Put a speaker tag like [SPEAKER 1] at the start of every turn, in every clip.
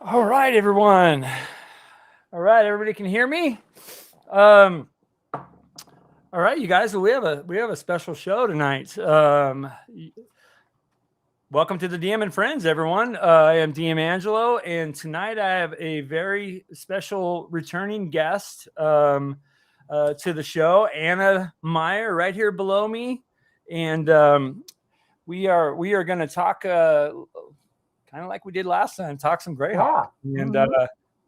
[SPEAKER 1] All right, everyone. All right, everybody can hear me. All right, you guys. We have a special show tonight. Welcome to the DM and Friends, everyone. I am DM Angelo, and tonight I have a very special returning guest to the show, Anna Meyer, right here below me, and we are going to talk kind of like we did last time, talk some Greyhawk, and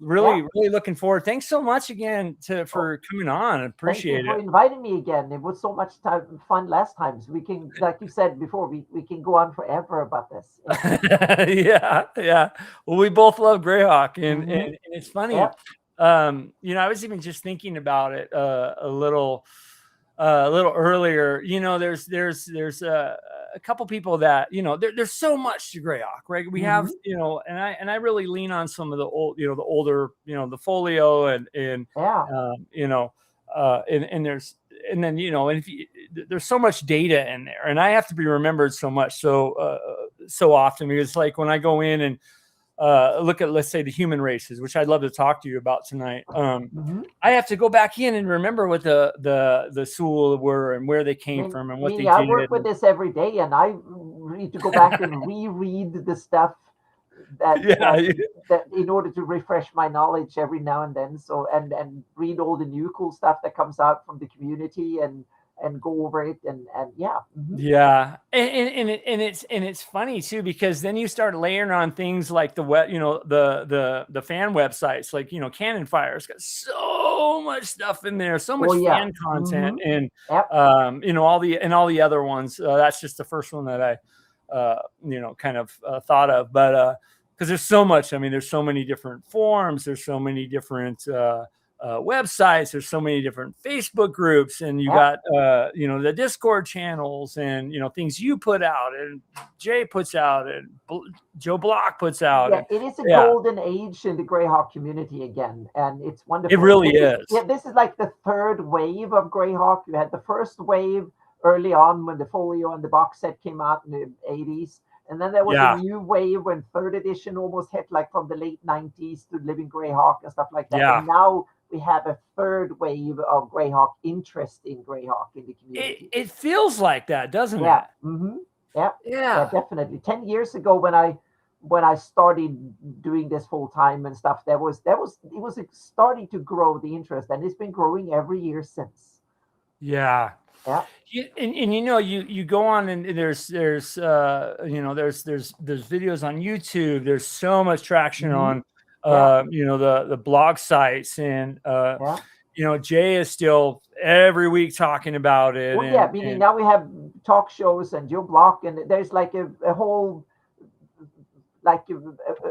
[SPEAKER 1] really looking forward. Thanks so much again for coming on. I appreciate it.
[SPEAKER 2] Thank you for inviting me again. It was so much fun last time. So we can, like you said before, we can go on forever about this.
[SPEAKER 1] Yeah. Well, we both love Greyhawk, and it's funny.
[SPEAKER 2] Yep.
[SPEAKER 1] I was even just thinking about it a little earlier. There's a couple people that there's so much to Greyhawk, right? We have and I really lean on some of the old, the older, the folio and there's there's so much data in there, and I have to be remembered so much so often, because like when I go in and look at, let's say, the human races, which I'd love to talk to you about tonight. I have to go back in and remember what the Sul were and where they came from and what they did.
[SPEAKER 2] I work with this every day, and I need to go back and reread the stuff that in order to refresh my knowledge every now and then. So and read all the new cool stuff that comes out from the community and go over it and
[SPEAKER 1] it's funny too, because then you start layering on things like the fan websites, like Cannon Fire's got so much stuff in there, so much fan content, and all the other ones. That's just the first one that I kind of thought of, but because there's so much. I mean, there's so many different forums, there's so many different websites, there's so many different Facebook groups, and you got the Discord channels, and things you put out and Jay puts out and Joe Block puts out.
[SPEAKER 2] It is a golden age in the Greyhawk community again, and it's wonderful.
[SPEAKER 1] It really is.
[SPEAKER 2] This is like the third wave of Greyhawk. You had the first wave early on when the folio and the box set came out in the 80s. And then there was a new wave when third edition almost hit, like from the late 90s to Living Greyhawk and stuff like that. Yeah. And now we have a third wave of Greyhawk interest in Greyhawk in the community.
[SPEAKER 1] It feels like that, doesn't it?
[SPEAKER 2] Mm-hmm. Yeah, definitely. 10 years ago when I started doing this full time and stuff, it was starting to grow, the interest, and it's been growing every year since.
[SPEAKER 1] Yeah.
[SPEAKER 2] Yeah.
[SPEAKER 1] And you go on, and there's videos on YouTube. There's so much traction on the blog sites, and Jay is still every week talking about it.
[SPEAKER 2] Well, now we have talk shows and Joe Block, and there's like a whole like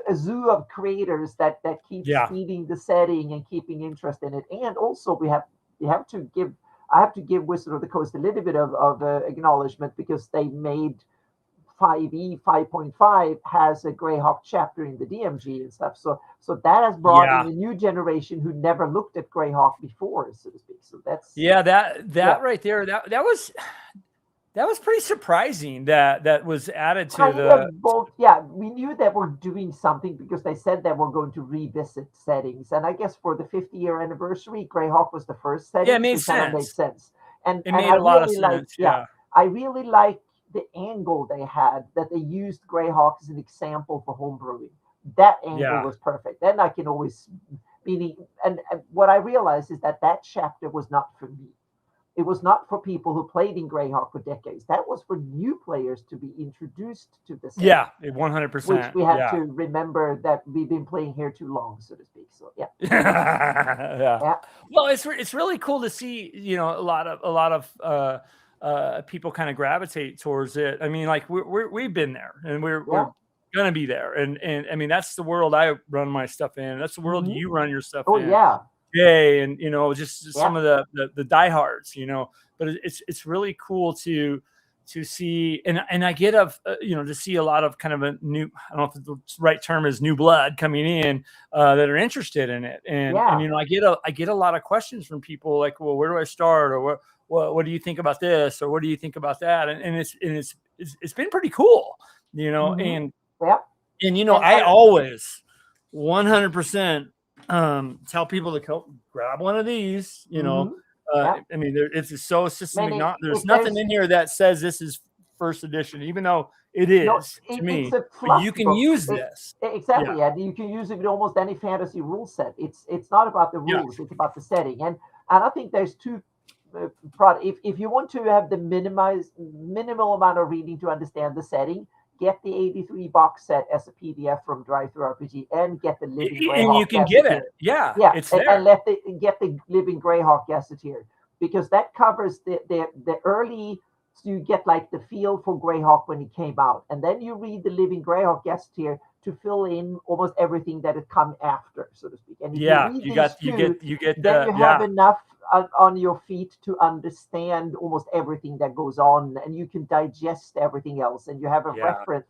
[SPEAKER 2] a zoo of creators that keeps feeding the setting and keeping interest in it. And also I have to give Wizard of the Coast a little bit of acknowledgement, because they made 5e 5.5 has a Greyhawk chapter in the DMG and stuff. So that has brought in a new generation who never looked at Greyhawk before, so to speak. So that's
[SPEAKER 1] right there. That was pretty surprising that was added to
[SPEAKER 2] we knew that we're doing something, because they said that we're going to revisit settings, and I guess for the 50-year anniversary, Greyhawk was the first setting.
[SPEAKER 1] Yeah, it made sense.
[SPEAKER 2] Made sense, and
[SPEAKER 1] it made a lot of sense.
[SPEAKER 2] I really like the angle they had, that they used Greyhawk as an example for homebrewing. That angle was perfect. Then I can always and what I realized is that chapter was not for me. It was not for people who played in Greyhawk for decades. That was for new players to be introduced to the set.
[SPEAKER 1] Yeah, 100%.
[SPEAKER 2] Which we have to remember that we've been playing here too long, so to speak. So
[SPEAKER 1] yeah. Well, it's really cool to see a lot of people kind of gravitate towards it. I mean, like we've been there, and we're gonna be there, and I mean, that's the world I run my stuff in. That's the world you run your stuff in.
[SPEAKER 2] Oh yeah.
[SPEAKER 1] Jay, and just some of the diehards, but it's really cool to see, and I get to see a lot of kind of a new, I don't know if the right term is new blood coming in that are interested in it, and I get a lot of questions from people like, well, where do I start, or what do you think about this, or what do you think about that, and it's been pretty cool, and I always 100% tell people to grab one of these, you know. I mean, it's so system agnostic. There's nothing in here that says this is first edition, even though it is to me. But you can use this.
[SPEAKER 2] Exactly. Yeah. You can use it with almost any fantasy rule set. It's not about the rules, it's about the setting. And I think there's two if you want to have the minimal amount of reading to understand the setting, get the 83 box set as a PDF from Drive-Thru-RPG and get the Living Greyhawk.
[SPEAKER 1] And you can get it. Yeah. It's there.
[SPEAKER 2] And get the Living Greyhawk Gazetteer, because that covers the early, so you get like the feel for Greyhawk when it came out. And then you read the Living Greyhawk Gazetteer to fill in almost everything that had come after, so to speak. And if you get then you have enough on your feet to understand almost everything that goes on, and you can digest everything else, and you have a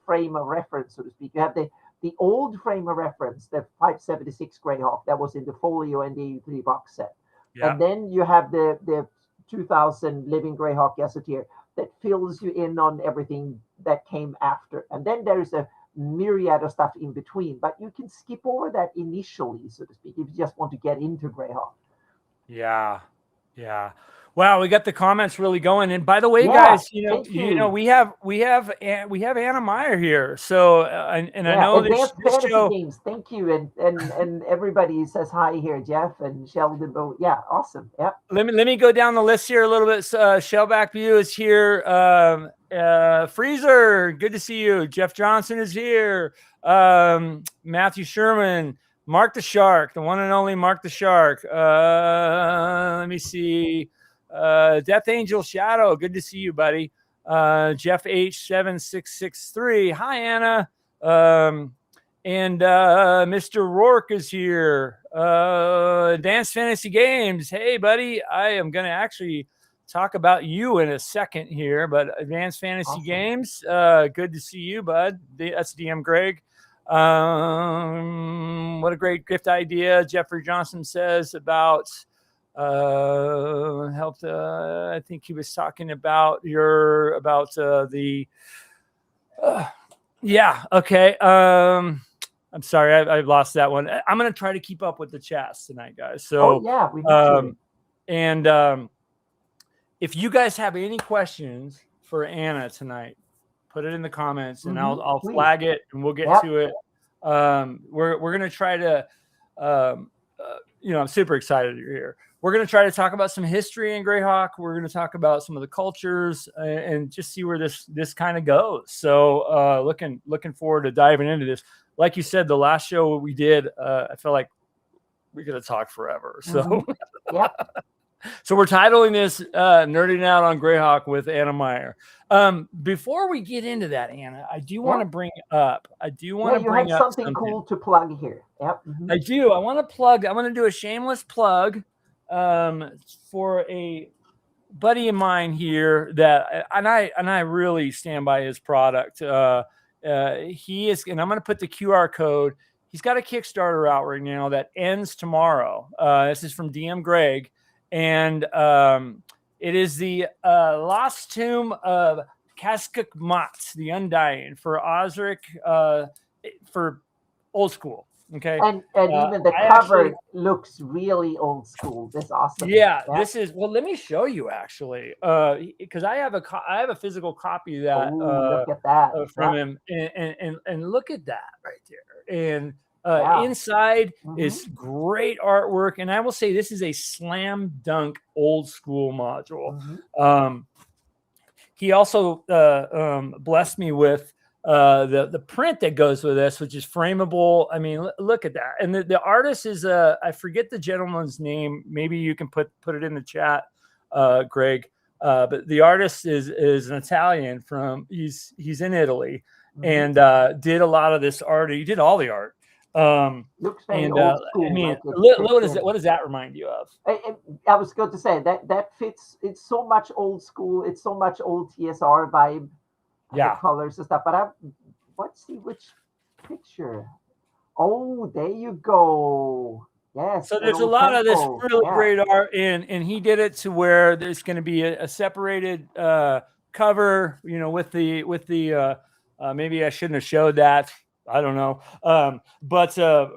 [SPEAKER 2] frame of reference, so to speak. You have the old frame of reference, the 576 Greyhawk that was in the folio and the 83 box set. And then you have the 2000 Living Greyhawk Gazetteer that fills you in on everything that came after. And then there's a myriad of stuff in between, but you can skip over that initially, so to speak, if you just want to get into Greyhawk.
[SPEAKER 1] Yeah. Wow, we got the comments really going. And by the way, guys, you know, we have Anna Meyer here. So and I know this show.
[SPEAKER 2] Games. Thank you, and everybody says hi here, Jeff and Sheldon. Yeah, awesome. Yeah.
[SPEAKER 1] Let me go down the list here a little bit. Shellback View is here. Freezer, good to see you. Jeff Johnson is here. Matthew Sherman. Mark the Shark, the one and only Mark the Shark. Let me see. Death Angel Shadow, good to see you, buddy. Jeff H7663. Hi, Anna. And Mr. Rourke is here. Advanced Fantasy Games. Hey, buddy. I am going to actually talk about you in a second here, but Advanced Fantasy Games, good to see you, bud. That's DM Greg. What a great gift idea. Jeffrey Johnson says about helped. I think he was talking about okay. I'm sorry, I've lost that one. I'm gonna try to keep up with the chats tonight, guys. So
[SPEAKER 2] we need
[SPEAKER 1] to. If you guys have any questions for Anna tonight, put it in the comments, and I'll flag it, and we'll get to it. We're gonna try to, I'm super excited you're here. We're gonna try to talk about some history in Greyhawk. We're gonna talk about some of the cultures and just see where this kind of goes. So looking forward to diving into this. Like you said, the last show we did, I feel like we could have talked forever. So. So we're titling this Nerding Out on Greyhawk with Anna Meyer. Before we get into that, Anna, I do want to bring up. You have
[SPEAKER 2] something cool to plug here. Yep.
[SPEAKER 1] I do. I want to do a shameless plug for a buddy of mine here that, and I really stand by his product. He is, and I'm going to put the QR code. He's got a Kickstarter out right now that ends tomorrow. This is from DM Greg. And it is the Lost Tomb of Kaskuk-Mat, the Undying, for Osric, for old school. Okay.
[SPEAKER 2] And even the cover looks really old school. This is awesome.
[SPEAKER 1] Yeah, this is, well, let me show you actually, because I have a physical copy of that,
[SPEAKER 2] look at that.
[SPEAKER 1] From him, and look at that right there. And inside is great artwork, and I will say this is a slam dunk old school module. He also blessed me with the print that goes with this, which is frameable. I mean, look at that. And the artist is I forget the gentleman's name. Maybe you can put it in the chat, Greg. But the artist is an Italian he's in Italy, and did a lot of this art. He did all the art.
[SPEAKER 2] Looks very old school.
[SPEAKER 1] I mean, what does that remind you of?
[SPEAKER 2] I was going to say that fits. It's so much old school. It's so much old TSR vibe. The colors and stuff. But let's see which picture. Oh, there you go. Yes.
[SPEAKER 1] So there's a lot of this really great art, and he did it to where there's going to be a separated cover. With the maybe I shouldn't have showed that. I don't know. But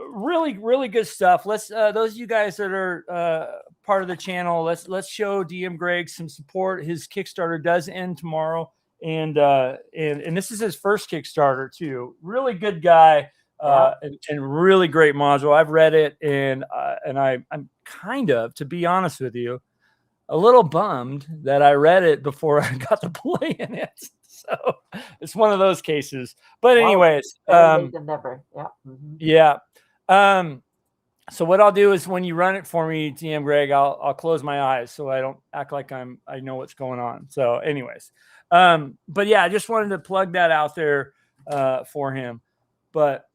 [SPEAKER 1] really, really good stuff. Let's those of you guys that are part of the channel, let's show DM Greg some support. His Kickstarter does end tomorrow, and this is his first Kickstarter too. Really good guy, and really great module. I've read it, and I'm kind of, to be honest with you, a little bummed that I read it before I got to play in it. So it's one of those cases. But anyways,
[SPEAKER 2] never. Yeah. Mm-hmm.
[SPEAKER 1] Yeah. So what I'll do is when you run it for me, DM Greg, I'll close my eyes so I don't act like I know what's going on. So anyways, but yeah, I just wanted to plug that out there for him. But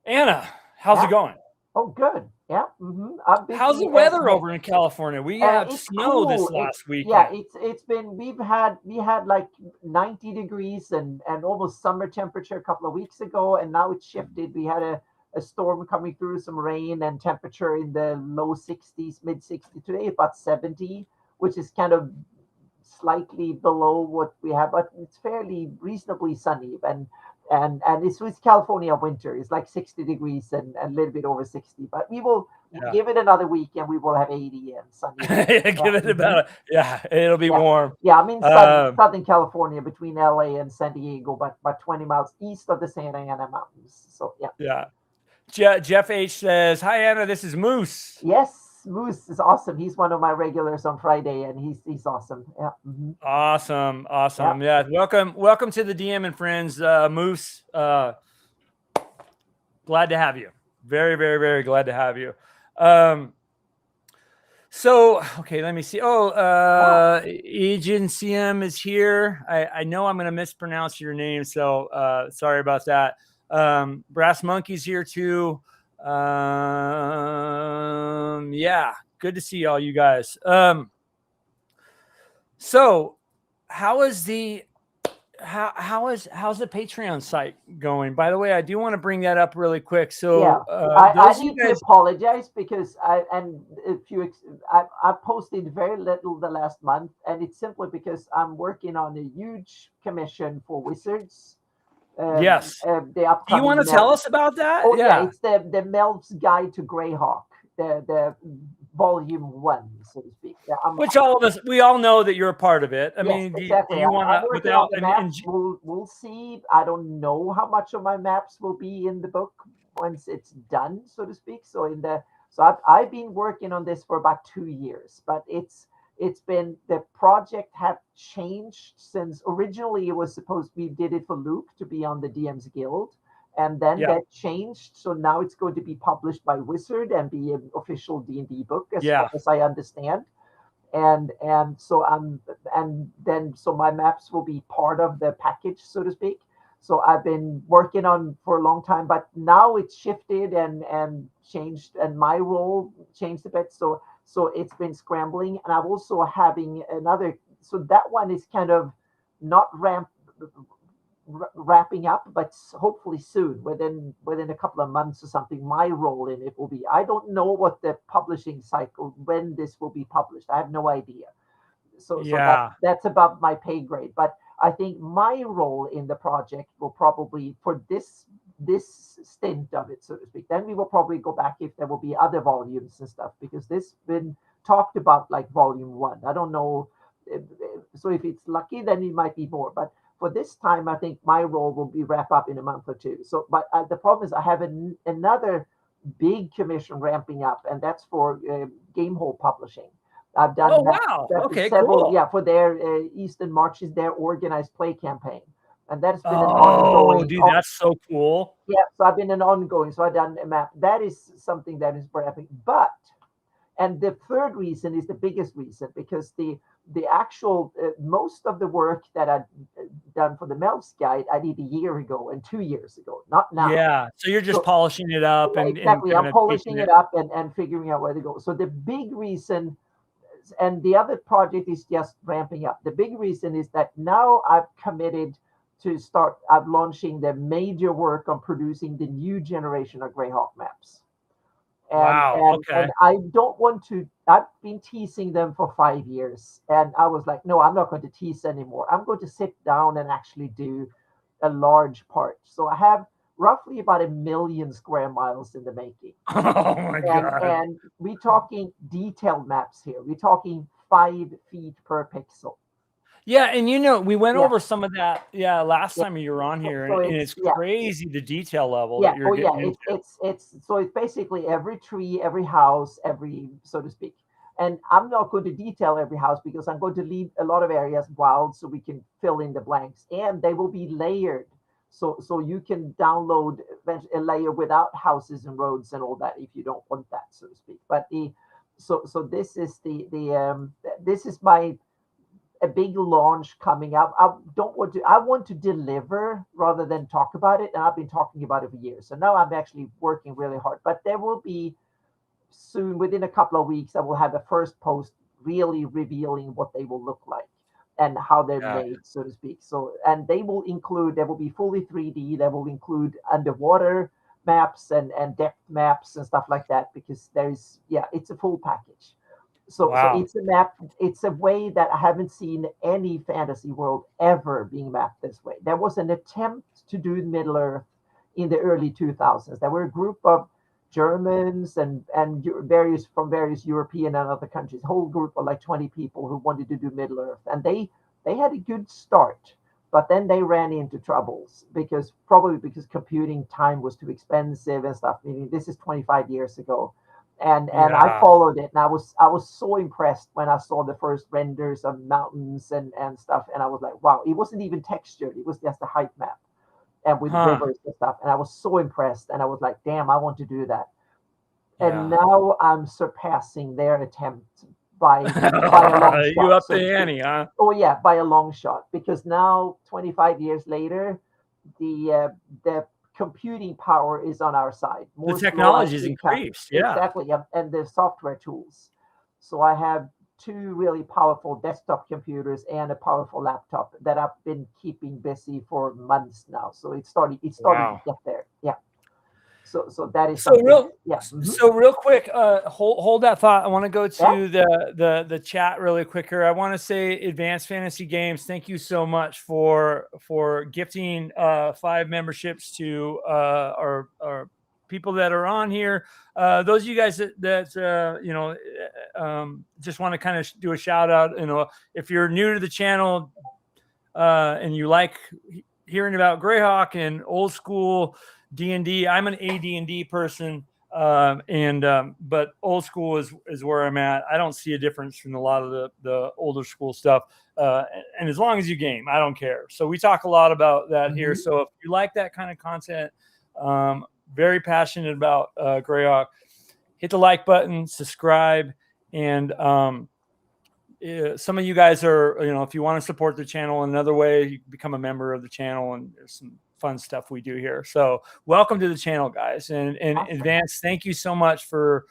[SPEAKER 1] Anna, how's it going?
[SPEAKER 2] Oh, good. Yeah. Mm-hmm.
[SPEAKER 1] How's the weather over in California? We had snow this last week.
[SPEAKER 2] Yeah, it's been, we had like 90 degrees and almost summer temperature a couple of weeks ago, and now it's shifted. We had a storm coming through, some rain, and temperature in the low 60s, mid 60s. Today about 70, which is kind of slightly below what we have, but it's fairly reasonably sunny. And it's California winter. It's like 60 degrees and a little bit over 60. But we will give it another week, and we will have 80 and sunny.
[SPEAKER 1] Give it about it'll be warm.
[SPEAKER 2] Yeah, I'm in Southern California between LA and San Diego, but 20 miles east of the Santa Ana Mountains. So
[SPEAKER 1] yeah. Jeff H says, "Hi Anna, this is Moose."
[SPEAKER 2] Yes. Moose is awesome. He's one of my regulars on Friday, and he's awesome. Yeah. Mm-hmm.
[SPEAKER 1] Awesome. Yeah. Welcome to the DM and Friends, Moose. Glad to have you. Very, very, very glad to have you. So, okay, let me see. Agencium is here. I know I'm going to mispronounce your name, so sorry about that. Brass Monkey's here too. Yeah, good to see all you guys. So how's the Patreon site going? By the way, I do want to bring that up really quick. So
[SPEAKER 2] I need to apologize because I posted very little the last month, and it's simply because I'm working on a huge commission for Wizards.
[SPEAKER 1] Yes.
[SPEAKER 2] The upcoming.
[SPEAKER 1] Do you want to tell us about that?
[SPEAKER 2] Oh yeah, it's the Melf's Guide to Greyhawk, the volume 1, so to speak.
[SPEAKER 1] Which we all know that you're a part of it. I mean,
[SPEAKER 2] exactly.
[SPEAKER 1] do you want to without?
[SPEAKER 2] We'll see. I don't know how much of my maps will be in the book once it's done, so to speak. So I've been working on this for about 2 years, but it's been, the project have changed since originally it was supposed, we did it for Luke to be on the DM's Guild, and then that changed. So now it's going to be published by Wizard and be an official D&D book, as far as I understand. And so my maps will be part of the package, so to speak. So I've been working on for a long time, but now it's shifted and changed, and my role changed a bit. So it's been scrambling, and I'm also having another. So that one is kind of not wrapping up, but hopefully soon, within a couple of months or something. My role in it will be. I don't know what the publishing cycle, when this will be published. I have no idea. So that's above my pay grade. But I think my role in the project will probably, for this stint of it, so to speak, then we will probably go back if there will be other volumes and stuff, because this been talked about like volume 1. I don't know. So if it's lucky, then it might be more. But for this time, I think my role will be wrap up in a month or two. So, but the problem is I have another big commission ramping up, and that's for Gamehole Publishing. I've done.
[SPEAKER 1] Oh wow! Okay,
[SPEAKER 2] several,
[SPEAKER 1] cool.
[SPEAKER 2] Yeah, for their Eastern Marches, their organized play campaign, and that's been an ongoing.
[SPEAKER 1] Oh, dude, that's so cool.
[SPEAKER 2] Yeah, so I've been an ongoing. So I've done a map. That is something that is ramping. But, and the third reason is the biggest reason, because the actual most of the work that I've done for the Melf's Guide I did a year ago and 2 years ago, not now.
[SPEAKER 1] Yeah, so you're just polishing it up
[SPEAKER 2] exactly. I'm polishing it up and figuring out where to go. So the big reason. And the other project is just ramping up. The big reason is that now I've committed to I'm launching the major work on producing the new generation of Greyhawk maps. And I don't want to, I've been teasing them for 5 years. And I was like, no, I'm not going to tease anymore. I'm going to sit down and actually do a large part. So I have roughly about 1 million square miles in the making.
[SPEAKER 1] Oh my God.
[SPEAKER 2] And we're talking detailed maps here. We're talking 5 feet per pixel.
[SPEAKER 1] Yeah, and we went over some of that. Yeah, last time you were on here, and it's crazy the detail level that you're getting into.
[SPEAKER 2] It's basically every tree, every house, every, so to speak. And I'm not going to detail every house because I'm going to leave a lot of areas wild so we can fill in the blanks, and they will be layered. So you can download a layer without houses and roads and all that if you don't want that, so to speak. But so this is this is a big launch coming up. I want to deliver rather than talk about it, and I've been talking about it for years. So now I'm actually working really hard. But there will be soon, within a couple of weeks, I will have a first post really revealing what they will look like and how they're made, so to speak. So, and they will be fully 3D. They will include underwater maps and depth maps and stuff like that, because it's a full package. So it's a map. It's a way that I haven't seen any fantasy world ever being mapped this way. There was an attempt to do Middle Earth in the early 2000s. There were a group of Germans and various European and other countries, a whole group of like 20 people who wanted to do Middle Earth, and they had a good start, but then they ran into troubles because computing time was too expensive and stuff. I mean, this is 25 years ago. And I followed it, and I was so impressed when I saw the first renders of mountains and stuff, and I was like, wow, it wasn't even textured, it was just a height map and with rivers and stuff, and I was so impressed, and I was like, damn, I want to do that. And now I'm surpassing their attempt by a long shot.
[SPEAKER 1] You up the ante, huh?
[SPEAKER 2] Oh yeah, by a long shot, because now 25 years later, the computing power is on our side.
[SPEAKER 1] The technology is increased. Yeah,
[SPEAKER 2] exactly. And the software tools. So I have 2 really powerful desktop computers and a powerful laptop that I've been keeping busy for months now. So it's starting to get there. Yeah. So that is
[SPEAKER 1] so real quick, hold that thought. I want to go to the chat really quicker. I want to say Advanced Fantasy Games, thank you so much for gifting 5 memberships to our people that are on here. Those of you guys that just want to kind of do a shout out. If you're new to the channel and you like hearing about Greyhawk and old school D&D. I'm an AD&D person, but old school is where I'm at. I don't see a difference from a lot of the older school stuff. And as long as you game, I don't care. So we talk a lot about that here. So if you like that kind of content, very passionate about Greyhawk, hit the like button, subscribe, and some of you guys are, if you want to support the channel another way, you can become a member of the channel, and there's some fun stuff we do here. So welcome to the channel, guys. And in advance, thank you so much for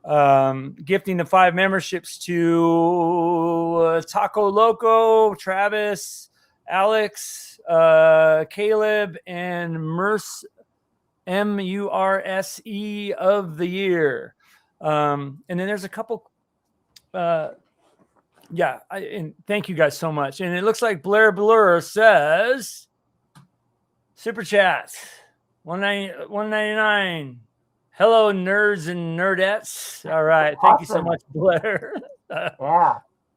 [SPEAKER 1] gifting the 5 memberships to Taco Loco, Travis, Alex, Caleb, and Murse, MURSE of the year. And then there's a couple and thank you guys so much. And it looks like Blair Blur says super chat $1.99. Hello, nerds and nerdettes. All right, thank you so much, Blair.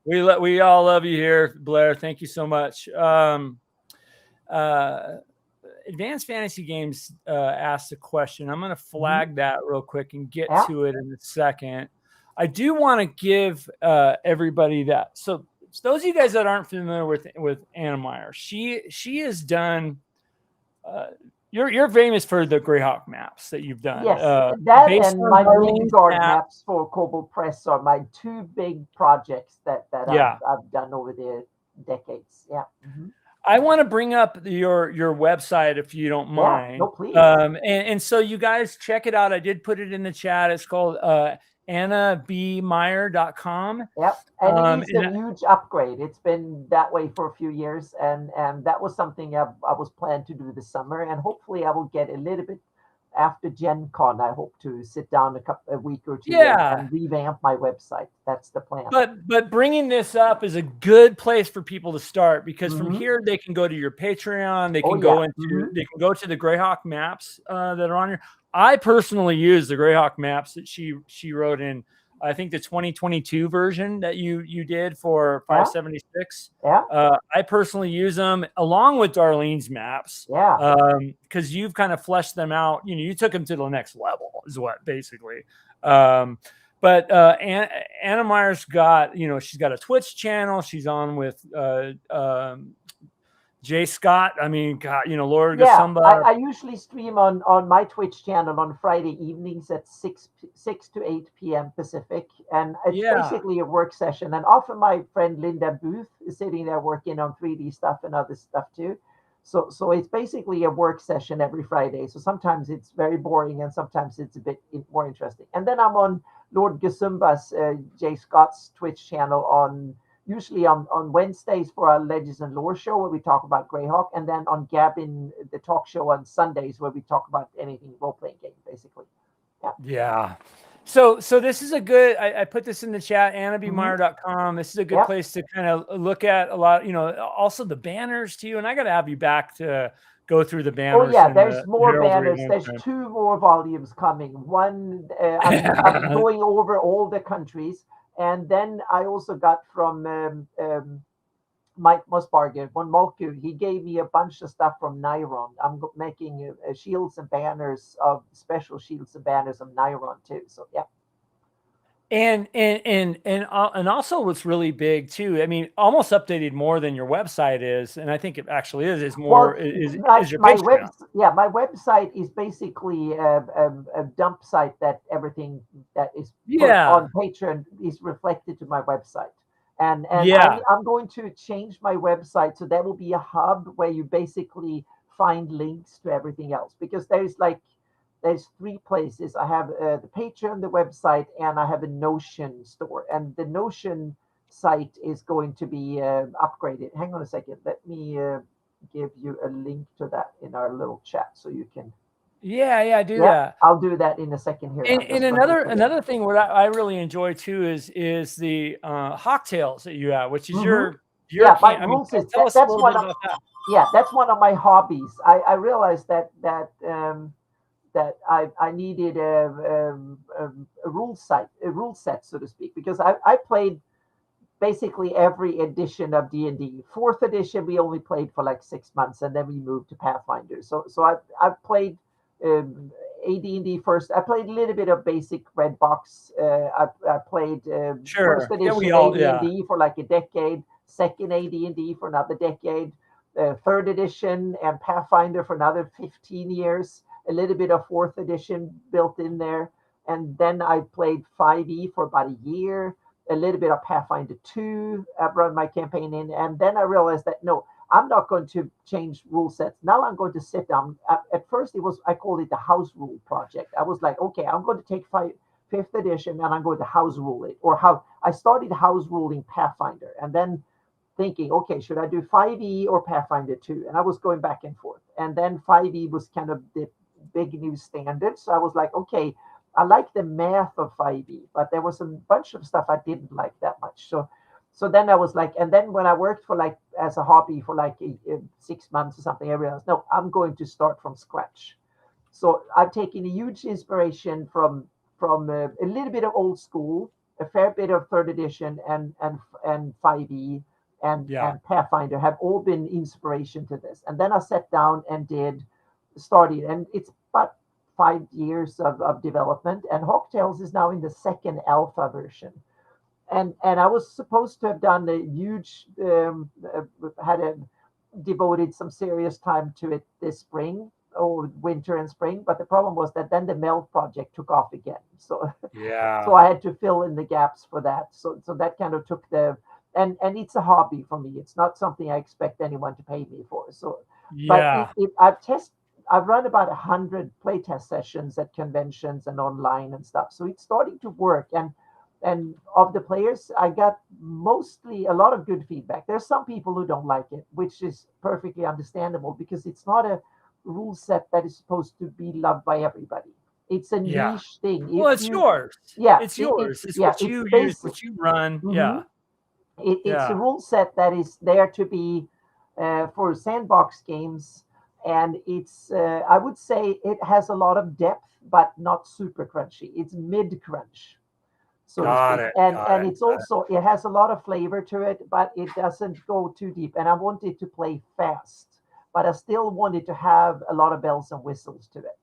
[SPEAKER 1] We all love you here, Blair. Thank you so much. Advanced Fantasy Games asked a question. I'm going to flag that real quick and get to it in a second. I do want to give everybody that. So those of you guys that aren't familiar with Anna Meyer, she has done. You're famous for the Greyhawk maps that you've done.
[SPEAKER 2] Yes, that and my Demigods maps for Kobold Press are my 2 big projects that I've done over the decades. Yeah.
[SPEAKER 1] I want to bring up your website if you don't mind.
[SPEAKER 2] No, please.
[SPEAKER 1] And so you guys check it out. I did put it in the chat. It's called AnnaBmeyer.com.
[SPEAKER 2] Yep. And it is a huge upgrade. It's been that way for a few years. And that was something I was planning to do this summer. And hopefully I will get a little bit after Gen Con, I hope to sit down a week or two and revamp my website. That's the plan.
[SPEAKER 1] But bringing this up is a good place for people to start, because from here they can go to your Patreon. They can they can go to the Greyhawk maps that are on here. I personally use the Greyhawk maps that she wrote in, I think, the 2022 version that you did for 576. I personally use them along with Darlene's maps. Because you've kind of fleshed them out. You know, you took them to the next level, is what basically. But Anna Meyer's got, you know, she's got a Twitch channel. She's on with Jay Scott. I mean, God, you know, Lord Gasumba.
[SPEAKER 2] I usually stream on my Twitch channel on Friday evenings at 6 to 8 p.m. Pacific. And it's basically a work session. And often my friend Linda Booth is sitting there working on 3D stuff and other stuff too. So it's basically a work session every Friday. So sometimes it's very boring and sometimes it's a bit more interesting. And then I'm on Lord Gasumba's, Jay Scott's Twitch channel usually on Wednesdays for our Legends and Lore show where we talk about Greyhawk, and then on Gavin, the talk show on Sundays where we talk about anything role-playing game, basically.
[SPEAKER 1] Yeah. So this is a good, I put this in the chat, annabmeyer.com. This is a good place to kind of look at a lot, you know, also the banners too. And I got to have you back to go through the banners.
[SPEAKER 2] Oh yeah, there's more banners. There's 2 more volumes coming. One, I'm going over all the countries. And then I also got from Mike Mosbarger, von Molku, he gave me a bunch of stuff from Niron. I'm making shields and banners of special shields and banners of Niron too. So yeah.
[SPEAKER 1] And also what's really big too, I mean, almost updated more than your website is, and I think it actually is more is your Patreon.
[SPEAKER 2] My website is basically a dump site that everything that is put on Patreon is reflected to my website. And I'm going to change my website so that will be a hub where you basically find links to everything else, because there's 3 places. I have the Patreon, the website, and I have a Notion store. And the Notion site is going to be upgraded. Hang on a second. Let me give you a link to that in our little chat so you can.
[SPEAKER 1] Do that.
[SPEAKER 2] I'll do that in a second here.
[SPEAKER 1] And another thing what I really enjoy too is the Hawk Tales that you have, which is your
[SPEAKER 2] that's one of my hobbies. I realized that I needed a rule set, so to speak, because I played basically every edition of D&D. 4th edition we only played for like 6 months, and then we moved to Pathfinder. So I've played AD&D first. I played a little bit of basic red box. I played first edition AD&D for like a decade, second AD&D for another decade, 3rd edition and Pathfinder for another 15 years. A little bit of 4th edition built in there. And then I played 5e for about a year, a little bit of Pathfinder 2. I've run my campaign in. And then I realized that, no, I'm not going to change rule sets. Now I'm going to sit down. At first, I called it the house rule project. I was like, okay, I'm going to take 5th edition and I'm going to house rule it. I started house ruling Pathfinder and then thinking, okay, should I do 5e or Pathfinder 2? And I was going back and forth. And then 5e was kind of the big new standard. So I was like, okay, I like the math of 5e, but there was a bunch of stuff I didn't like that much. So then I was like, and then when I worked for like as a hobby for like 6 months or something, I realized, no, I'm going to start from scratch. So I've taken a huge inspiration from a little bit of old school, a fair bit of 3rd edition and 5e and Pathfinder have all been inspiration to this. And then I sat down and started, and it's about 5 years of development. And Hawk Tales is now in the 2nd alpha version. And I was supposed to have done a huge, devoted some serious time to it this spring or winter and spring. But the problem was that then the Melf project took off again. So so I had to fill in the gaps for that. So that kind of took and it's a hobby for me. It's not something I expect anyone to pay me for. So, but I've run about 100 playtest sessions at conventions and online and stuff. So it's starting to work. And of the players, I got mostly a lot of good feedback. There's some people who don't like it, which is perfectly understandable because it's not rule set that is supposed to be loved by everybody. It's a niche thing.
[SPEAKER 1] Well, it's yours.
[SPEAKER 2] Yeah,
[SPEAKER 1] it's yours. It's
[SPEAKER 2] yeah,
[SPEAKER 1] what you use, what you run.
[SPEAKER 2] It's a rule set that is there to be for sandbox games, and it's I would say it has a lot of depth, but not super crunchy. It's mid crunch, so to speak. And it's also it has a lot of flavor to it, but it doesn't go too deep. And I want it to play fast, but I still want it to have a lot of bells and whistles to it.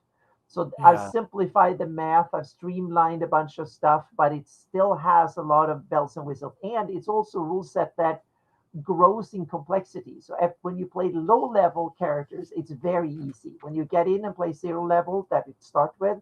[SPEAKER 2] So I've simplified the math, I've streamlined a bunch of stuff, but it still has a lot of bells and whistles. And it's also a rule set that grows in complexity. So when you play low level characters, it's very easy. When you get in and play 0 level that it starts with,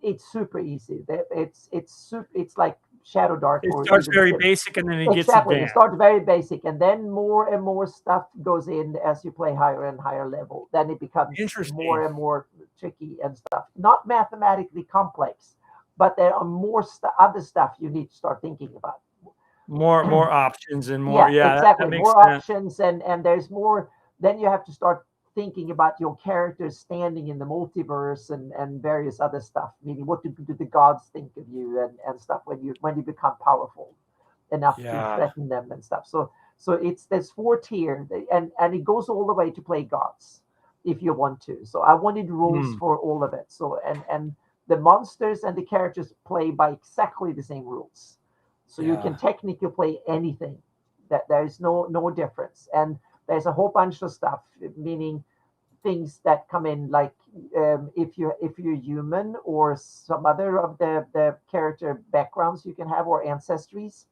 [SPEAKER 2] it's super easy. It's like Shadow Dark.
[SPEAKER 1] It starts very basic and then it gets advanced.
[SPEAKER 2] It starts very basic, and then more and more stuff goes in as you play higher and higher level. Then it becomes more and more tricky and stuff. Not mathematically complex, but there are more other stuff you need to start thinking about.
[SPEAKER 1] More options and more.
[SPEAKER 2] Exactly. That more options and there's more. Then you have to start thinking about your characters standing in the multiverse and various other stuff, meaning what do the gods think of you and stuff when you become powerful enough to threaten them and stuff. So there's 4 tier and it goes all the way to play gods if you want to. So I wanted rules for all of it. So and the monsters and the characters play by exactly the same rules. So you can technically play anything. That there is no difference. And there's a whole bunch of stuff, meaning things that come in, like if you're human or some other of the character backgrounds you can have or ancestries,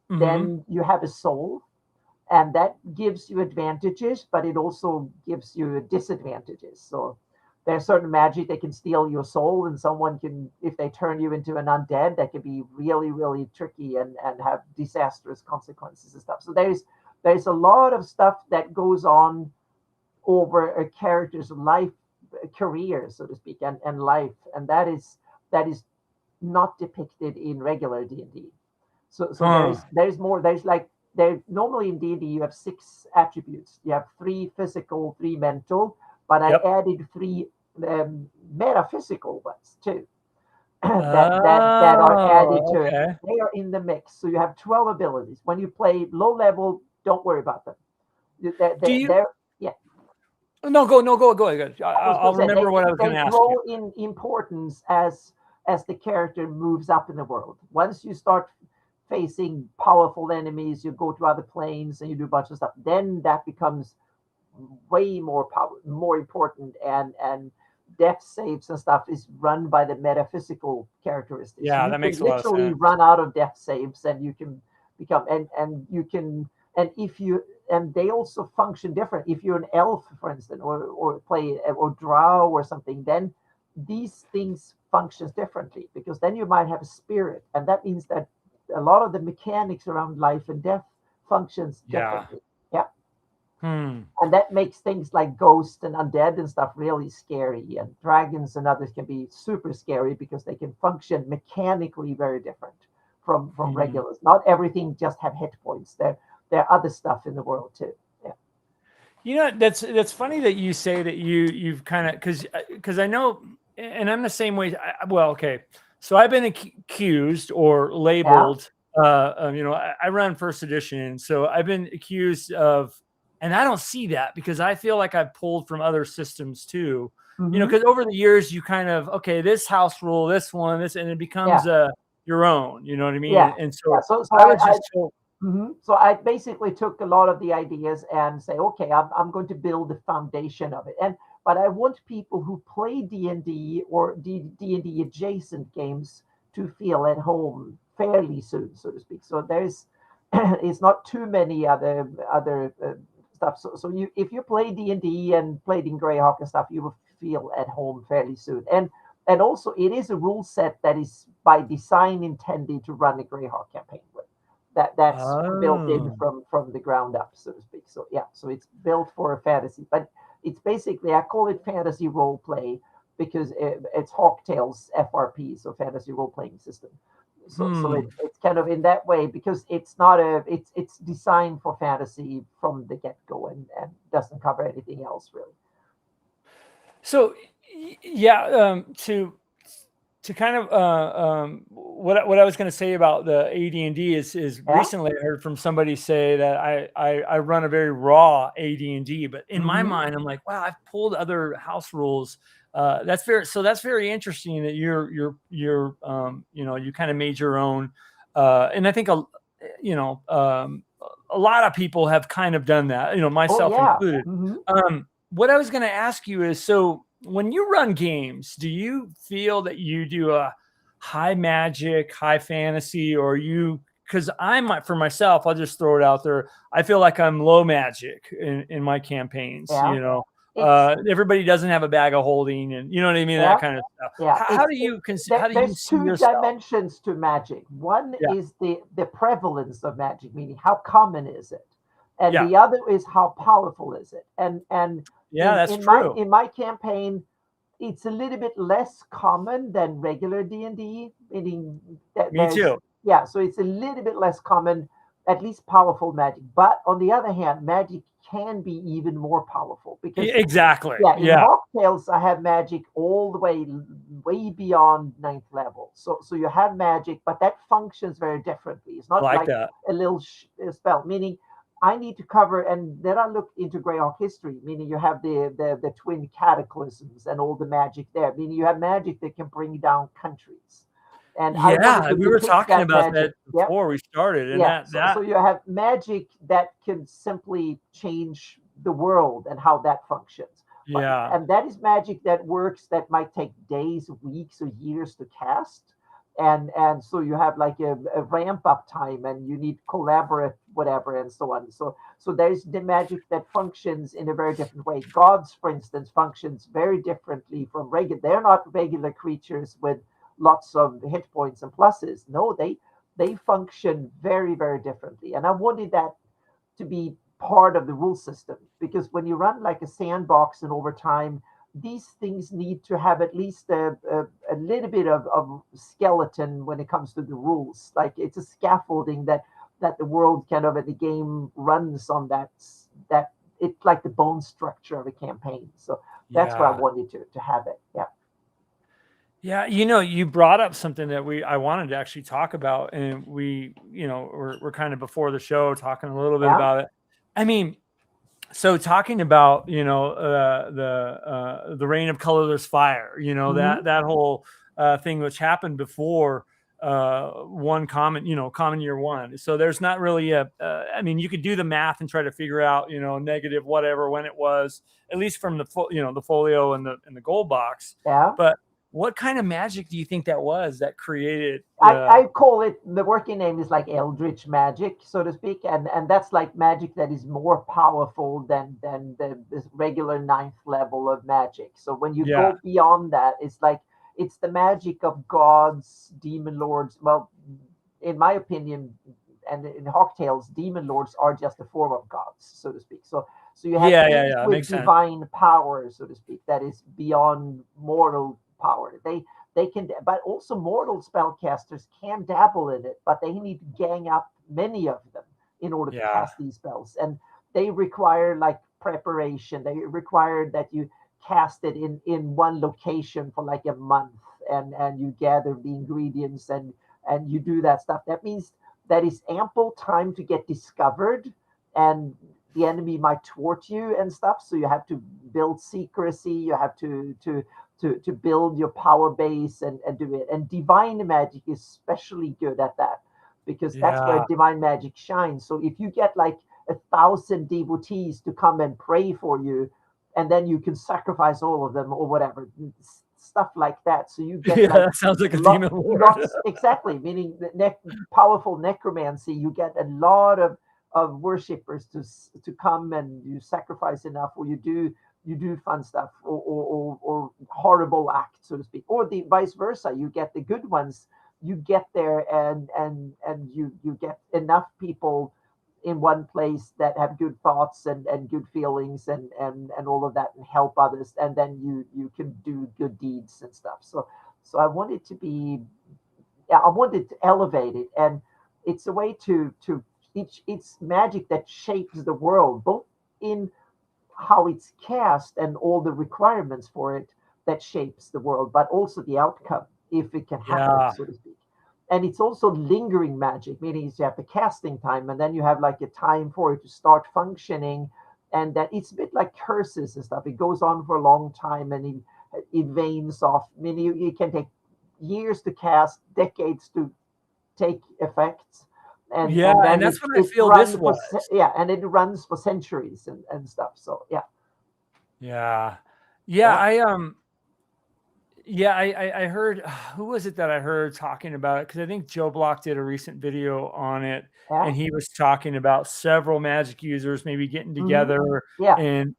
[SPEAKER 2] then you have a soul, and that gives you advantages, but it also gives you disadvantages. So there's certain magic that can steal your soul, and someone can, if they turn you into an undead, that can be really, really tricky and have disastrous consequences and stuff. So there's a lot of stuff that goes on over a character's life, career, so to speak, and life, and that is not depicted in regular D&D. So there's more. Normally in D&D you have 6 attributes. You have 3 physical, 3 mental, but I added 3 metaphysical ones too. that are added to it. They are in the mix. So you have 12 abilities. When you play low level, don't worry about them.
[SPEAKER 1] No, go ahead. I'll remember what I was going to ask you.
[SPEAKER 2] They grow in importance as the character moves up in the world. Once you start facing powerful enemies, you go to other planes and you do a bunch of stuff. Then that becomes way more important, and death saves and stuff is run by the metaphysical characteristics.
[SPEAKER 1] Yeah, that makes a lot of sense. You literally
[SPEAKER 2] run out of death saves, and you can become and they also function different. If you're an elf, for instance, or play or drow or something, then these things functions differently, because then you might have a spirit, and that means that a lot of the mechanics around life and death functions differently. And that makes things like ghosts and undead and stuff really scary, and dragons and others can be super scary because they can function mechanically very different from regulars. Not everything just have hit points. There are other stuff in the world too.
[SPEAKER 1] You know, that's funny that you say that you've kind of, because I know, and I'm the same way. So I've been accused or labeled. I run first edition, so I've been accused of. And I don't see that, because I feel like I've pulled from other systems too. Because over the years you kind of, this house rule, this one, and it becomes your own. You know what I mean? And so
[SPEAKER 2] So I basically took a lot of the ideas and say, okay, I'm going to build the foundation of it. But I want people who play D&D or D&D adjacent games to feel at home fairly soon, so to speak. So there's it's not too many other stuff. So if you play D&D and played in Greyhawk and stuff, you will feel at home fairly soon. And also it is a rule set that is by design intended to run a Greyhawk campaign with. That's built in from the ground up, so to speak. So so it's built for a fantasy, but it's basically, I call it fantasy role play because it's Hawktail's FRP, so fantasy role playing system. So it's kind of in that way, because it's not it's designed for fantasy from the get go and doesn't cover anything else really.
[SPEAKER 1] So yeah, to kind of what I was going to say about the AD&D is recently I heard from somebody say that I run a very raw AD&D, but in my mind I'm like, wow, I've pulled other house rules. That's very interesting that you're you kind of made your own, and I think a lot of people have kind of done that, myself included. What I was going to ask you is, so when you run games, do you feel that you do a high magic, high fantasy, or because for myself, I'll just throw it out there. I feel like I'm low magic in my campaigns, everybody doesn't have a bag of holding, and you know what I mean? That kind of stuff.
[SPEAKER 2] Yeah.
[SPEAKER 1] How do you consider, how do you see
[SPEAKER 2] two
[SPEAKER 1] yourself?
[SPEAKER 2] Dimensions to magic. One is the prevalence of magic, meaning how common is it? And the other is how powerful is it? And
[SPEAKER 1] that's true.
[SPEAKER 2] In my campaign, it's a little bit less common than regular D&D, meaning that
[SPEAKER 1] Me too.
[SPEAKER 2] Yeah, so it's a little bit less common, at least powerful magic. But on the other hand, magic can be even more powerful because
[SPEAKER 1] exactly.
[SPEAKER 2] In Hawk Tales, I have magic all the way beyond 9th level. So you have magic, but that functions very differently. It's not like a little spell, meaning I need to cover, and then I looked into Greyhawk history, meaning you have the twin cataclysms and all the magic there, meaning you have magic that can bring down countries. And
[SPEAKER 1] we were talking about that before we started. And
[SPEAKER 2] so you have magic that can simply change the world and how that functions. And that is magic that works, that might take days, weeks, or years to cast. And so you have like a ramp up time, and you need collaborate whatever and so on. So there's the magic that functions in a very different way. Gods, for instance, functions very differently from regular. They're not regular creatures with lots of hit points and pluses. No, they function very, very differently. And I wanted that to be part of the rule system, because when you run like a sandbox, and over time these things need to have at least a little bit of skeleton when it comes to the rules. Like it's a scaffolding that the world kind of, the game runs on, that it's like the bone structure of a campaign. So that's why I wanted to have it.
[SPEAKER 1] Yeah, you brought up something that I wanted to actually talk about, and we're kind of before the show talking a little bit about it. I mean, so talking about the reign of colorless fire, that whole thing which happened before common year one. So there's not really I mean, you could do the math and try to figure out negative whatever when it was, at least from the the folio and the gold box. But what kind of magic do you think that was that created?
[SPEAKER 2] I call it, the working name is like Eldritch magic, so to speak, and that's like magic that is more powerful than the regular 9th level of magic. So when you go beyond that, it's the magic of gods, demon lords. Well, in my opinion, and in Hawk Tales, demon lords are just a form of gods, so to speak. So you have with divine power, so to speak, that is beyond mortal power. They can, but also mortal spellcasters can dabble in it, but they need to gang up many of them in order to cast these spells, and they require like preparation. They require that you cast it in one location for like a month, and you gather the ingredients, and you do that stuff. That means that is ample time to get discovered, and the enemy might thwart you and stuff. So you have to build secrecy. You have to build your power base and do it. And divine magic is especially good at that, because that's where divine magic shines. So if you get like 1,000 devotees to come and pray for you, and then you can sacrifice all of them or whatever, stuff like that. So you get
[SPEAKER 1] that sounds like a demon lord.
[SPEAKER 2] Exactly, meaning powerful necromancy. You get a lot of worshippers to come, and you sacrifice enough, or you do fun stuff, or horrible acts, so to speak, or the vice versa. You get the good ones. You get there, and you get enough people in one place that have good thoughts and good feelings and all of that, and help others, and then you can do good deeds and stuff. So I wanted to elevate it, and it's a way to it's magic that shapes the world, both in how it's cast and all the requirements for it that shapes the world, but also the outcome, if it can happen, so to speak. And it's also lingering magic, meaning you have the casting time, and then you have like a time for it to start functioning, and that it's a bit like curses and stuff. It goes on for a long time, and it wanes off. Meaning it can take years to cast, decades to take effects. And then
[SPEAKER 1] that's what I feel this was.
[SPEAKER 2] And it runs for centuries and stuff. So
[SPEAKER 1] I heard, who was it that I heard talking about it? Because I think Joe Block did a recent video on it, and he was talking about several magic users maybe getting together and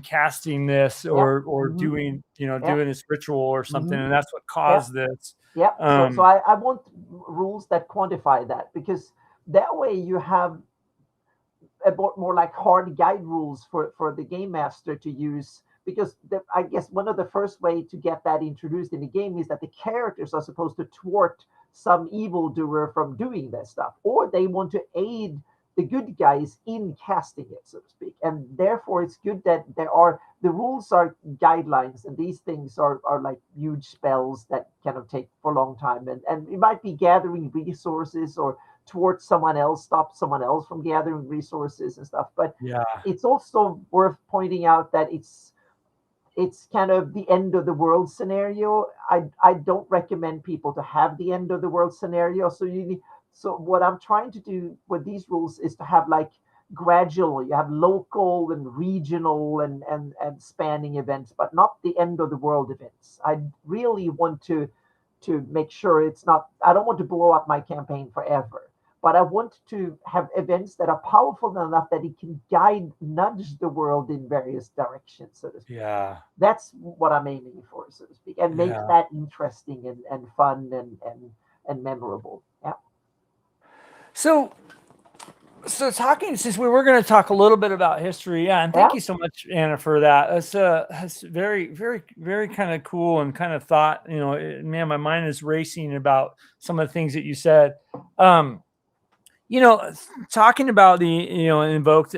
[SPEAKER 1] casting this or doing doing this ritual or something, and that's what caused this.
[SPEAKER 2] So I want rules that quantify that, because that way you have a bit more like hard guide rules for the game master to use. Because I guess one of the first way to get that introduced in the game is that the characters are supposed to thwart some evildoer from doing this stuff, or they want to aid the good guys in casting it, so to speak. And therefore, it's good that the rules are guidelines, and these things are like huge spells that kind of take for a long time. And it might be gathering resources or towards someone else, stop someone else from gathering resources and stuff. But it's also worth pointing out that it's kind of the end of the world scenario. I don't recommend people to have the end of the world scenario. So what I'm trying to do with these rules is to have like gradual, you have local and regional and spanning events, but not the end of the world events. I really want to make sure it's not, I don't want to blow up my campaign forever. But I want to have events that are powerful enough that it can nudge the world in various directions, so to speak. That's what I'm aiming for, so to speak, and make that interesting and fun and memorable.
[SPEAKER 1] So talking, since we were going to talk a little bit about history, and thank you so much, Anna, for that. That's very, very, very kind of cool and kind of thought. Man, my mind is racing about some of the things that you said. Talking about the invoked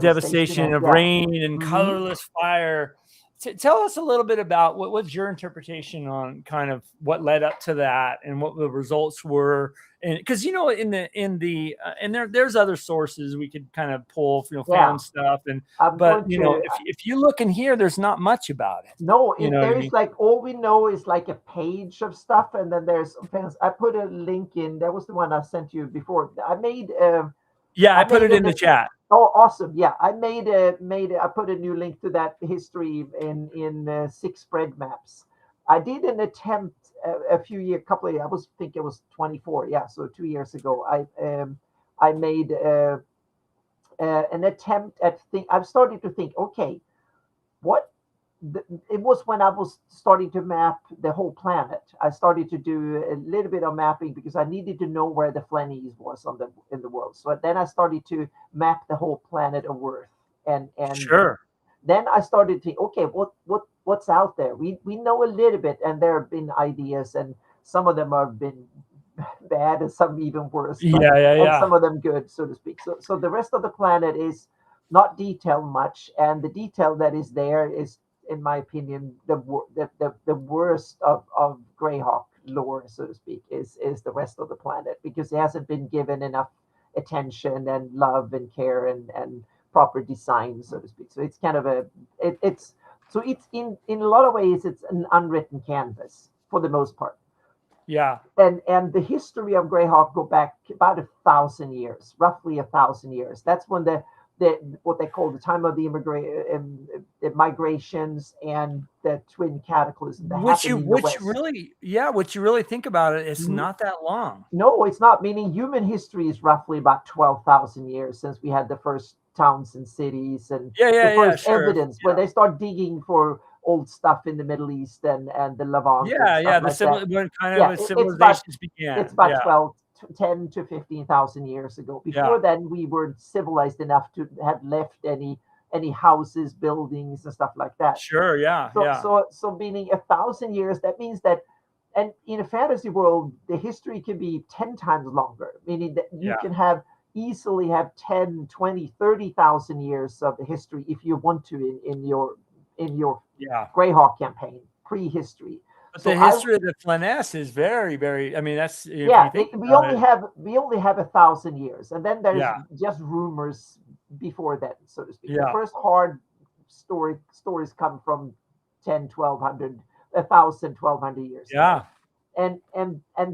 [SPEAKER 1] devastation of rain and colorless fire. Tell us a little bit about what's your interpretation on kind of what led up to that and what the results were. And because there's other sources we could kind of pull, fan stuff, if you look in here, there's not much about it.
[SPEAKER 2] No, there's like all we know is like a page of stuff, and then there's fans. I put a link in. That was the one I sent you before. I made.
[SPEAKER 1] I put it in the chat.
[SPEAKER 2] Oh, awesome! Yeah, I I put a new link to that history in 6 spread maps. I did an attempt a couple of years. I think it was 24. Yeah, so 2 years ago, I made an attempt at I've started to think. Okay, it was when I was starting to map the whole planet. I started to do a little bit of mapping because I needed to know where the Flanaess was in the world. So then I started to map the whole planet of Worth, and then I started to think, okay, what's out there? We know a little bit, and there have been ideas, and some of them have been bad, and some even worse. And some of them good, so to speak. So the rest of the planet is not detailed much, and the detail that is there is, in my opinion, the worst of Greyhawk lore, so to speak, is the rest of the planet, because it hasn't been given enough attention and love and care and proper design, so to speak. So it's kind of it's in a lot of ways it's an unwritten canvas for the most part. And the history of Greyhawk go back about 1,000 years, roughly 1,000 years. That's when the what they call the time of the migrations and the twin cataclysms. What
[SPEAKER 1] you really think about it, it's not that long.
[SPEAKER 2] No, it's not. Meaning human history is roughly about 12,000 years since we had the first towns and cities and the first evidence when they start digging for old stuff in the Middle East and the Levant.
[SPEAKER 1] Civilizations began.
[SPEAKER 2] It's about 10 to 15,000 years ago. Before then, we weren't civilized enough to have left any houses, buildings, and stuff like that. So meaning 1,000 years, that means that, and in a fantasy world, the history can be 10 times longer, meaning that you can have easily have 10, 20, 30,000 years of history if you want to in your Greyhawk campaign, prehistory.
[SPEAKER 1] But the history of the Flanaess is very, very. I mean, that's
[SPEAKER 2] we only have 1,000 years, and then there's just rumors before then, so to speak. The first hard stories come from 10, 1,200, 1,000, 1,200 years.
[SPEAKER 1] Yeah,
[SPEAKER 2] and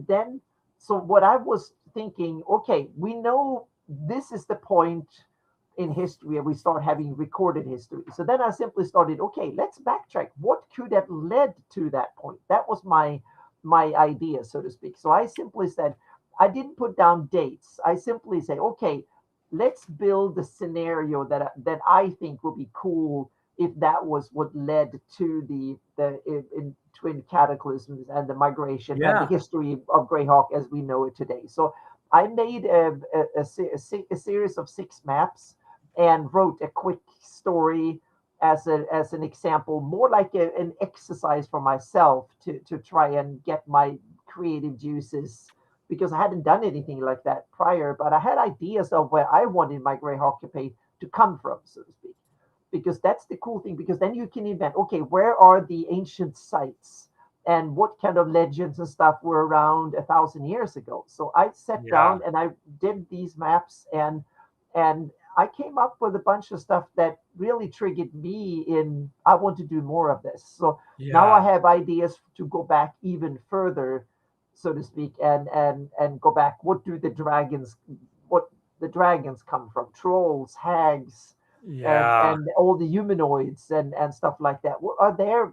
[SPEAKER 2] then so what I was thinking, okay, we know this is the point in history and we start having recorded history. So then I simply started, okay, let's backtrack. What could have led to that point? That was my idea, so to speak. So I simply said, I didn't put down dates. I simply say, okay, let's build the scenario that I think would be cool if that was what led to the twin cataclysms and the migration and the history of Greyhawk as we know it today. So I made a series of 6 maps and wrote a quick story as an example, more like an exercise for myself to try and get my creative juices, because I hadn't done anything like that prior, but I had ideas of where I wanted my Greyhawk campaign to come from, so to speak. Because that's the cool thing, because then you can invent, okay, where are the ancient sites and what kind of legends and stuff were around 1,000 years ago. So I sat down and I did these maps and I came up with a bunch of stuff that really triggered me in, I want to do more of this. So now I have ideas to go back even further, so to speak, and go back. What the dragons come from? Trolls, hags, and all the humanoids and stuff like that. What are their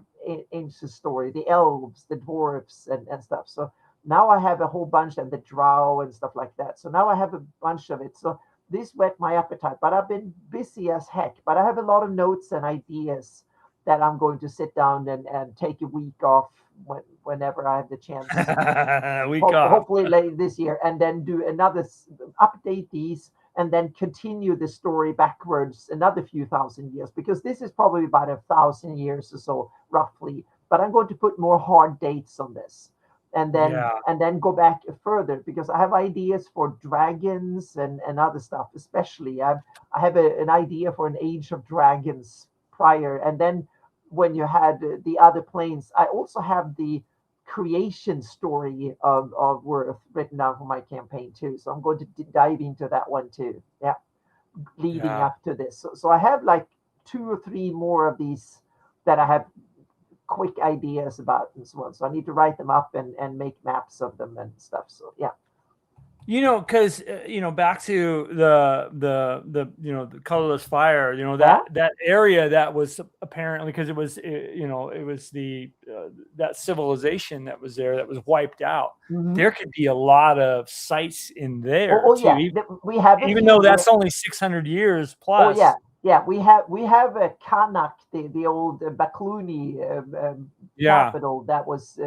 [SPEAKER 2] ancient story? The elves, the dwarves, and stuff. So now I have a whole bunch, and the drow and stuff like that. So now I have a bunch of it. So this whet my appetite, but I've been busy as heck. But I have a lot of notes and ideas that I'm going to sit down and take a week off whenever I have the chance. Hopefully late this year, and then do another update these, and then continue the story backwards another few thousand years, because this is probably about 1,000 years or so, roughly. But I'm going to put more hard dates on this. And then go back further, because I have ideas for dragons and other stuff. Especially, I have an idea for an age of dragons prior, and then when you had the other planes, I also have the creation story of Worth written down for my campaign too. So I'm going to dive into that one too. Leading up to this. So I have like 2 or 3 more of these that I have quick ideas about and so on. So I need to write them up and make maps of them and stuff. So
[SPEAKER 1] because back to the colorless fire, that area that was apparently, because it was it was the that civilization that was there that was wiped out. Mm-hmm. There could be a lot of sites in there too.
[SPEAKER 2] We have,
[SPEAKER 1] even though that's only 600 years plus.
[SPEAKER 2] We have a Kanak, the old Bakluni capital that was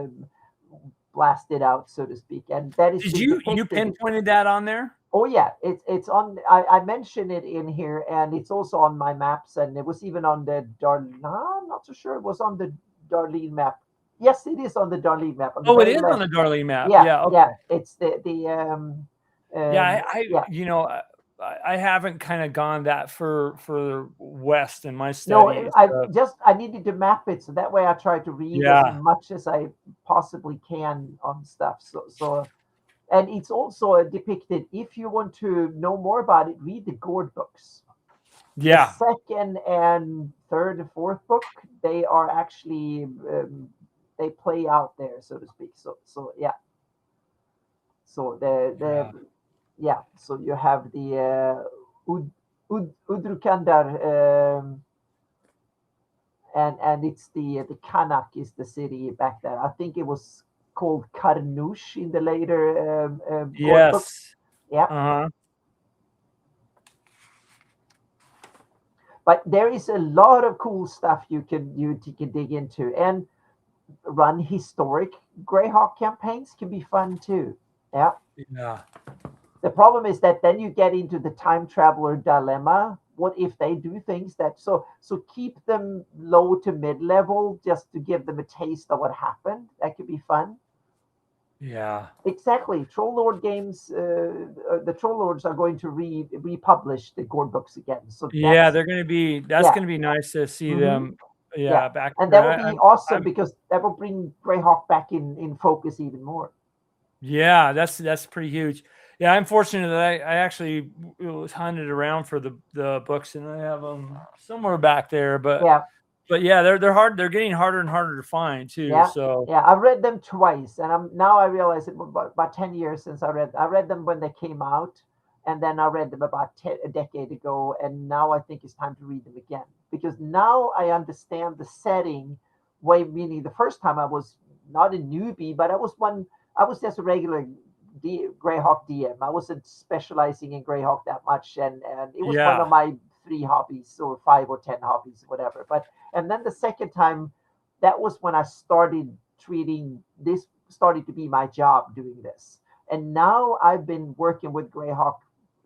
[SPEAKER 2] blasted out, so to speak, and that is.
[SPEAKER 1] Did you pinpointed that on there?
[SPEAKER 2] Oh yeah, it's on. I mentioned it in here, and it's also on my maps, and it was even on the Darlene. I'm not so sure it was on the Darlene map. Yes, it is on the Darlene map.
[SPEAKER 1] It is on the Darlene map.
[SPEAKER 2] It's
[SPEAKER 1] I haven't kind of gone that for west in my studies.
[SPEAKER 2] No, I needed to map it, so that way I try to read as much as I possibly can on stuff. So and it's also depicted. If you want to know more about it, read the Gord books.
[SPEAKER 1] Yeah.
[SPEAKER 2] The second and third and fourth book, they are actually they play out there, so to speak. So So so you have the Udrukandar, and it's the Kanak is the city back there. I think it was called Karnoush in the later
[SPEAKER 1] yes.
[SPEAKER 2] Book. But there is a lot of cool stuff you can dig into, and run historic Greyhawk campaigns can be fun too. Yeah. The problem is that then you get into the time traveler dilemma. What if they do things that so keep them low to mid level just to give them a taste of what happened? That could be fun.
[SPEAKER 1] Yeah.
[SPEAKER 2] Exactly. Troll Lord games, the Troll Lords are going to republish the Gore books again. So
[SPEAKER 1] Yeah, they're going to be, that's going to be nice to see them. Yeah. Back.
[SPEAKER 2] And that will be awesome because that will bring Greyhawk back in focus even more.
[SPEAKER 1] Yeah, that's pretty huge. Yeah, I'm fortunate that I actually was hunted around for the books, and I have them somewhere back there. But yeah, they're hard. They're getting harder and harder to find too.
[SPEAKER 2] Yeah,
[SPEAKER 1] so
[SPEAKER 2] yeah, I've read them twice, and now I realize it was about 10 years since I read them when they came out, and then I read them about a decade ago, and now I think it's time to read them again because now I understand the setting. Meaning the first time I was not a newbie, but I was just a regular Greyhawk DM. I wasn't specializing in Greyhawk that much, and it was one of my 3 hobbies or 5 or 10 hobbies, whatever. And then the second time, that was when I started started to be my job doing this. And now I've been working with Greyhawk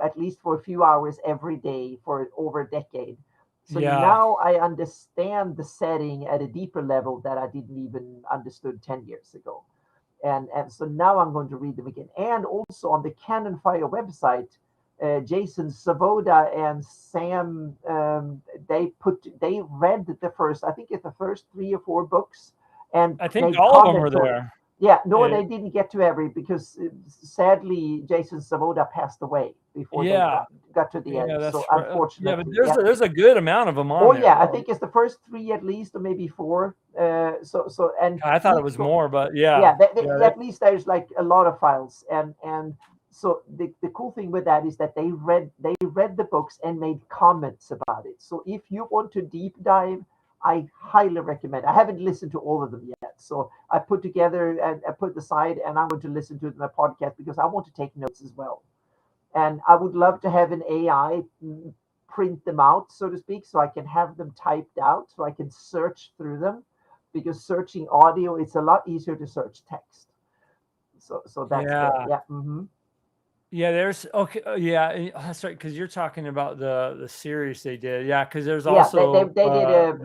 [SPEAKER 2] at least for a few hours every day for over a decade. So now I understand the setting at a deeper level that I didn't even understood 10 years ago. And so now I'm going to read them again. And also on the Cannon Fire website, Jason Savoda and Sam, they read the first, I think it's the first 3 or 4 books, and
[SPEAKER 1] I think all of them were there.
[SPEAKER 2] Yeah, no, they didn't get to every because sadly Jason Savoda passed away before they got to the end. So unfortunately,
[SPEAKER 1] but there's a good amount of them on.
[SPEAKER 2] Oh yeah, I think it's the first 3 at least, or maybe 4. And
[SPEAKER 1] I thought it was more, but
[SPEAKER 2] at least there's like a lot of files, and so the cool thing with that is that they read the books and made comments about it. So if you want to deep dive, I highly recommend. I haven't listened to all of them yet, so I put together and I put aside, and I'm going to listen to it in a podcast because I want to take notes as well. And I would love to have an AI print them out, so to speak, so I can have them typed out, so I can search through them. Because searching audio, it's a lot easier to search text. So that's good.
[SPEAKER 1] Yeah, there's that's right, because you're talking about the series they did. Yeah, because there's also
[SPEAKER 2] they did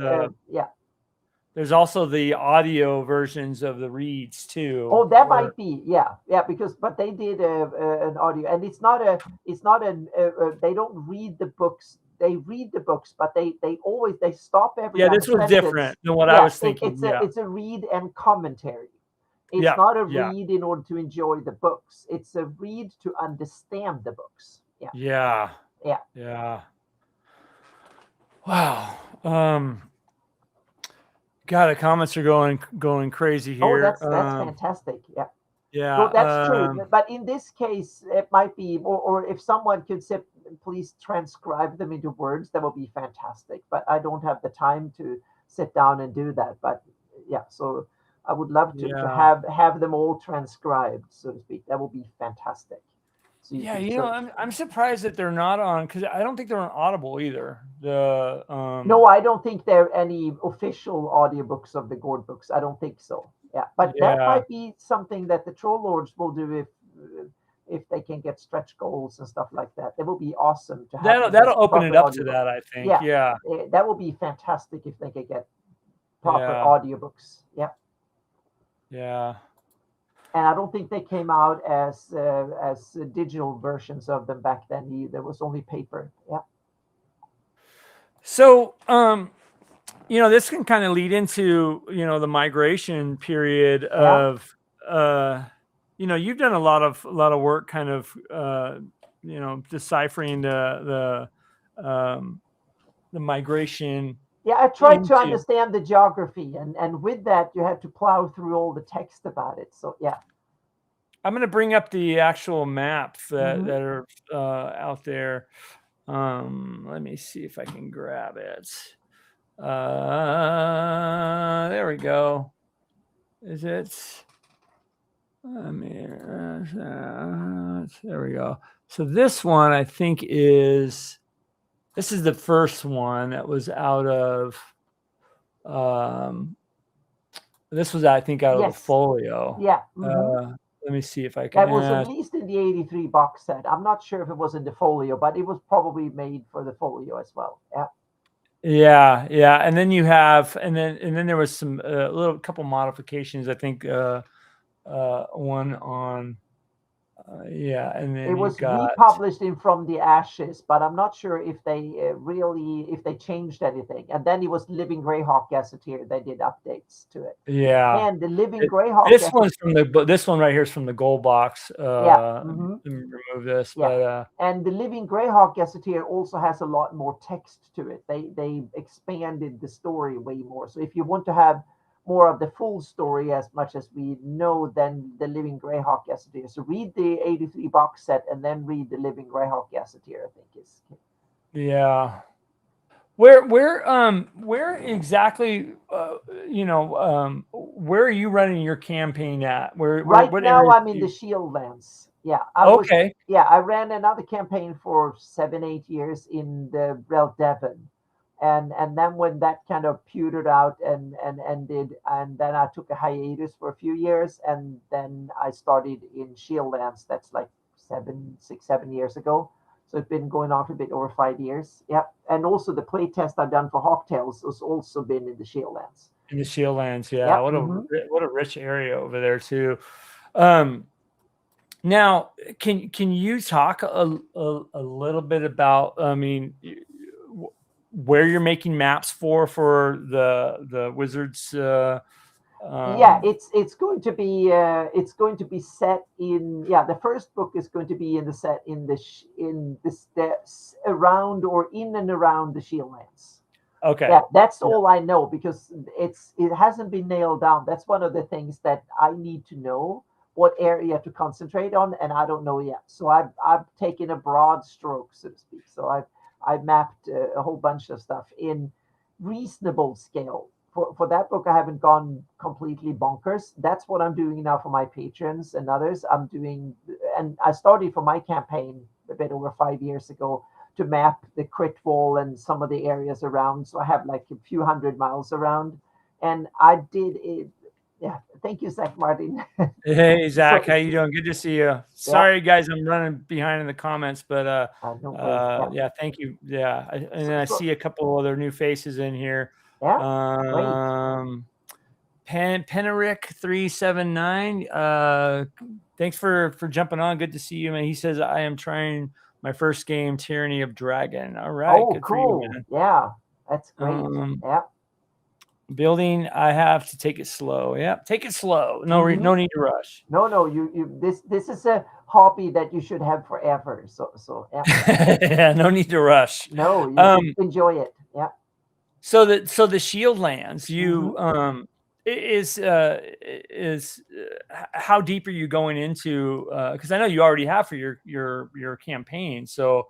[SPEAKER 1] there's also the audio versions of the reads too.
[SPEAKER 2] Oh, that might be but they did an audio, and it's not they don't read the books. They read the books, but they stop every
[SPEAKER 1] this was different than what I was thinking.
[SPEAKER 2] It's a read and commentary. It's not a read in order to enjoy the books. It's a read to understand the books.
[SPEAKER 1] Yeah. Wow. God, the comments are going crazy here.
[SPEAKER 2] Oh, that's fantastic. Yeah.
[SPEAKER 1] Yeah.
[SPEAKER 2] So that's true. But in this case, it might be, or if someone could please transcribe them into words, that would be fantastic. But I don't have the time to sit down and do that. But so I would love to have them all transcribed, so to speak. That would be fantastic.
[SPEAKER 1] So I'm surprised that they're not on, because I don't think they're on Audible either.
[SPEAKER 2] No, I don't think there are any official audiobooks of the Gord books. I don't think so. Yeah, but that might be something that the Troll Lords will do if they can get stretch goals and stuff like that. It will be awesome to have.
[SPEAKER 1] That'll open it up to that, I think. Yeah.
[SPEAKER 2] That will be fantastic if they can get proper audiobooks. Yeah.
[SPEAKER 1] Yeah.
[SPEAKER 2] And I don't think they came out as digital versions of them back then. There was only paper. Yeah.
[SPEAKER 1] So, this can kind of lead into, the migration period of, you've done a lot of work kind of, deciphering the migration.
[SPEAKER 2] Yeah, I tried to understand the geography, and with that, you had to plow through all the text about it. So, yeah.
[SPEAKER 1] I'm going to bring up the actual maps that are out there. Let me see if I can grab it. There we go. Is it? There we go. So this one, I think, this is the first one that was out of, this was, I think, out of the folio.
[SPEAKER 2] Yeah.
[SPEAKER 1] Let me see if I can.
[SPEAKER 2] That was at least in the 83 box set. I'm not sure if it was in the folio, but it was probably made for the folio as well. Yeah.
[SPEAKER 1] Yeah. And then you have, and then there was some couple modifications, I think, one on. And then
[SPEAKER 2] it
[SPEAKER 1] you
[SPEAKER 2] was
[SPEAKER 1] got
[SPEAKER 2] republished in From the Ashes, but I'm not sure if they if they changed anything. And then it was Living Greyhawk Gazetteer. They did updates to it.
[SPEAKER 1] Yeah,
[SPEAKER 2] And the Living Greyhawk.
[SPEAKER 1] This one's from this one right here is from the gold box. Let me remove this, but
[SPEAKER 2] and the Living Greyhawk Gazetteer also has a lot more text to it. They expanded the story way more. So if you want to have more of the full story as much as we know, then the Living Greyhawk Gazetteer. So read the 83 box set and then read the Living Greyhawk Gazetteer, I think is.
[SPEAKER 1] Yeah. Where exactly, where are you running your campaign at?
[SPEAKER 2] Right now I'm in the Shieldlands. Yeah. I ran another campaign for 7-8 years in the Rel Devon. And then when that kind of petered out and ended, and then I took a hiatus for a few years, and then I started in Shieldlands. That's like 7 years ago. So it's been going on for a bit over 5 years. Yeah. And also the play test I've done for Hawktails has also been in the Shieldlands.
[SPEAKER 1] In the Shieldlands, yeah.
[SPEAKER 2] Yep.
[SPEAKER 1] What a rich area over there too. Now, can you talk a little bit about, where you're making maps for the Wizards?
[SPEAKER 2] It's going to be set in the first book is going to be around or in and around the Shieldlands.
[SPEAKER 1] Okay.
[SPEAKER 2] Yeah, that's all I know, because it hasn't been nailed down. That's one of the things that I need to know, what area to concentrate on, and I don't know yet. So I've taken a broad stroke, so to speak. So I've mapped a whole bunch of stuff in reasonable scale. For that book, I haven't gone completely bonkers. That's what I'm doing now for my patrons and others. I'm doing, and I started for my campaign a bit over 5 years ago to map the crit wall and some of the areas around. So I have like a few 100 miles around, and I did it. Yeah, thank you, Zach Martin.
[SPEAKER 1] Hey, Zach, how you doing? Good to see you. Sorry, guys, I'm running behind in the comments, but thank you. Yeah, and then I see a couple other new faces in here.
[SPEAKER 2] Yeah,
[SPEAKER 1] Penerick 379. Thanks for jumping on. Good to see you, man. He says I am trying my first game, Tyranny of Dragon. All right,
[SPEAKER 2] good
[SPEAKER 1] cool. For you, man.
[SPEAKER 2] Yeah, that's great.
[SPEAKER 1] Building, I have to take it slow. Yeah, take it slow. No need to rush.
[SPEAKER 2] No, you this is a hobby that you should have forever. So yeah.
[SPEAKER 1] Yeah, no need to rush.
[SPEAKER 2] No, you enjoy it. Yeah.
[SPEAKER 1] So the Shieldlands, you is how deep are you going into? Because I know you already have for your campaign. So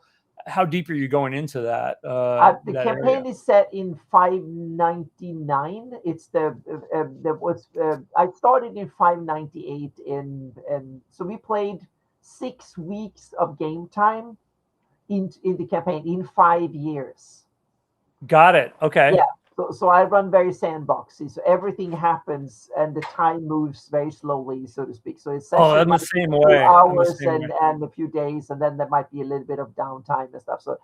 [SPEAKER 1] how deep are you going into that?
[SPEAKER 2] The campaign is set in 599. It's I started in 598 and so we played 6 weeks of game time in the campaign in 5 years.
[SPEAKER 1] Got it. Okay.
[SPEAKER 2] Yeah. So I run very sandboxy. So everything happens and the time moves very slowly, so to speak. So it's
[SPEAKER 1] I'm the same way.
[SPEAKER 2] Hours and a few days, and then there might be a little bit of downtime and stuff. So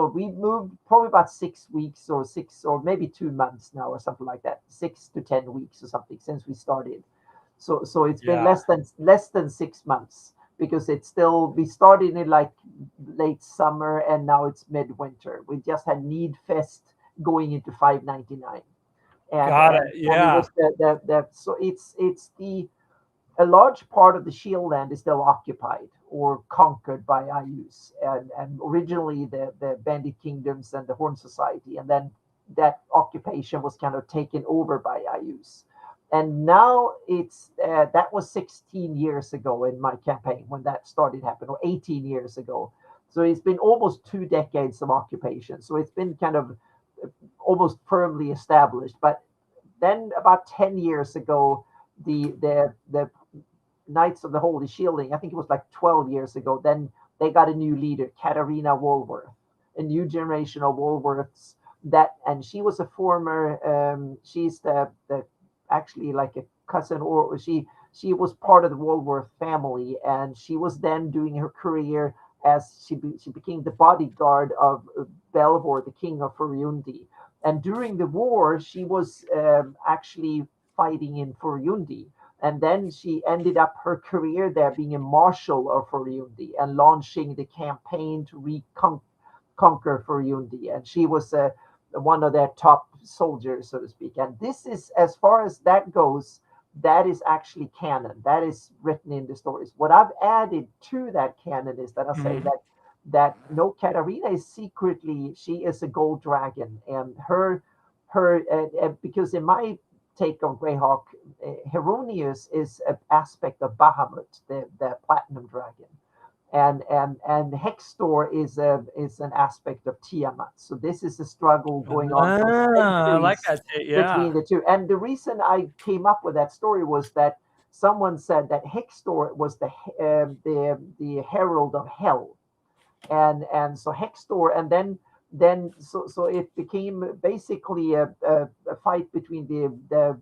[SPEAKER 2] we moved probably about 6 weeks or maybe 2 months now or something like that. 6 to 10 weeks or something since we started. So it's been less than 6 months, because we started in like late summer and now it's midwinter. We just had Need Fest going into 599.
[SPEAKER 1] Got it. Yeah.
[SPEAKER 2] So a large part of the Shieldland is still occupied or conquered by Ayus, and originally the Bandit Kingdoms and the Horn Society, and then that occupation was kind of taken over by Ayus. And now that was 16 years ago in my campaign when that started happening, or 18 years ago. So it's been almost 2 decades of occupation. So it's been kind of almost firmly established. But then about 10 years ago, the Knights of the Holy Shielding, I think it was like 12 years ago, then they got a new leader, Katarina Volworth, a new generation of Volworths. And she was a former, she's the actually like a cousin, or she was part of the Volworth family, and she was then doing her career as she became the bodyguard of Belvor, the king of Furyundi. And during the war, she was actually fighting in Furyundi. And then she ended up her career there being a marshal of Furyundi and launching the campaign to conquer Furyundi. And she was one of their top soldiers, so to speak. And this is, as far as that goes, that is actually canon. That is written in the stories. What I've added to that canon is that I say that no, Katarina is secretly, she is a gold dragon, and her because in my take on Greyhawk, Heironeous is an aspect of Bahamut, the platinum dragon, and Hextor is an aspect of Tiamat. So this is a struggle going on for centuries,
[SPEAKER 1] I like that.
[SPEAKER 2] between the two. And the reason I came up with that story was that someone said that Hextor was the herald of hell, and so Hextor, and then so it became basically a fight between the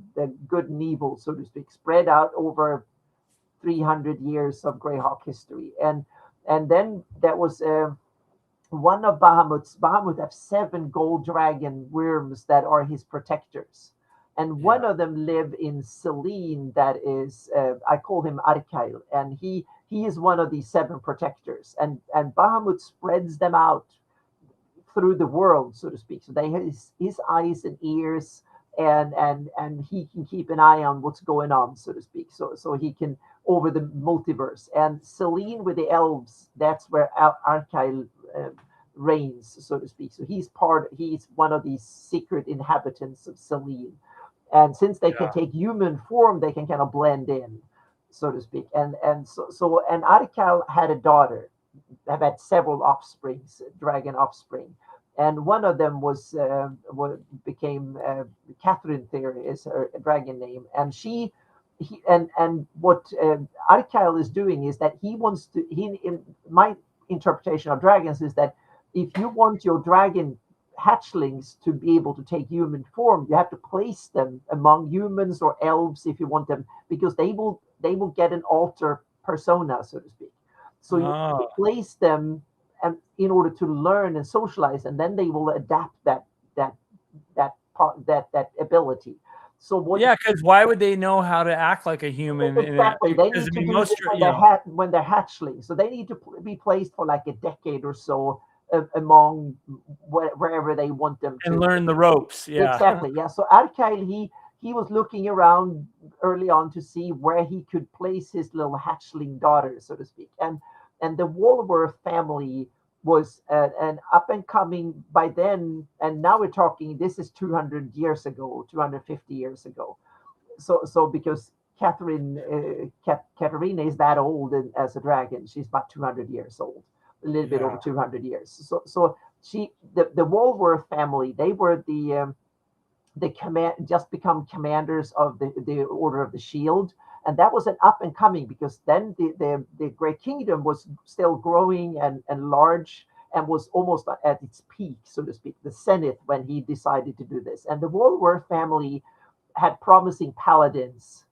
[SPEAKER 2] good and evil, so to speak, spread out over 300 years of Greyhawk history. And then that was one of Bahamut have 7 gold dragon worms that are his protectors, and one of them live in Selene, that is I call him Agile, and he is one of these 7 protectors, and Bahamut spreads them out through the world, so to speak. So they have his eyes and ears, and he can keep an eye on what's going on, so to speak. So he can over the multiverse. And Selene with the elves, that's where Agile reigns, so to speak. So he's one of these secret inhabitants of Selene. And since they can take human form, they can kind of blend in, so to speak. And Agile had a daughter. Have had several offsprings, dragon offspring, and one of them became Catherine Theory is her dragon name, and what Agile is doing is that he wants to. In my interpretation of dragons is that if you want your dragon hatchlings to be able to take human form, you have to place them among humans or elves if you want them, because they will get an alter persona, so to speak. So you place them and in order to learn and socialize, and then they will adapt that ability. So
[SPEAKER 1] because why would they know how to act like a human?
[SPEAKER 2] Exactly, they need to do this when they're hatchlings. So they need to be placed for like a decade or so among wherever they want them to
[SPEAKER 1] learn the ropes. Yeah,
[SPEAKER 2] exactly. Yeah. So Agile, he was looking around early on to see where he could place his little hatchling daughter, so to speak. And the Volworth family was an up and coming by then, and now we're talking, this is 200 years ago, 250 years ago. So because Katarina is that old as a dragon, she's about 200 years old, a little bit over 200 years. So the Volworth family, they were just become commanders of the Order of the Shield, and that was an up and coming, because then the Great Kingdom was still growing and large, and was almost at its peak, so to speak, the zenith, when he decided to do this. And the Volworth family had promising paladins,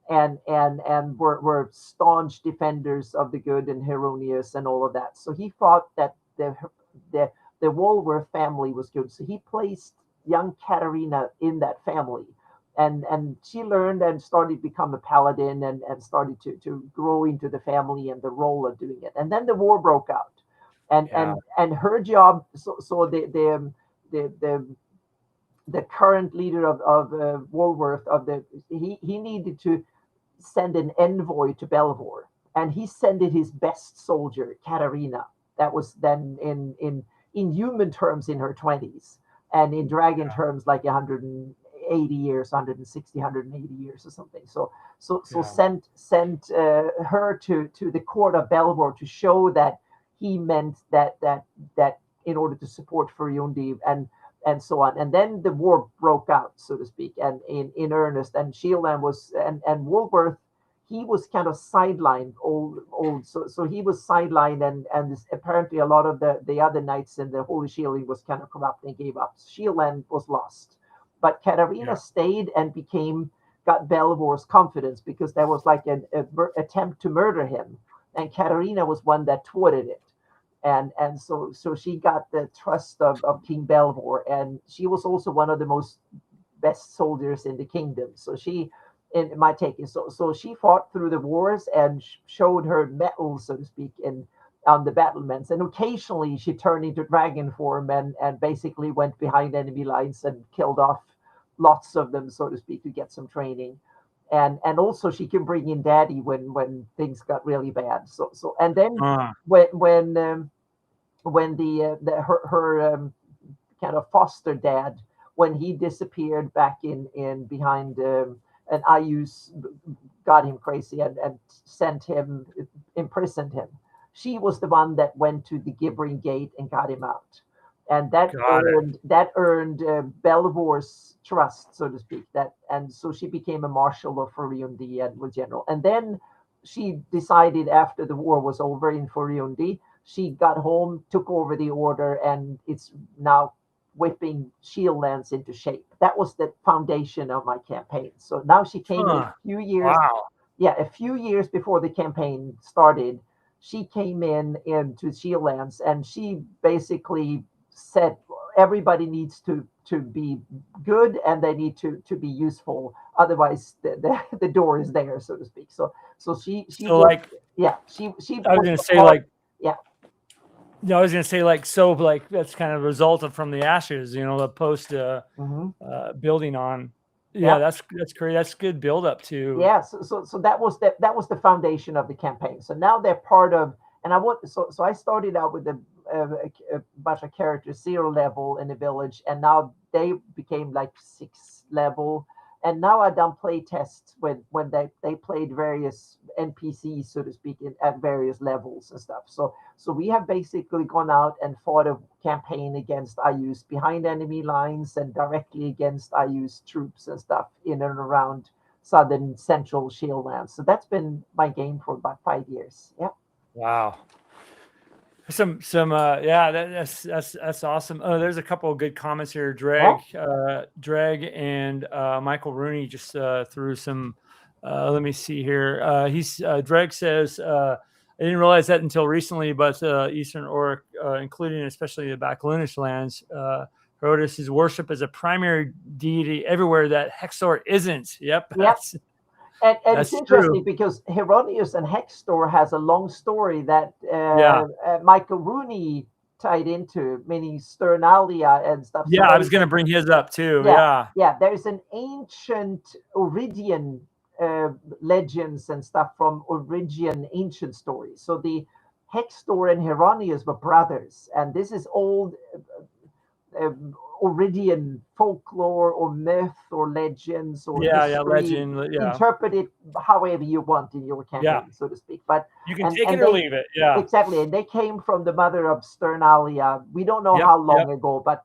[SPEAKER 2] and were staunch defenders of the good and Heironeous and all of that. So he thought that the Volworth family was good, so he placed young Katarina in that family, and she learned and started to become a paladin, and started to grow into the family and the role of doing it. And then the war broke out, and her job. So the current leader of Volworth he needed to send an envoy to Belvoir, and he sent his best soldier, Katarina, that was then in human terms in her 20s. And in dragon terms, like 180 years, 160, 180 years or something. So sent her to the court of Belvoir to show that he meant that in order to support Furyundi and so on. And then the war broke out, so to speak, and in earnest. And Shieldland was and Volworth, he was kind of sidelined, old. So he was sidelined, and apparently a lot of the other knights in the Holy Shielding was kind of corrupt and gave up. Shieldland was lost, but Katarina stayed and got Belvoir's confidence, because there was like an attempt to murder him, and Katarina was one that thwarted it, and so she got the trust of King Belvoir, and she was also one of the best soldiers in the kingdom. So she in my take is so she fought through the wars and showed her mettle, so to speak, in on the battlements, and occasionally she turned into dragon form and basically went behind enemy lines and killed off lots of them, so to speak, to get some training. And also she can bring in daddy when things got really bad. So and then when the her kind of foster dad, when he disappeared back in behind and Ayus got him crazy and sent him, imprisoned him. She was the one that went to the Gibbering gate and got him out, and that earned Belvor's trust, so to speak. And so she became a marshal of Furiundi and was general. And then she decided after the war was over in Furiundi, she got home, took over the order, and it's now whipping Shieldlands into shape. That was the foundation of my campaign. So now she came in a few years.
[SPEAKER 1] Wow.
[SPEAKER 2] Yeah, a few years before the campaign started, she came into Shieldlands, and she basically said everybody needs to be good, and they need to be useful. Otherwise, the door is there, so to speak. So she
[SPEAKER 1] so was, like
[SPEAKER 2] she
[SPEAKER 1] I was going to say like
[SPEAKER 2] yeah.
[SPEAKER 1] No, I was going to say so that's kind of a result of from the ashes, the post building on. Yeah, that's great. That's good build up to.
[SPEAKER 2] Yeah, so that was the foundation of the campaign. So now they're part of, and so I started out with a bunch of characters 0 level in the village, and now they became like 6 level. And now I've done play tests when they played various NPCs, so to speak, at various levels and stuff. So we have basically gone out and fought a campaign against Ayus behind enemy lines and directly against Ayus troops and stuff in and around southern central Shieldlands. So that's been my game for about 5 years. Yeah.
[SPEAKER 1] Wow. That's awesome. Oh, there's a couple of good comments here. Dreg and Michael Rooney just threw some. Let me see here. Dreg says I didn't realize that until recently, but Eastern Orc, including especially the Backlunish lands, Herodotus is worshipped as a primary deity everywhere that Hextor isn't. Yep.
[SPEAKER 2] And it's interesting because Heironeous and Hextor has a long story that Michael Rooney tied into, meaning Sternalia and stuff.
[SPEAKER 1] Yeah, so I was going to bring his up too. Yeah.
[SPEAKER 2] There's an ancient Oeridian legends and stuff from Oeridian ancient stories. So the Hextor and Heironeous were brothers, and this is old Oeridian folklore or myth or legends or
[SPEAKER 1] legend.
[SPEAKER 2] Interpret it however you want in your campaign, so to speak. But
[SPEAKER 1] you can take it or leave it. Yeah,
[SPEAKER 2] exactly. And they came from the mother of Sternalia. We don't know how long ago, but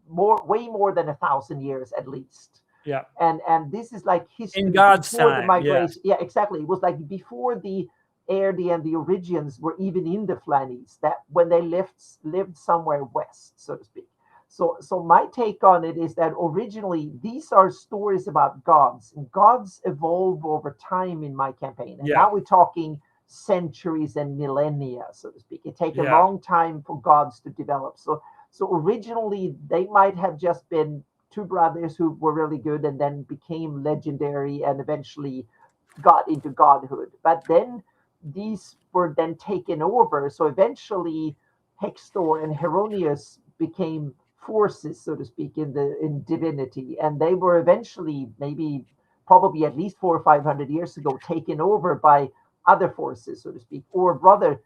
[SPEAKER 2] way more than 1,000 years at least.
[SPEAKER 1] Yeah.
[SPEAKER 2] And this is like history
[SPEAKER 1] in God's
[SPEAKER 2] before
[SPEAKER 1] time.
[SPEAKER 2] The migration. Yeah, exactly. It was like before the Eerdi and the Oeridians were even in the Flanaess, that when they lived somewhere west, so to speak. So my take on it is that originally these are stories about gods, and gods evolve over time in my campaign. And now we're talking centuries and millennia, so to speak. It takes a long time for gods to develop. So originally they might have just been 2 brothers who were really good and then became legendary and eventually got into godhood. But then these were then taken over. So eventually Hextor and Heironeous became forces, so to speak, in divinity, and they were eventually probably at least 400 or 500 years ago taken over by other forces, so to speak, or rather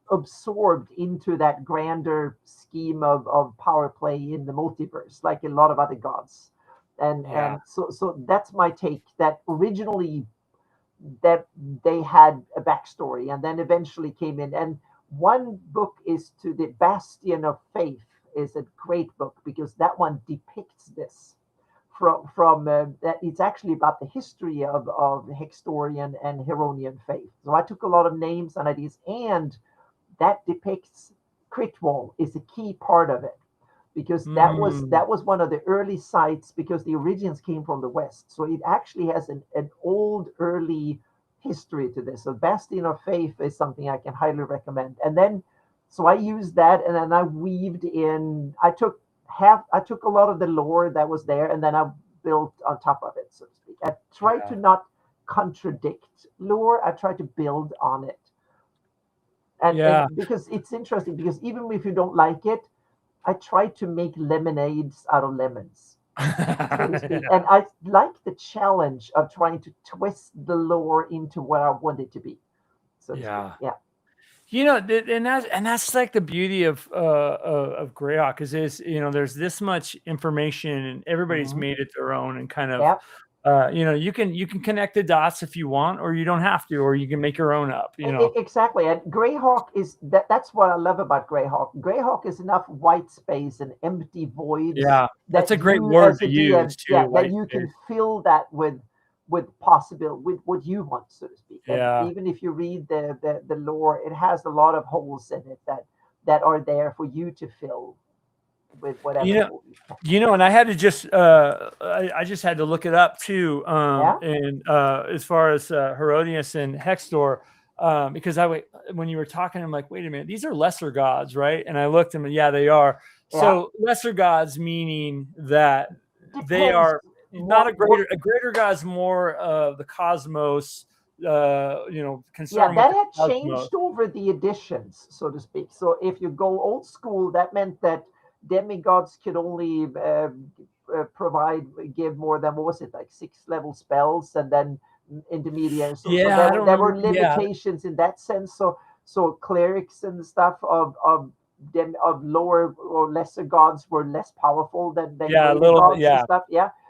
[SPEAKER 2] absorbed into that grander scheme of power play in the multiverse, like a lot of other gods. And so that's my take, that originally that they had a backstory and then eventually came in. And one book is to the Bastion of Faith, is a great book because that one depicts this from that it's actually about the history of Hextorian and Heironian faith. So I took a lot of names and ideas, and that depicts Critwall is a key part of it, because that was one of the early sites, because the origins came from the west. So it actually has an old early history to this. So Bastion of Faith is something I can highly recommend. And then so I used that, and then I weaved in. I took a lot of the lore that was there, and then I built on top of it, so to speak. I try to not contradict lore. I try to build on it. And because it's interesting, because even if you don't like it, I try to make lemonades out of lemons, so to speak. And I like the challenge of trying to twist the lore into what I want it to be. So to speak. Yeah.
[SPEAKER 1] You know, and that's like the beauty of Greyhawk is there's this much information and everybody's made it their own and kind of you can connect the dots if you want, or you don't have to, or you can make your own up.
[SPEAKER 2] Exactly. And Greyhawk is that's what I love about Greyhawk. Greyhawk is enough white space and empty voids.
[SPEAKER 1] Yeah, that's a great word to use too.
[SPEAKER 2] That you can fill that with possible with what you want, so to speak. And even if you read the lore, it has a lot of holes in it that are there for you to fill with whatever.
[SPEAKER 1] And I had to just I just had to look it up too. And as far as Heironeous and Hextor, because when you were talking, I'm like, wait a minute, these are lesser gods, right? And I looked at them, and they are. So lesser gods meaning that they are not a greater god's more of the cosmos, concerned
[SPEAKER 2] that had changed over the editions, so to speak. So if you go old school, that meant that demigods could only give more than, what was it, like 6-level spells, and then intermediate. So there were limitations in that sense. So clerics and stuff of lower or lesser gods were less powerful than
[SPEAKER 1] a little
[SPEAKER 2] gods and stuff.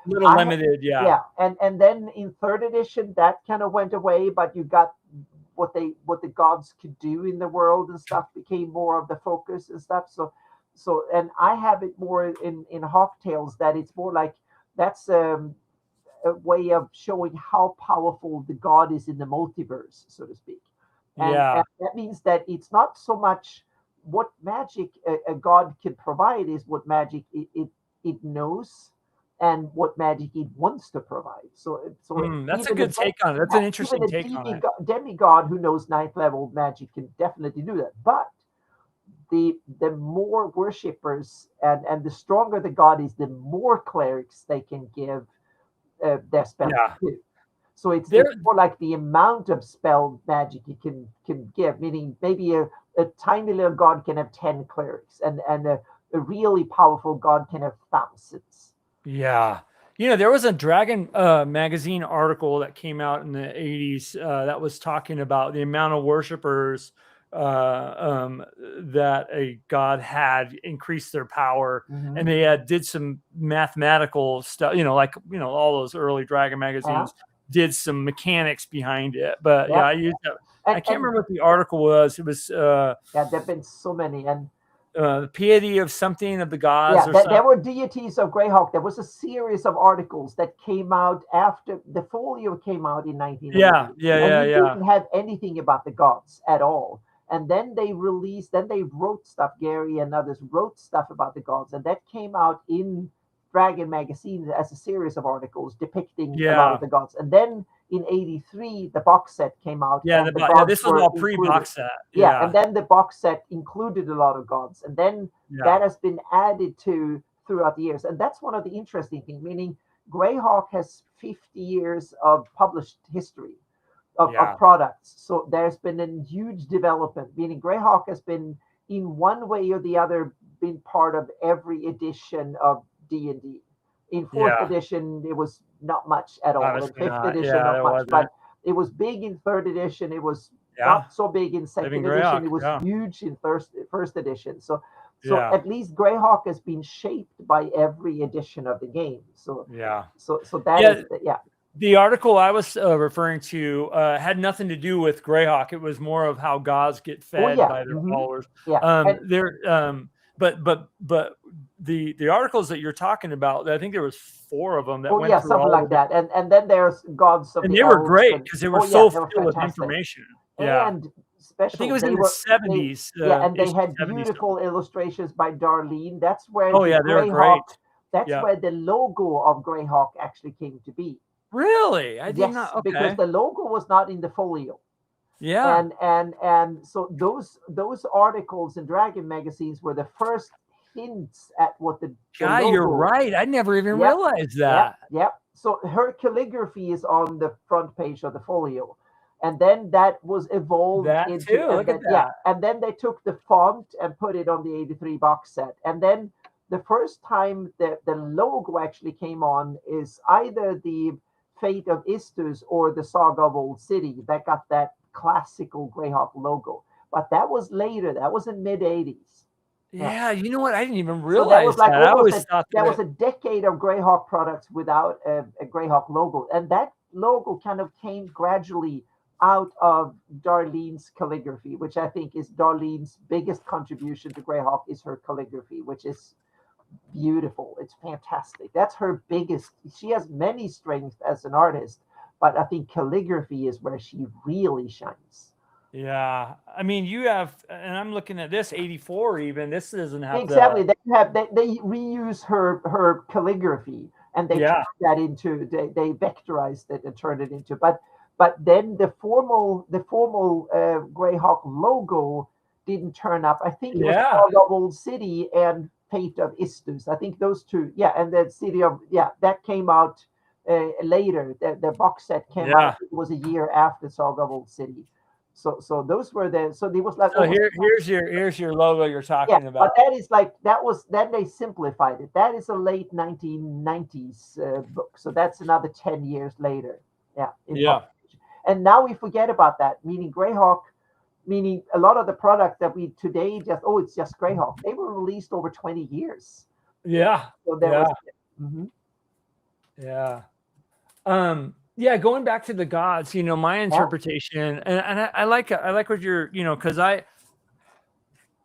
[SPEAKER 1] Little limited.
[SPEAKER 2] And then in 3rd edition that kind of went away, but you got what the gods could do in the world and stuff became more of the focus and stuff. So and I have it more in Hawk Tales, that it's more like that's a way of showing how powerful the god is in the multiverse, so to speak. And that means that it's not so much what magic a god can provide, is what magic it knows and what magic it wants to provide. So
[SPEAKER 1] that's a good take on it. That's an interesting take on it.
[SPEAKER 2] Demigod who knows 9th level magic can definitely do that. But the more worshippers and the stronger the god is, the more clerics they can give their spells to. So it's more like the amount of spell magic you can give, meaning maybe a tiny little god can have 10 clerics, and a really powerful god can have thousands.
[SPEAKER 1] Yeah. There was a Dragon magazine article that came out in the 80s that was talking about the amount of worshipers that a god had increased their power, and they did some mathematical stuff, all those early Dragon magazines did some mechanics behind it. But I used that. I can't remember what the article was. It was
[SPEAKER 2] there've been so many, and
[SPEAKER 1] the piety of something of the gods.
[SPEAKER 2] There were deities of Greyhawk. There was a series of articles that came out after the folio came out in 1980. It didn't have anything about the gods at all. And then they wrote stuff, Gary and others wrote stuff about the gods, and that came out in Dragon magazine as a series of articles depicting a lot of the gods. And then in 83, the box set came out.
[SPEAKER 1] This was all pre-box set.
[SPEAKER 2] And then the box set included a lot of gods. And then that has been added to throughout the years. And that's one of the interesting things, meaning Greyhawk has 50 years of published history of products. So there's been a huge development, meaning Greyhawk has been, in one way or the other, been part of every edition of D&D. In 4th edition, it was not much at all. In 5th edition, not much. But it was big in 3rd edition. It was not so big in 2nd edition. It was huge in 1st edition. So at least Greyhawk has been shaped by every edition of the game. So that is
[SPEAKER 1] the article I was referring to had nothing to do with Greyhawk. It was more of how gods get fed by their followers. But the articles that you're talking about, I think there was 4 of them that went through
[SPEAKER 2] something like that. And then there's gods of
[SPEAKER 1] and they were great because they were so filled with information.
[SPEAKER 2] And special.
[SPEAKER 1] I think it was in the 70s.
[SPEAKER 2] And they had beautiful illustrations by Darlene. That's where
[SPEAKER 1] they were great.
[SPEAKER 2] That's where the logo of Greyhawk actually came to be.
[SPEAKER 1] Really? I did not. Okay.
[SPEAKER 2] Because the logo was not in the folio.
[SPEAKER 1] Yeah.
[SPEAKER 2] And so those articles in Dragon magazines were the first hints at what the
[SPEAKER 1] you're right. I never even realized that.
[SPEAKER 2] so her calligraphy is on the front page of the folio, and then that was evolved into
[SPEAKER 1] too. Look at that.
[SPEAKER 2] Yeah, and then they took the font and put it on the 83 box set, and then the first time the logo actually came on is either the Fate of Istus or the Saga of Old City that got that classical Greyhawk logo. But that was later. That was in mid-80s.
[SPEAKER 1] Yeah, you know what? I didn't even realize
[SPEAKER 2] so that.
[SPEAKER 1] I always thought
[SPEAKER 2] that was a decade of Greyhawk products without a Greyhawk logo. And that logo kind of came gradually out of Darlene's calligraphy, which I think is Darlene's biggest contribution to Greyhawk is her calligraphy, which is beautiful. It's fantastic. That's her biggest. She has many strengths as an artist, but I think calligraphy is where she really shines.
[SPEAKER 1] Yeah, I mean, you have, and I'm looking at this 84. Even this doesn't have
[SPEAKER 2] exactly. They reuse her calligraphy, and they turn that into they vectorized it and turned it into. But then the formal Greyhawk logo didn't turn up. I think it was called Old City and Fate of Istus. I think those two. Yeah, and the City of that came out later. The box set came out. It was a year after Saga of Old City. So those were the there was like.
[SPEAKER 1] So here's your logo you're talking about.
[SPEAKER 2] But that is like then they simplified it. That is a late 1990s book. So that's another 10 years later. Yeah. And now we forget about that. Meaning Greyhawk, meaning a lot of the product that we today it's just Greyhawk. They were released over 20 years.
[SPEAKER 1] Yeah.
[SPEAKER 2] So there was.
[SPEAKER 1] Yeah. Yeah, going back to the gods, my interpretation, and I like what you're, because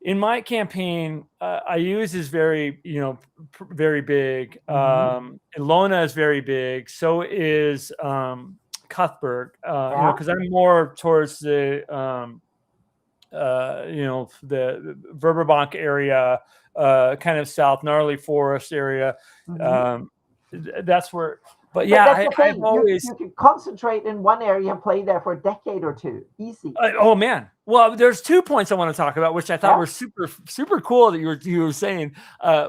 [SPEAKER 1] in my campaign, I use is very, very big. Ilona is very big. So is Cuthbert, because I'm more towards the, the Verberbonk area, kind of south gnarly forest area. That's where. But I've always
[SPEAKER 2] you can concentrate in one area and play there for a decade or two, easy.
[SPEAKER 1] Oh man! Well, there's 2 points I want to talk about, which I thought were super cool that you were saying.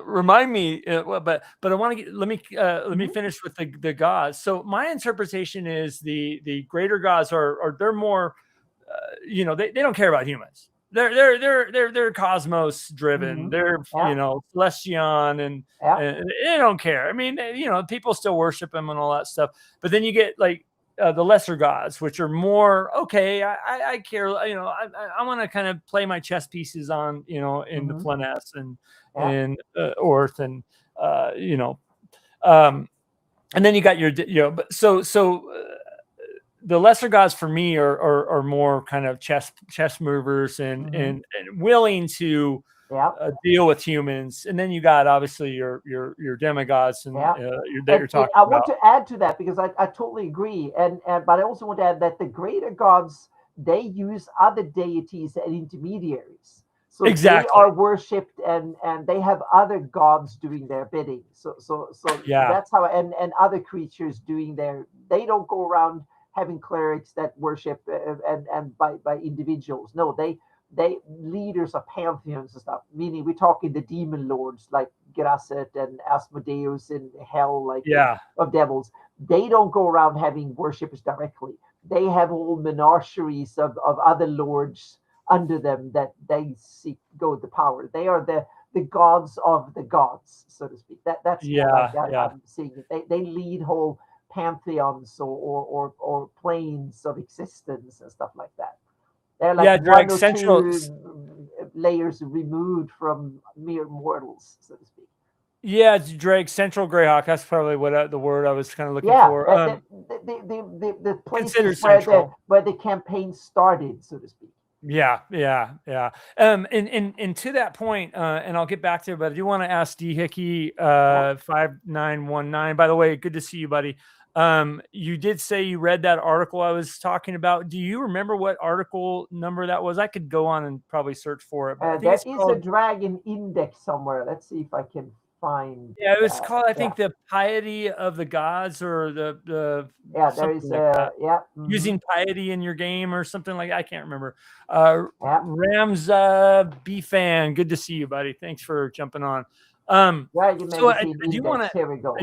[SPEAKER 1] Remind me, but I want to let me finish with the gods. So my interpretation is the greater gods are they're more, they don't care about humans. They're cosmos driven. They're Celestion and they don't care. I mean, people still worship them and all that stuff. But then you get like the lesser gods, which are more okay. I care. I want to kind of play my chess pieces on in the Flanaess and Orth and and then you got your but so. The lesser gods for me are more kind of chess movers and willing to deal with humans. And then you got obviously your demigods and you're talking
[SPEAKER 2] about. I want to add to that because I totally agree. But I also want to add that the greater gods, they use other deities and intermediaries. So they are worshipped and they have other gods doing their bidding. So that's how and other creatures doing they don't go around having clerics that worship and by individuals. No, they leaders of pantheons and stuff. Meaning we're talking the demon lords like Grasset and Asmodeus in hell, like of devils. They don't go around having worshippers directly. They have whole menageries of other lords under them that they seek go the power. They are the gods of the gods, so to speak. That's I'm seeing it. They lead whole pantheons or planes of existence and stuff like that. They're like one or two layers removed from mere mortals, so to speak.
[SPEAKER 1] Yeah, Drake, Central Greyhawk. That's probably what the word I was kind of looking for.
[SPEAKER 2] The places where the campaign started, so to speak.
[SPEAKER 1] Yeah. And to that point, and I'll get back to it, but I do want to ask D Hickey 5919. By the way, good to see you, buddy. You did say you read that article I was talking about. Do you remember what article number that was? I could go on and probably search for it. But
[SPEAKER 2] there is a dragon index somewhere. Let's see if I can find.
[SPEAKER 1] Yeah, it was called, I think, the Piety of the Gods, or the
[SPEAKER 2] there is
[SPEAKER 1] using piety in your game or something like that. I can't remember. Rams B fan, good to see you, buddy. Thanks for jumping on.
[SPEAKER 2] So I do want to. Here we go.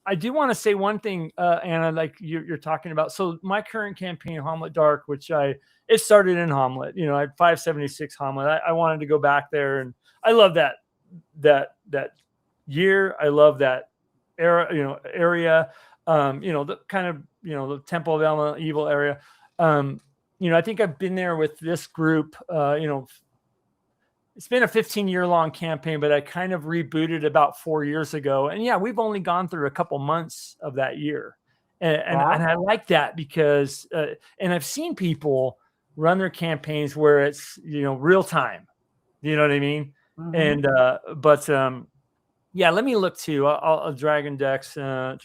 [SPEAKER 1] I do want to say one thing, Anna, like you're talking about. So my current campaign, Hamlet Dark, which it started in Hamlet. I had 576 Hamlet. I wanted to go back there, and I love that year. I love that era. Area. The kind of the Temple of Elma Evil area. I think I've been there with this group. It's been a 15-year-long campaign, but I kind of rebooted about 4 years ago. And yeah, we've only gone through a couple months of that year. And I like that because, and I've seen people run their campaigns where it's, real time, you know what I mean? Mm-hmm. And, yeah, let me look too. I'll Dragon Dex.
[SPEAKER 2] I'm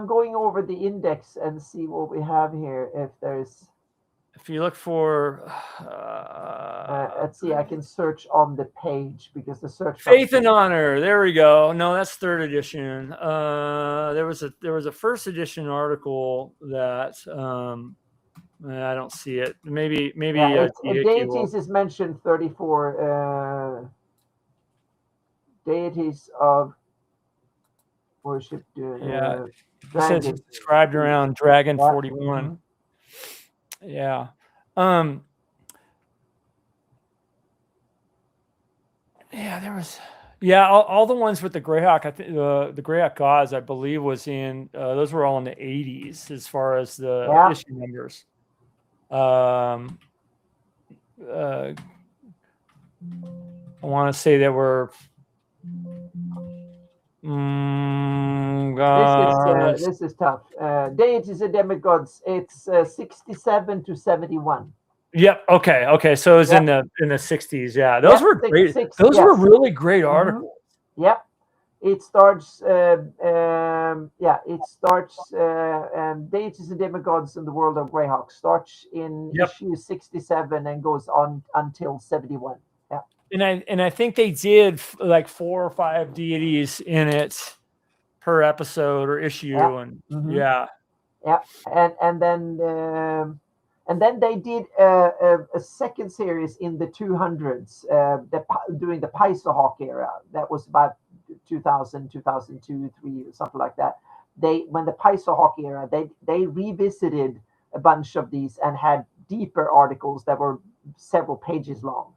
[SPEAKER 2] going over the index and see what we have here.
[SPEAKER 1] If you look for,
[SPEAKER 2] let's see, I can search on the page because the search.
[SPEAKER 1] Faith and Honor. There we go. No, that's 3rd edition. There was a 1st edition article that I don't see it. Maybe.
[SPEAKER 2] Deities is mentioned 34. Deities of worship.
[SPEAKER 1] It says it's described around Dragon 41. Mm-hmm. Yeah. There was. Yeah, all the ones with the Greyhawk. I think the Greyhawk Gods, I believe, was in. Those were all in the 80s as far as the issue numbers. I want to say there were.
[SPEAKER 2] This is tough. Deities and Demigods. It's 67 to 71.
[SPEAKER 1] Yep. Okay. So it was in the 60s. Yeah, those were great. Those were really great articles.
[SPEAKER 2] Mm-hmm. Yep. It starts. Deities and Demigods in the World of Greyhawk starts in issue 67 and goes on until 71. Yeah.
[SPEAKER 1] And I think they did like 4 or 5 deities in it per episode or issue, and
[SPEAKER 2] and then they did a second series in the 200s, during the Paisahawk era. That was about 2000, 2002, 3, or something like that. When the Paisahawk era, they revisited a bunch of these and had deeper articles that were several pages long.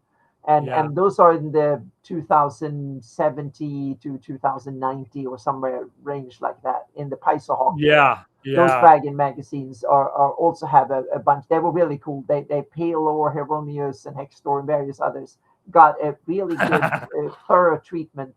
[SPEAKER 2] And those are in the 2070 to 2090 or somewhere range like that in the Paisahawk.
[SPEAKER 1] Yeah.
[SPEAKER 2] Those Dragon magazines are also have a bunch. They were really cool. They Palor, Heironeous, and Hextor and various others got a really good thorough treatment.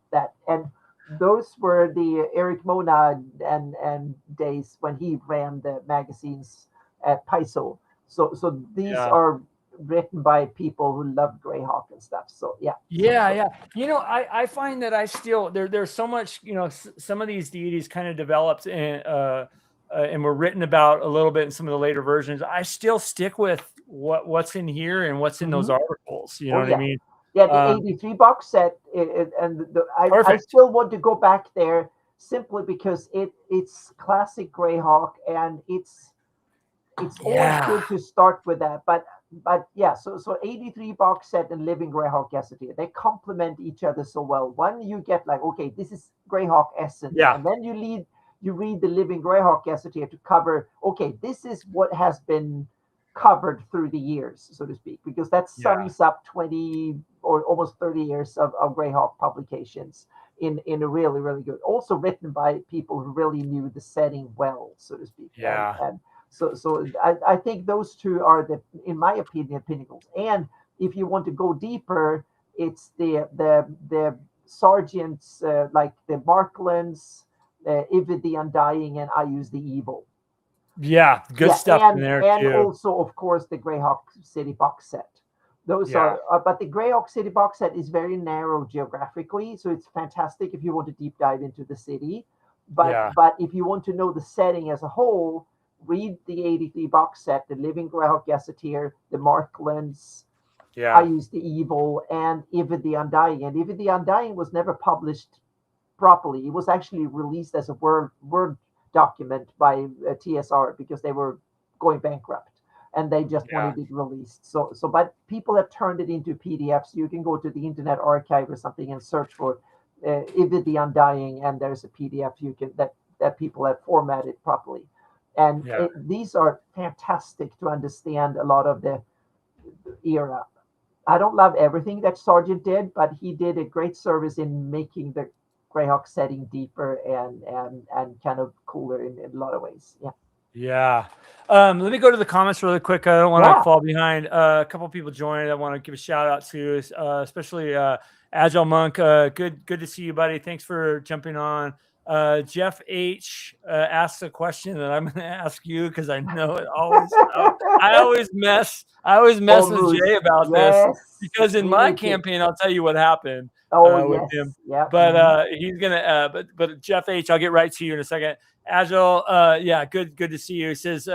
[SPEAKER 2] And those were the Eric Mona and days when he ran the magazines at Paiso. So these are written by people who love Greyhawk and stuff. So yeah.
[SPEAKER 1] I find that I still there's so much, some of these deities kind of developed and were written about a little bit in some of the later versions. I still stick with what's in here and what's in those articles. You know what I mean?
[SPEAKER 2] Yeah, the 83 box set, I still want to go back there simply because it's classic Greyhawk, and it's always good to start with that. But so 83 box set and Living Greyhawk Gazetteer, they complement each other so well. One, you get like, okay, this is Greyhawk essence, and then you read the Living Greyhawk Gazetteer to cover, okay, this is what has been covered through the years, so to speak, because that sums up 20 or almost 30 years of Greyhawk publications in a really, really good, also written by people who really knew the setting well, so to speak. And so I think those two are in my opinion, pinnacles. And if you want to go deeper, it's the sergeants like the Marklands, Ivid the Undying, and I Use the Evil.
[SPEAKER 1] Yeah, good stuff in there
[SPEAKER 2] and
[SPEAKER 1] too.
[SPEAKER 2] And also, of course, the Greyhawk City box set. Those are, but the Greyhawk City box set is very narrow geographically, so it's fantastic if you want to deep dive into the city. But if you want to know the setting as a whole, read the 83 box set, the Living Greyhawk Gazetteer, the Marklands, I Use the Evil, and Ivid the Undying. And Ivid the Undying was never published properly. It was actually released as a Word document by TSR because they were going bankrupt and they just wanted it released. So but people have turned it into PDFs. You can go to the Internet Archive or something and search for Ivid the Undying, and there's a PDF that people have formatted properly. And these are fantastic to understand a lot of the era. I don't love everything that Sargent did, but he did a great service in making the Greyhawk setting deeper and kind of cooler in a lot of ways. Yeah.
[SPEAKER 1] Yeah. Let me go to the comments really quick. I don't want to fall behind. A couple of people joined. I want to give a shout out to, especially Agile Monk. Good to see you, buddy. Thanks for jumping on. Jeff H asked a question that I'm going to ask you because I know it always. I always mess with Jay about this because in my campaign, I'll tell you what happened with him.
[SPEAKER 2] Yeah.
[SPEAKER 1] But he's gonna. But Jeff H, I'll get right to you in a second. Agile, good to see you. He says,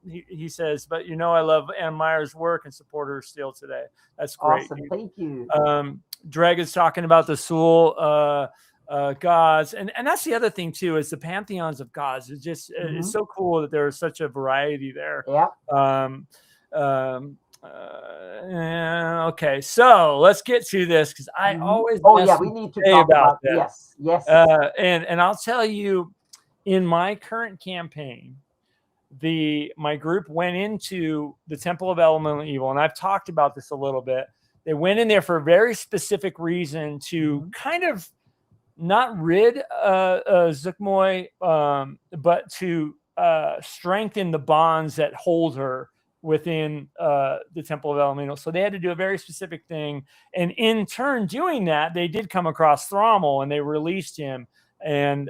[SPEAKER 1] he says, but I love Anna Meyer's work and support her still today. That's great.
[SPEAKER 2] Awesome. Thank you.
[SPEAKER 1] Dreg is talking about the Sul gods, and that's the other thing too, is the pantheons of gods. It's just it's so cool that there's such a variety there.
[SPEAKER 2] Yeah.
[SPEAKER 1] Okay, so let's get to this because I always
[SPEAKER 2] we need to talk about this. Yes.
[SPEAKER 1] And I'll tell you, in my current campaign, my group went into the Temple of Elemental Evil, and I've talked about this a little bit. They went in there for a very specific reason to kind of not rid Zuckmoy, but to strengthen the bonds that hold her within the Temple of Elemental. So they had to do a very specific thing. And in turn doing that, they did come across Thrommel, and they released him and,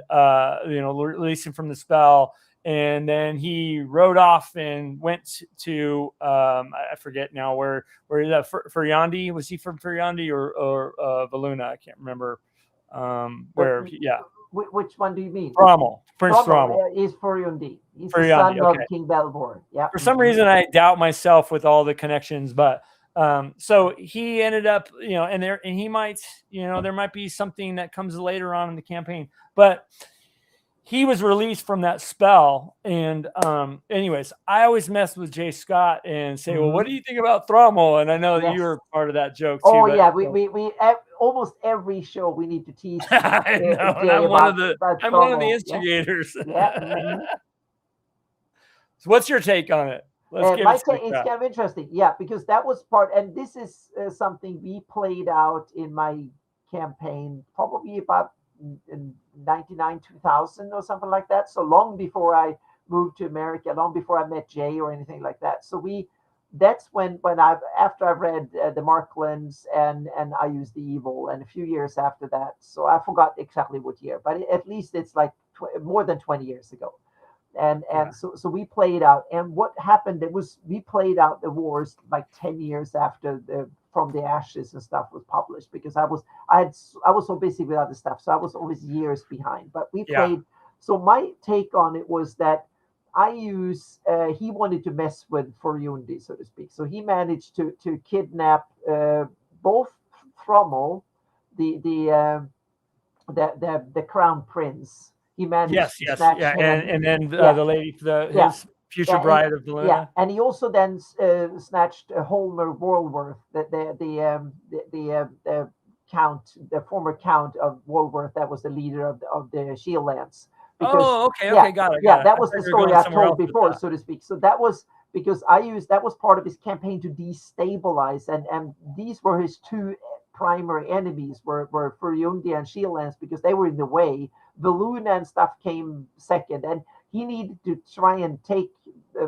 [SPEAKER 1] released him from the spell. And then he rode off and went to, I forget now where is that? Furiandi? Was he from Furiandi or Valuna? I can't remember
[SPEAKER 2] Which one do you mean?
[SPEAKER 1] Thrommel, Prince Thrommel.
[SPEAKER 2] Is Furiandi. He's the
[SPEAKER 1] Furiandi,
[SPEAKER 2] son of King Belvor. Yeah.
[SPEAKER 1] For some reason, I doubt myself with all the connections, but so he ended up, and he might, there might be something that comes later on in the campaign, but he was released from that spell. And anyways, I always mess with Jay Scott and say, well, what do you think about Thrommel? And I know that you were part of that joke too.
[SPEAKER 2] Oh, yeah. We almost every show we need to tease.
[SPEAKER 1] I know. And I'm one of the instigators.
[SPEAKER 2] Yeah.
[SPEAKER 1] So what's your take on it?
[SPEAKER 2] It's kind of interesting. Yeah, because that was part, and this is something we played out in my campaign probably about in 99, 2000 or something like that. So long before I moved to America, long before I met Jay or anything like that. So that's when after I've read the Marklands and I used the Evil, and a few years after that. So I forgot exactly what year, but at least it's like more than 20 years ago. So we played out, and what happened, we played out the wars like 10 years after From the Ashes and stuff was published, because I was so busy with other stuff, so I was always years behind. But we played. So my take on it was that he wanted to mess with Furiandi, so to speak. So he managed to kidnap both Thrommel, the crown prince. He managed to snatch him,
[SPEAKER 1] and then the lady, his future bride of Valuna.
[SPEAKER 2] Yeah, and he also then snatched Holmer Volworth, the count, the former count of Volworth, that was the leader of the Shield Lance.
[SPEAKER 1] Got it.
[SPEAKER 2] That was the story I told before, so to speak. So that was because that was part of his campaign to destabilize, and these were his two primary enemies were Furiandi and Shield Lance, because they were in the way. Valuna and stuff came second, and he needed to try and take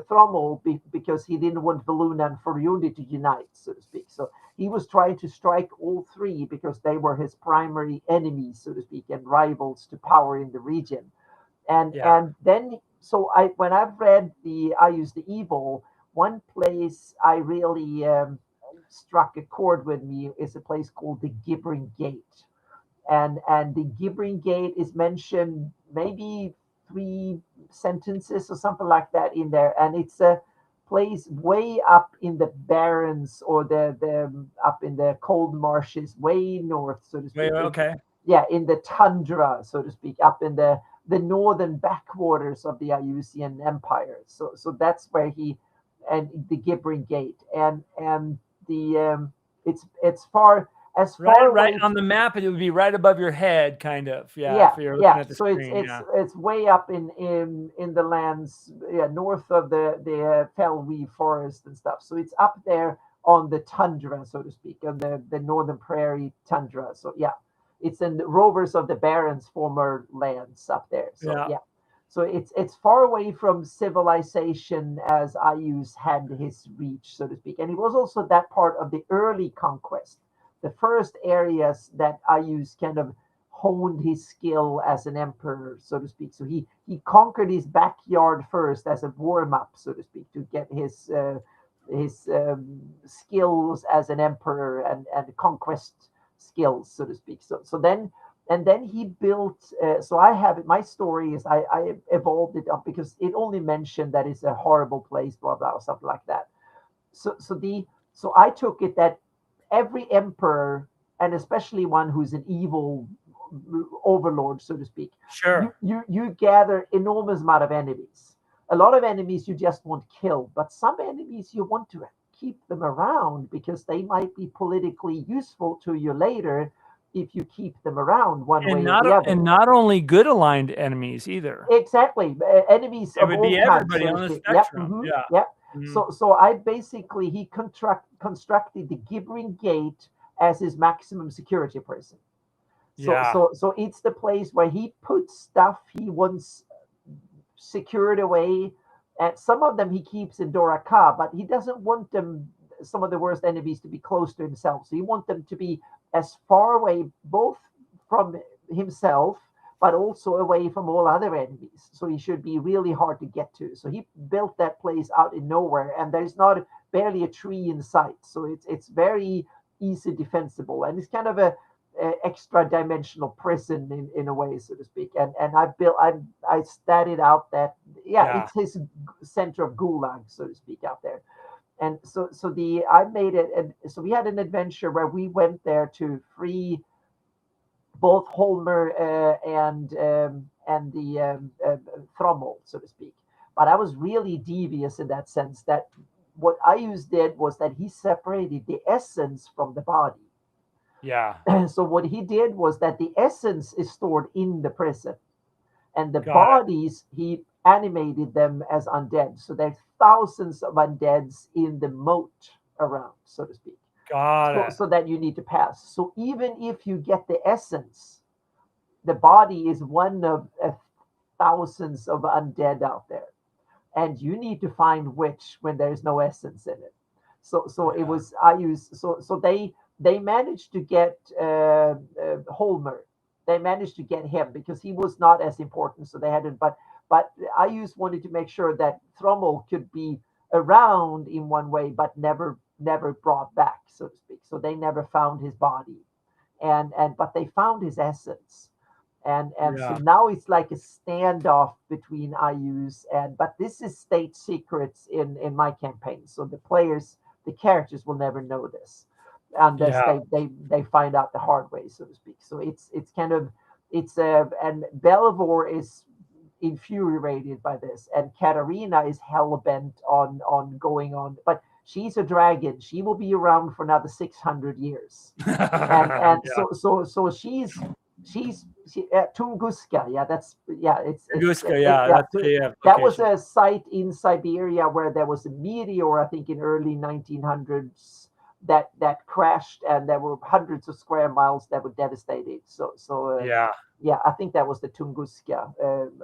[SPEAKER 2] Thrommel because he didn't want Valuna and Furiandi to unite, so to speak. So he was trying to strike all three because they were his primary enemies, so to speak, and rivals to power in the region. And then, so when I've read I Use the Evil, one place I really struck a chord with me is a place called the Gibbering Gate. And the Gibbering Gate is mentioned maybe 3 sentences or something like that in there, and it's a place way up in the barrens, or the up in the cold marshes, way north, so to speak. In the tundra, so to speak, up in the northern backwaters of the Ayusian Empire. So that's where and the Gibbering Gate, and the it's far. as far away
[SPEAKER 1] on the map, it would be right above your head, kind of.
[SPEAKER 2] Yeah,
[SPEAKER 1] if you're looking at the
[SPEAKER 2] so
[SPEAKER 1] screen,
[SPEAKER 2] it's way up in the lands, north of the Fellweed forest and stuff. So it's up there on the tundra, so to speak, on the northern prairie tundra. So yeah, it's in the Rovers of the Barrens former lands up there. So yeah. So it's far away from civilization as Ayus had his reach, so to speak. And it was also that part of the early conquest, the first areas that Ayus kind of honed his skill as an emperor, so to speak. So he conquered his backyard first as a warm-up, so to speak, to get his skills as an emperor and conquest skills, so to speak. So then he built. So I have it. My story is I evolved it up because it only mentioned that it's a horrible place, blah blah, or something like that. So I took it that every emperor, and especially one who's an evil overlord, so to speak, you gather enormous amount of enemies. A lot of enemies you just want killed, but some enemies you want to keep them around because they might be politically useful to you later if you keep them around one way or the other.
[SPEAKER 1] And not only good aligned enemies either.
[SPEAKER 2] Exactly. Enemies of all kinds, so
[SPEAKER 1] on the
[SPEAKER 2] spectrum. Yep. So I basically, he constructed the Gibbering Gate as his maximum security prison. So it's the place where he puts stuff he wants secured away, and some of them he keeps in Doraka, but he doesn't want them, some of the worst enemies, to be close to himself. So he wants them to be as far away both from himself but also away from all other enemies. So he should be really hard to get to. So he built that place out in nowhere, and there's barely a tree in sight. So it's very easy defensible, and it's kind of a extra dimensional prison in a way, so to speak. And I studied out that it's his center of gulag, so to speak, out there. And so I made it, and so we had an adventure where we went there to free both Holmer and the Thrommel, so to speak. But I was really devious in that sense, that what Ayus did was that he separated the essence from the body.
[SPEAKER 1] Yeah.
[SPEAKER 2] So what he did was that the essence is stored in the prison, and the bodies, he animated them as undead. So there's thousands of undeads in the moat around, so to speak. So that you need to pass. So even if you get the essence, the body is one of thousands of undead out there, and you need to find which when there's no essence in it. So it was so they managed to get Holmer. They managed to get him because he was not as important. So they had it, but Ayus wanted to make sure that Thrommel could be around in one way, but never brought back, so to speak. So they never found his body, but they found his essence, and so now it's like a standoff between Ayus but this is state secrets in my campaign. So the characters will never know this unless they find out the hard way, so to speak. So it's and Belvoir is infuriated by this, and Katarina is hell-bent on going on, but she's a dragon. She will be around for another 600 years. So she's Tunguska. That was a site in Siberia where there was a meteor, I think in early 1900s, that crashed, and there were hundreds of square miles that were devastated. I think that was the Tunguska.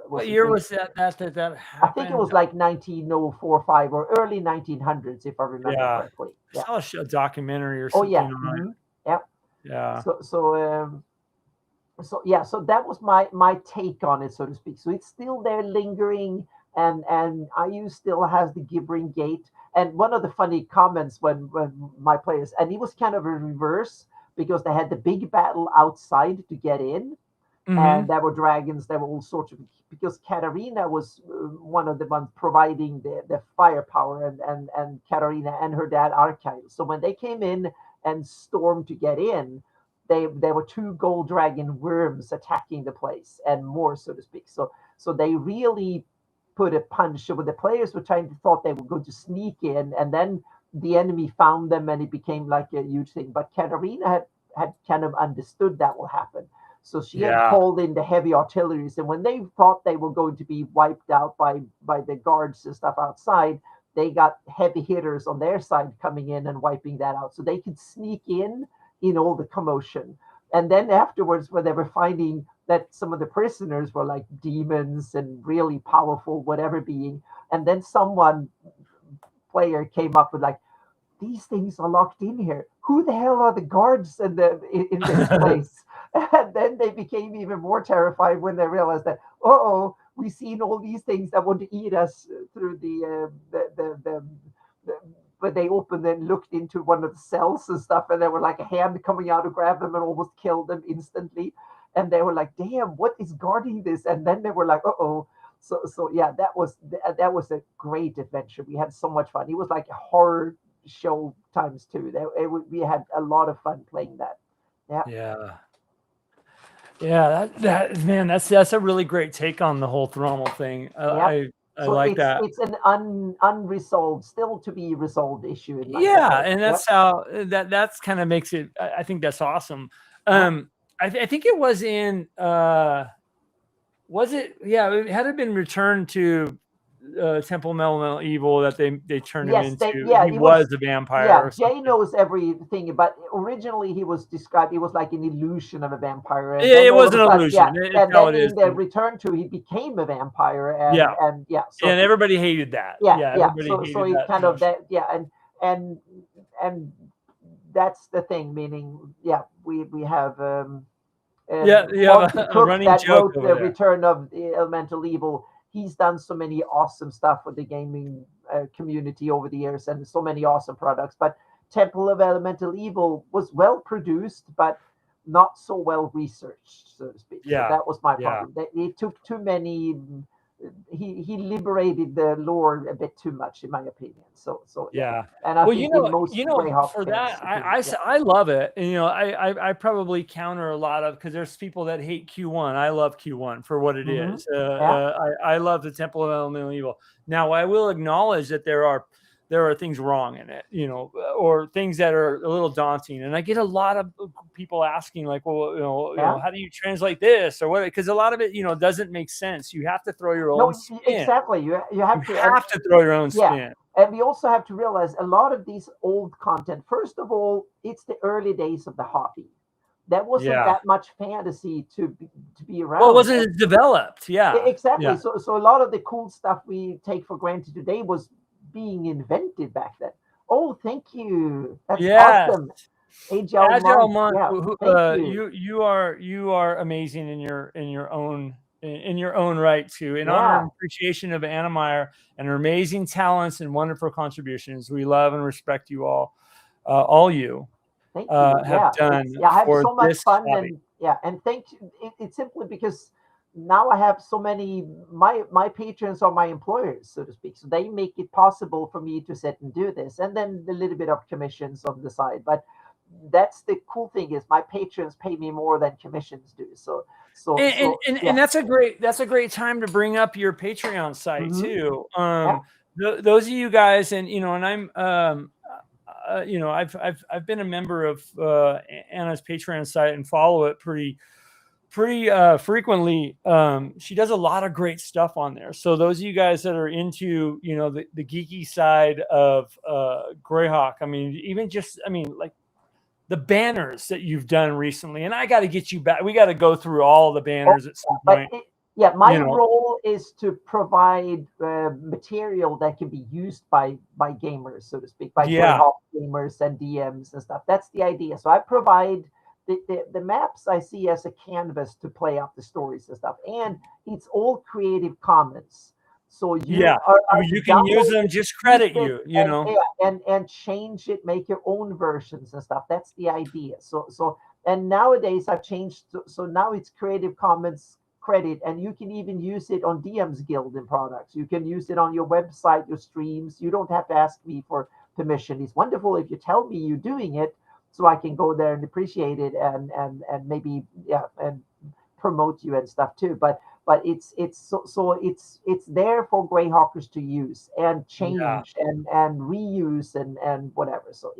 [SPEAKER 1] What year was that happened?
[SPEAKER 2] I think it was like 1904, 5, or early 1900s, if I remember correctly.
[SPEAKER 1] I saw a documentary or something.
[SPEAKER 2] So that was my take on it, so to speak. So it's still there lingering, and Ayus still has the Gibbering Gate. And one of the funny comments when my players, and it was kind of a reverse, because they had the big battle outside to get in. Mm-hmm. And there were dragons, there were all sorts of, because Katarina was one of the ones providing the firepower, and Katarina and her dad Archive. So when they came in and stormed to get in, there were 2 gold dragon worms attacking the place, and more, so to speak. So they really put a punch. So when the players were thought they were going to sneak in, and then the enemy found them, and it became like a huge thing. But Katarina had kind of understood that will happen. So she had
[SPEAKER 1] Yeah.
[SPEAKER 2] called in the heavy artilleries, and when they thought they were going to be wiped out by the guards and stuff outside, they got heavy hitters on their side coming in and wiping that out, so they could sneak in all the commotion. And then afterwards, when they were finding that some of the prisoners were like demons and really powerful, whatever being, and then someone player came up with like, these things are locked in here. Who the hell are the guards in this place? And then they became even more terrified when they realized that, we've seen all these things that want to eat us through the when they opened and looked into one of the cells and stuff, and there were like a hand coming out to grab them and almost killed them instantly. And they were like, damn, what is guarding this? And then they were like, So yeah, that was a great adventure. We had so much fun. It was like a horror show times two. We had a lot of fun playing that.
[SPEAKER 1] Yeah, that man, that's a really great take on the whole Thrommel thing. I like that.
[SPEAKER 2] It's an unresolved, still to be resolved issue.
[SPEAKER 1] And that's how that's kind of makes it. I think that's awesome. I think it was in. Was it? Yeah, it had been returned to Temple of Elemental Evil that they turned him into. He was a vampire.
[SPEAKER 2] Yeah, Jay knows everything, but originally he was described. He was like an illusion of a vampire. And
[SPEAKER 1] it was an illusion.
[SPEAKER 2] And then in the return to, he became a vampire. And
[SPEAKER 1] and everybody hated that.
[SPEAKER 2] So he kind of that. And that's the thing. Meaning, we have.
[SPEAKER 1] A running
[SPEAKER 2] that
[SPEAKER 1] joke
[SPEAKER 2] wrote the Return of the Elemental Evil. He's done so many awesome stuff with the gaming community over the years, and so many awesome products. But Temple of Elemental Evil was well produced, but not so well researched, so to speak. So that was my problem. It took too many. He liberated the lore a bit too much, in my opinion. So and I think Greyhawk
[SPEAKER 1] for that, I love it. And I probably counter a lot of, because there's people that hate Q1. I love Q1 for what it is. I love the Temple of Elemental Evil. Now I will acknowledge that there are things wrong in it, or things that are a little daunting. And I get a lot of people asking, like, well, how do you translate this or what? Because a lot of it, doesn't make sense. You have to throw your own spin.
[SPEAKER 2] Exactly. You have
[SPEAKER 1] to throw your own spin.
[SPEAKER 2] And we also have to realize a lot of these old content. First of all, it's the early days of the hobby. That wasn't that much fantasy to be around.
[SPEAKER 1] Well, it wasn't developed. Yeah,
[SPEAKER 2] exactly.
[SPEAKER 1] Yeah.
[SPEAKER 2] So a lot of the cool stuff we take for granted today was being invented back then. Oh, thank you. That's awesome.
[SPEAKER 1] Agile Monk. You are amazing in your own right too. In honor and appreciation of Anna Meyer and her amazing talents and wonderful contributions, we love and respect you all. All you have done.
[SPEAKER 2] I have so much fun,
[SPEAKER 1] hobby.
[SPEAKER 2] and thank you. It's simply because now I have so many, my patrons are my employers, so to speak. So they make it possible for me to sit and do this. And then a little bit of commissions on the side. But that's the cool thing, is my patrons pay me more than commissions do. And
[SPEAKER 1] that's a great time to bring up your Patreon site too. Those of you guys, and I'm I've been a member of Anna's Patreon site and follow it pretty frequently. She does a lot of great stuff on there. So those of you guys that are into, the geeky side of Greyhawk, like the banners that you've done recently, and I got to get you back. We got to go through all the banners at some point.
[SPEAKER 2] My role is to provide material that can be used by gamers, so to speak, by Greyhawk gamers and DMs and stuff. That's the idea. So I provide the maps I see as a canvas to play out the stories and stuff, and it's all Creative Commons. So you
[SPEAKER 1] can use them, just credit
[SPEAKER 2] and change it, make your own versions and stuff. That's the idea. So and nowadays I've changed. So now it's Creative Commons credit, and you can even use it on DM's Guild and products. You can use it on your website, your streams. You don't have to ask me for permission. It's wonderful if you tell me you're doing it, so I can go there and appreciate it and maybe and promote you and stuff too. But it's there for Greyhawkers to use and change and reuse and whatever. So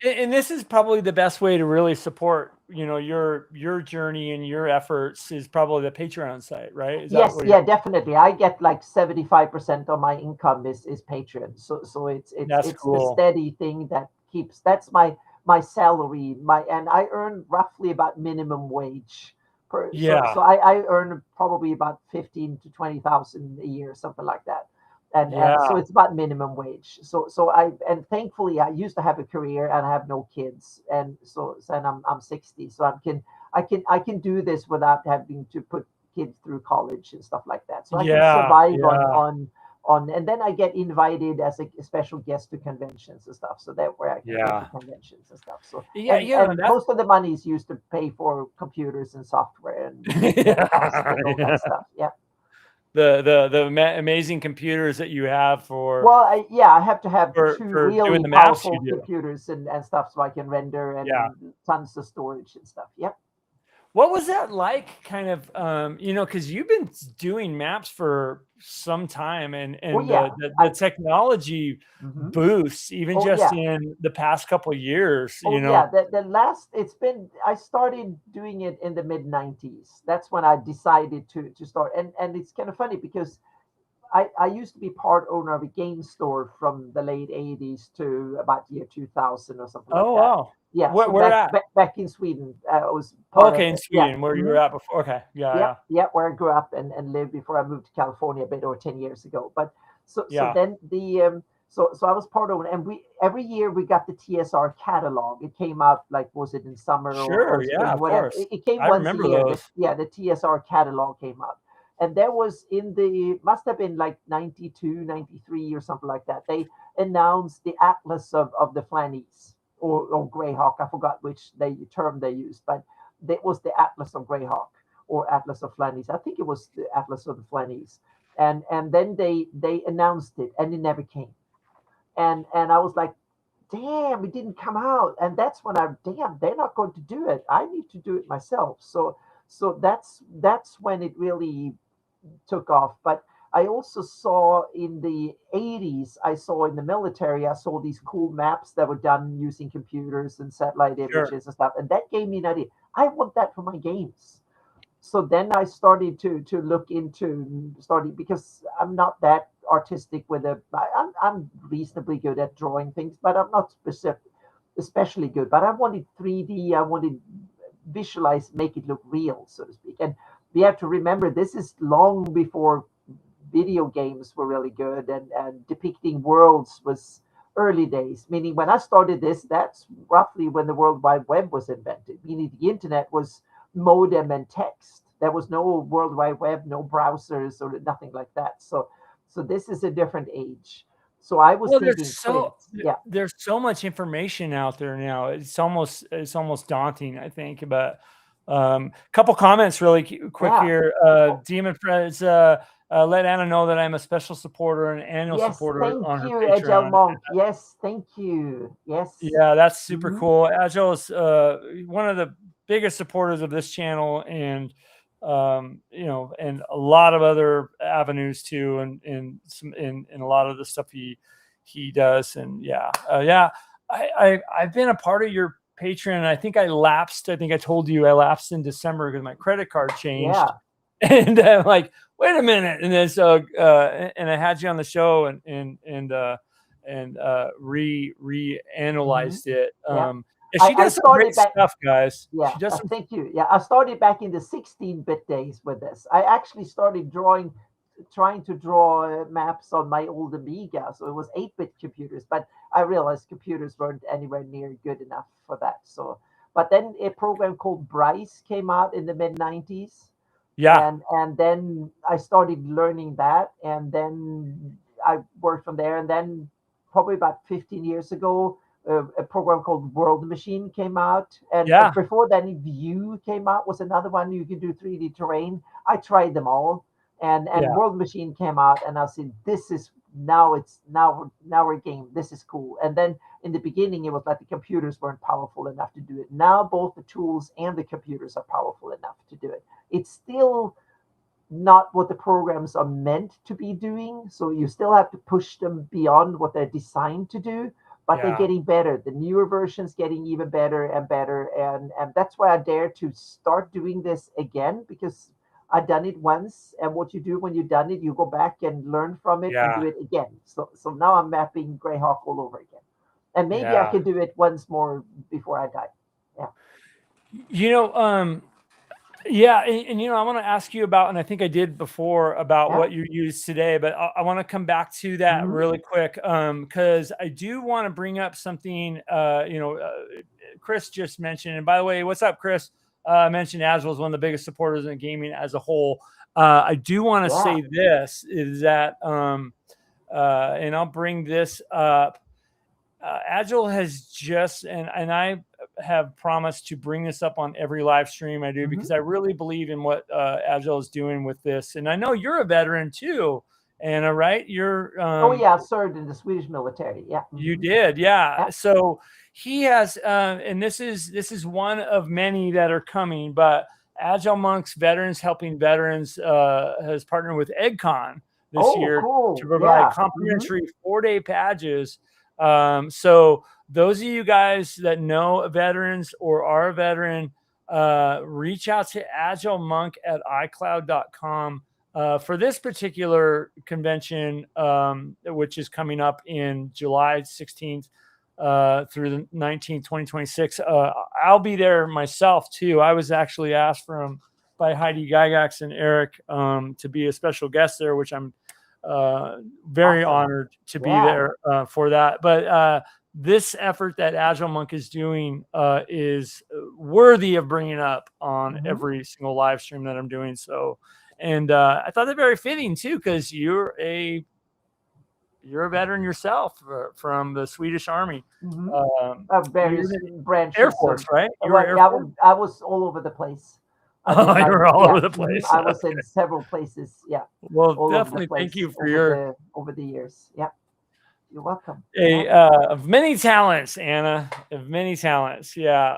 [SPEAKER 1] And this is probably the best way to really support, your journey and your efforts is probably the Patreon site, right?
[SPEAKER 2] Yes, yeah, definitely. I get like 75% of my income is Patreon. So it's the
[SPEAKER 1] cool.
[SPEAKER 2] steady thing that keeps, that's my salary, and I earn roughly about minimum wage per. So I earn probably about 15 to 20,000 a year, something like that. And so it's about minimum wage. So and thankfully I used to have a career and I have no kids, and I'm 60, so I can do this without having to put kids through college and stuff like that. So I can survive on, and then I get invited as a special guest to conventions and stuff. So that where I can go to conventions and stuff. So and most of the money is used to pay for computers and software and all that stuff. Yeah.
[SPEAKER 1] The amazing computers that you have for.
[SPEAKER 2] Well, I have to have two really powerful computers and stuff so I can render and tons of storage and stuff. Yep.
[SPEAKER 1] What was that like, kind of, because you've been doing maps for some time, and the technology boosts even just in the past couple of years.
[SPEAKER 2] The last, I started doing it in the mid-90s. That's when I decided to start, and it's kind of funny because I used to be part owner of a game store from the late 80s to about year 2000 or something like that. Oh, wow. Yeah,
[SPEAKER 1] where
[SPEAKER 2] back in Sweden. I was
[SPEAKER 1] in Sweden, where you were at before. Okay,
[SPEAKER 2] yeah, where I grew up and lived before I moved to California a bit over 10 years ago. But so then so I was part owner, and every year we got the TSR catalog. It came out was it in summer or spring,
[SPEAKER 1] of
[SPEAKER 2] whatever.
[SPEAKER 1] Course.
[SPEAKER 2] It came once a year. The TSR catalog came out. And there was must have been like 92, 93 or something like that. They announced the Atlas of the Flanaess or Greyhawk. I forgot which term they used, but it was the Atlas of Greyhawk or Atlas of Flanaess. I think it was the Atlas of the Flanaess. And then they announced it, and it never came. And I was like, damn, it didn't come out. And that's when they're not going to do it. I need to do it myself. So that's when it really took off. But I also saw in the 80s, I saw in the military, I saw these cool maps that were done using computers and satellite images and stuff. And that gave me an idea. I want that for my games. So then I started to look into because I'm not that artistic I'm reasonably good at drawing things, but I'm not especially good. But I wanted 3D, I wanted visualize, make it look real, so to speak. And we have to remember this is long before video games were really good, and depicting worlds was early days. Meaning when I started this, that's roughly when the World Wide Web was invented. Meaning the internet was modem and text. There was no World Wide Web, no browsers or nothing like that. So this is a different age. So I was thinking,
[SPEAKER 1] there's so much information out there now. It's almost daunting, I think. But couple comments really quick here. Demon Friends, let Anna know that I'm a special supporter and annual supporter on her Patreon.
[SPEAKER 2] Agile Monk. Yes, thank you. Yes.
[SPEAKER 1] Yeah, that's super cool. Agile is one of the biggest supporters of this channel, and and a lot of other avenues too, and in a lot of the stuff he does. And I've been a part of your Patreon. I think I lapsed. I think I told you I lapsed in December because my credit card changed. And I'm like, wait a minute. And then and I had you on the show and reanalyzed it. She does some great stuff, guys.
[SPEAKER 2] Yeah, thank you. Yeah, I started back in the 16-bit days with this. I actually started trying to draw maps on my old Amiga. So it was 8-bit computers, but I realized computers weren't anywhere near good enough for that. So, but then a program called Bryce came out in the mid-90s.
[SPEAKER 1] Yeah.
[SPEAKER 2] And then I started learning that, and then I worked from there. And then probably about 15 years ago, a program called World Machine came out. And before then, View came out, was another one. You could do 3D terrain. I tried them all. And World Machine came out, and I said, this is now we're game. This is cool. And then in the beginning, it was like the computers weren't powerful enough to do it. Now both the tools and the computers are powerful enough to do it. It's still not what the programs are meant to be doing. So you still have to push them beyond what they're designed to do. but they're getting better. The newer versions getting even better and better, and that's why I dare to start doing this again, because I've done it once, and what you do when you've done it, you go back and learn from it and do it again. So now I'm mapping Greyhawk all over again, and maybe I can do it once more before I die. Yeah.
[SPEAKER 1] You know, yeah, and you know, I want to ask you about, and I think I did before, about what you used today, but I want to come back to that really quick, because I do want to bring up something. You know, Chris just mentioned, and by the way, what's up, Chris? Mentioned Agile is one of the biggest supporters in gaming as a whole. I do want to say this is that, and I'll bring this up. Agile has just, and I have promised to bring this up on every live stream I do, because I really believe in what Agile is doing with this. And I know you're a veteran too, Anna, right? You're
[SPEAKER 2] I served in the Swedish military. Yeah.
[SPEAKER 1] You did, yeah. So he has, and this is one of many that are coming, but Agile Monks Veterans Helping Veterans has partnered with EggCon this year to provide complimentary 4-day badges. So those of you guys that know veterans or are a veteran, reach out to agilemonk@icloud.com for this particular convention, which is coming up in July 16th through the 19th, 2026. I'll be there myself too. I was actually asked by Heidi Gygax and Eric to be a special guest there, which I'm very honored to be there for that. But this effort that Agile Monk is doing is worthy of bringing up on every single live stream that I'm doing. So, and I thought that very fitting too, because you're a veteran yourself from the Swedish Army,
[SPEAKER 2] various branches,
[SPEAKER 1] Air Force, right?
[SPEAKER 2] I was all over the place.
[SPEAKER 1] You were all over the place.
[SPEAKER 2] I was in several places. Yeah.
[SPEAKER 1] Well, definitely thank you for
[SPEAKER 2] over the years. Yeah. You're welcome.
[SPEAKER 1] Of many talents, Anna. Of many talents. Yeah.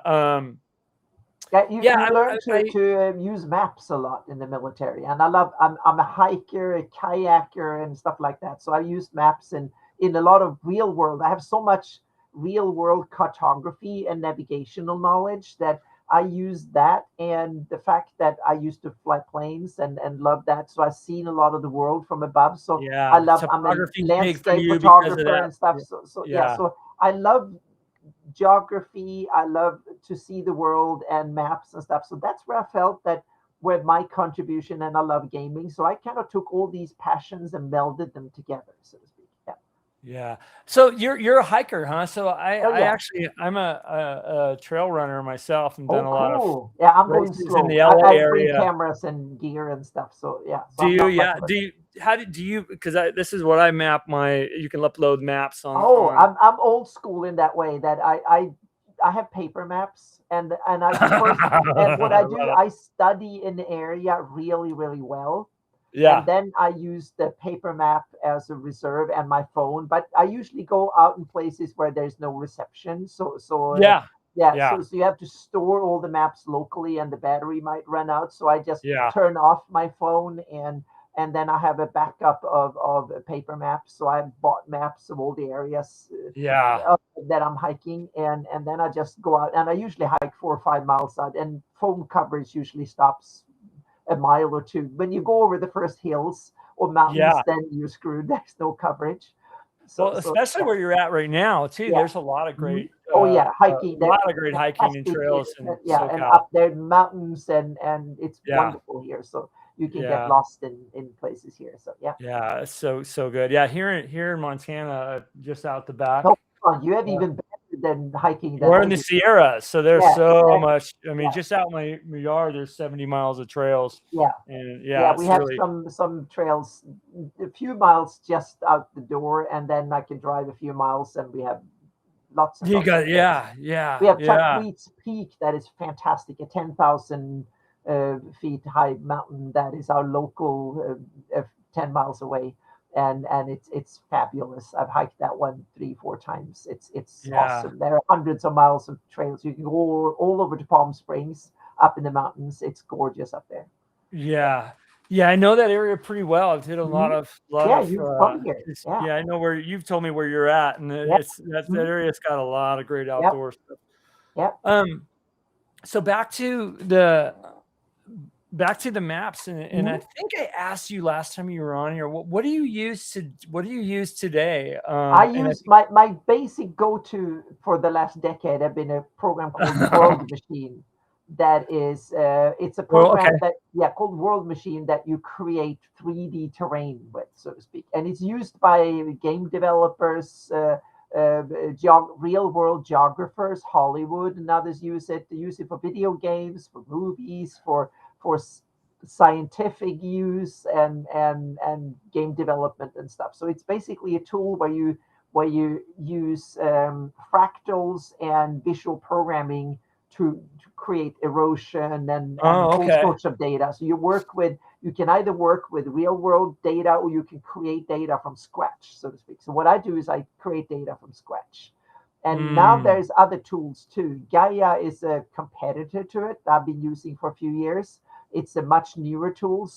[SPEAKER 2] You learn to use maps a lot in the military, and I'm a hiker, a kayaker, and stuff like that. So I use maps in a lot of real world. I have so much real world cartography and navigational knowledge that I use that, and the fact that I used to fly planes and love that. So I've seen a lot of the world from above. So I'm a landscape photographer and stuff. So I love geography. I love to see the world and maps and stuff. So that's where I felt that where my contribution, and I love gaming. So I kind of took all these passions and melded them together, so to speak.
[SPEAKER 1] Yeah. So you're a hiker, huh? So I'm a trail runner myself, and done a lot of
[SPEAKER 2] I'm going slow
[SPEAKER 1] in the LA area.
[SPEAKER 2] Bring cameras and gear and stuff. So
[SPEAKER 1] So do you because this is what I map you can upload maps on.
[SPEAKER 2] I'm old school in that way that I have paper maps, and what I do, I study an area really, really well. Yeah. And then I use the paper map as a reserve and my phone, but I usually go out in places where there's no reception. So you have to store all the maps locally, and the battery might run out. So I just turn off my phone, and then I have a backup of paper maps. So I bought maps of all the areas that I'm hiking, and then I just go out, and I usually hike 4 or 5 miles out, and phone coverage usually stops a mile or two. When you go over the first hills or mountains, then you're screwed. There's no coverage.
[SPEAKER 1] Especially where you're at right now, too. There's a lot of great
[SPEAKER 2] hiking.
[SPEAKER 1] A lot of great hiking and trails.
[SPEAKER 2] And up there, mountains, and it's wonderful here. So you can get lost in places here. So
[SPEAKER 1] yeah, it's so good. Yeah, here in Montana, just out the back.
[SPEAKER 2] You have even better than hiking.
[SPEAKER 1] We're in the Sierras, so there's so much. I mean, just out my yard, there's 70 miles of trails.
[SPEAKER 2] Yeah,
[SPEAKER 1] and
[SPEAKER 2] we have some trails, a few miles just out the door, and then I can drive a few miles, and we have lots of.
[SPEAKER 1] We have
[SPEAKER 2] Chuck Wheat's Peak, that is fantastic, a 10,000 feet high mountain that is our local 10 miles away. And it's fabulous. I've hiked that one 3-4 times. It's awesome. There are hundreds of miles of trails. You can go all over to Palm Springs, up in the mountains. It's gorgeous up there.
[SPEAKER 1] Yeah. Yeah, I know that area pretty well. I've hit a lot of
[SPEAKER 2] you've come here.
[SPEAKER 1] I know where you've told me where you're at, and that area's got a lot of great outdoor stuff.
[SPEAKER 2] Yeah.
[SPEAKER 1] So back to the maps, and I think I asked you last time you were on here, what do you use today?
[SPEAKER 2] I use my basic go-to for the last decade have been a program called World Machine. That is, it's a program called World Machine that you create 3D terrain with, so to speak, and it's used by game developers, real world geographers, Hollywood, and others use it. They use it for video games, for movies, for scientific use, and game development and stuff. So it's basically a tool where you use fractals and visual programming to create erosion and all sorts of data. So you can either work with real world data, or you can create data from scratch, so to speak. So what I do is I create data from scratch. And now there's other tools too. Gaia is a competitor to it. I've been using for a few years. It's a much newer tool.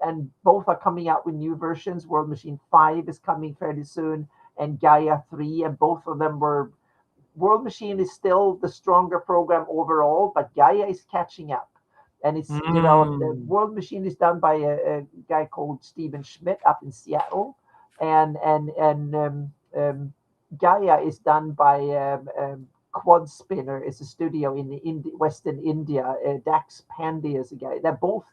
[SPEAKER 2] And both are coming out with new versions. World Machine 5 is coming fairly soon, and Gaia 3, and both of them World Machine is still the stronger program overall, but Gaia is catching up. And it's developed. The World Machine is done by a guy called Stephen Schmidt up in Seattle, and Gaia is done by Quad Spinner. It's a studio in Western India. Dax Pandey is a guy. They're both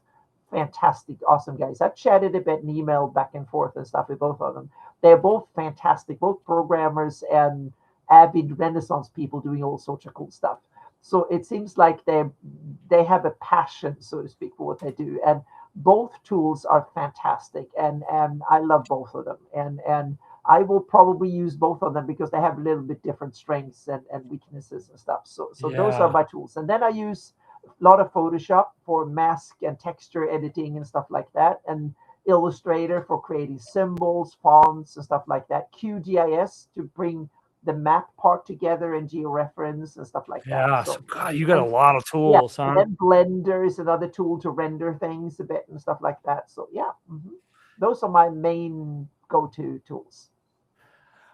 [SPEAKER 2] fantastic, awesome guys. I've chatted a bit and emailed back and forth and stuff with both of them. They're both fantastic, both programmers and avid Renaissance people doing all sorts of cool stuff. So it seems like they have a passion, so to speak, for what they do. And both tools are fantastic, and I love both of them. And I will probably use both of them because they have a little bit different strengths and weaknesses and stuff. So those are my tools. And then I use a lot of Photoshop for mask and texture editing and stuff like that, and Illustrator for creating symbols, fonts, and stuff like that. QGIS to bring the map part together and georeference and stuff like that.
[SPEAKER 1] So God, you got a lot of tools, huh?
[SPEAKER 2] And then Blender is another tool to render things a bit and stuff like that. So those are my main go-to tools.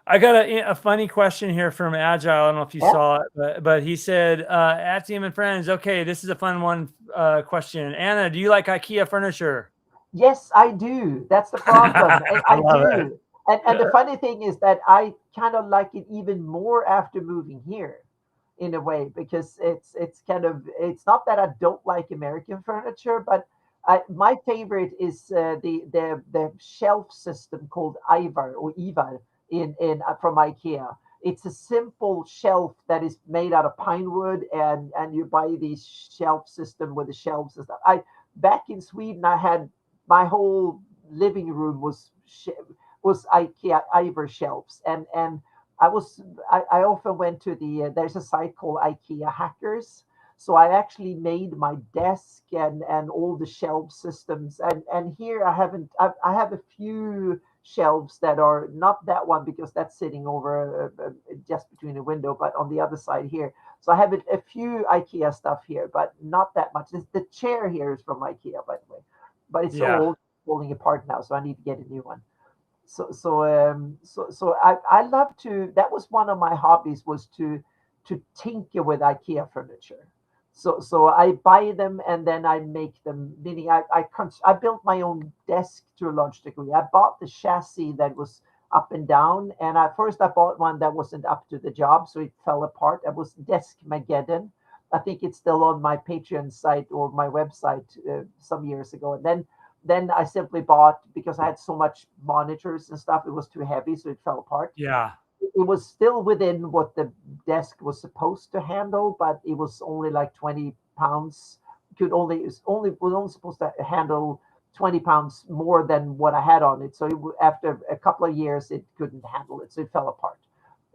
[SPEAKER 1] I got a funny question here from Agile. I don't know if you saw it, but he said, at Team and Friends, okay, this is a fun one question. Anna, do you like IKEA furniture?
[SPEAKER 2] Yes, I do. That's the problem. I do. And the funny thing is that I kind of like it even more after moving here, in a way, because it's not that I don't like American furniture, but my favorite is the shelf system called Ivar from IKEA. It's a simple shelf that is made out of pine wood, and you buy these shelf system with the shelves and stuff. Back in Sweden, I had my whole living room was IKEA Ivar shelves, and I often went to there's a site called IKEA Hackers. So I actually made my desk and all the shelf systems, and here I have a few shelves that are not that one because that's sitting over just between the window, but on the other side here. So I have a few IKEA stuff here, but not that much. The chair here is from IKEA, by the way, but it's old, falling apart now, so I need to get a new one. So I love to. That was one of my hobbies, was to tinker with IKEA furniture. So I buy them and then I make them. Meaning I built my own desk to a large degree. I bought the chassis that was up and down, and I bought one that wasn't up to the job, so it fell apart. It was Desk Mageddon. I think it's still on my Patreon site or my website some years ago. And then I simply bought, because I had so much monitors and stuff, it was too heavy, so it fell apart.
[SPEAKER 1] Yeah.
[SPEAKER 2] It was still within what the desk was supposed to handle, but it was only like 20 pounds. It was only supposed to handle 20 pounds more than what I had on it. So after a couple of years, it couldn't handle it, so it fell apart.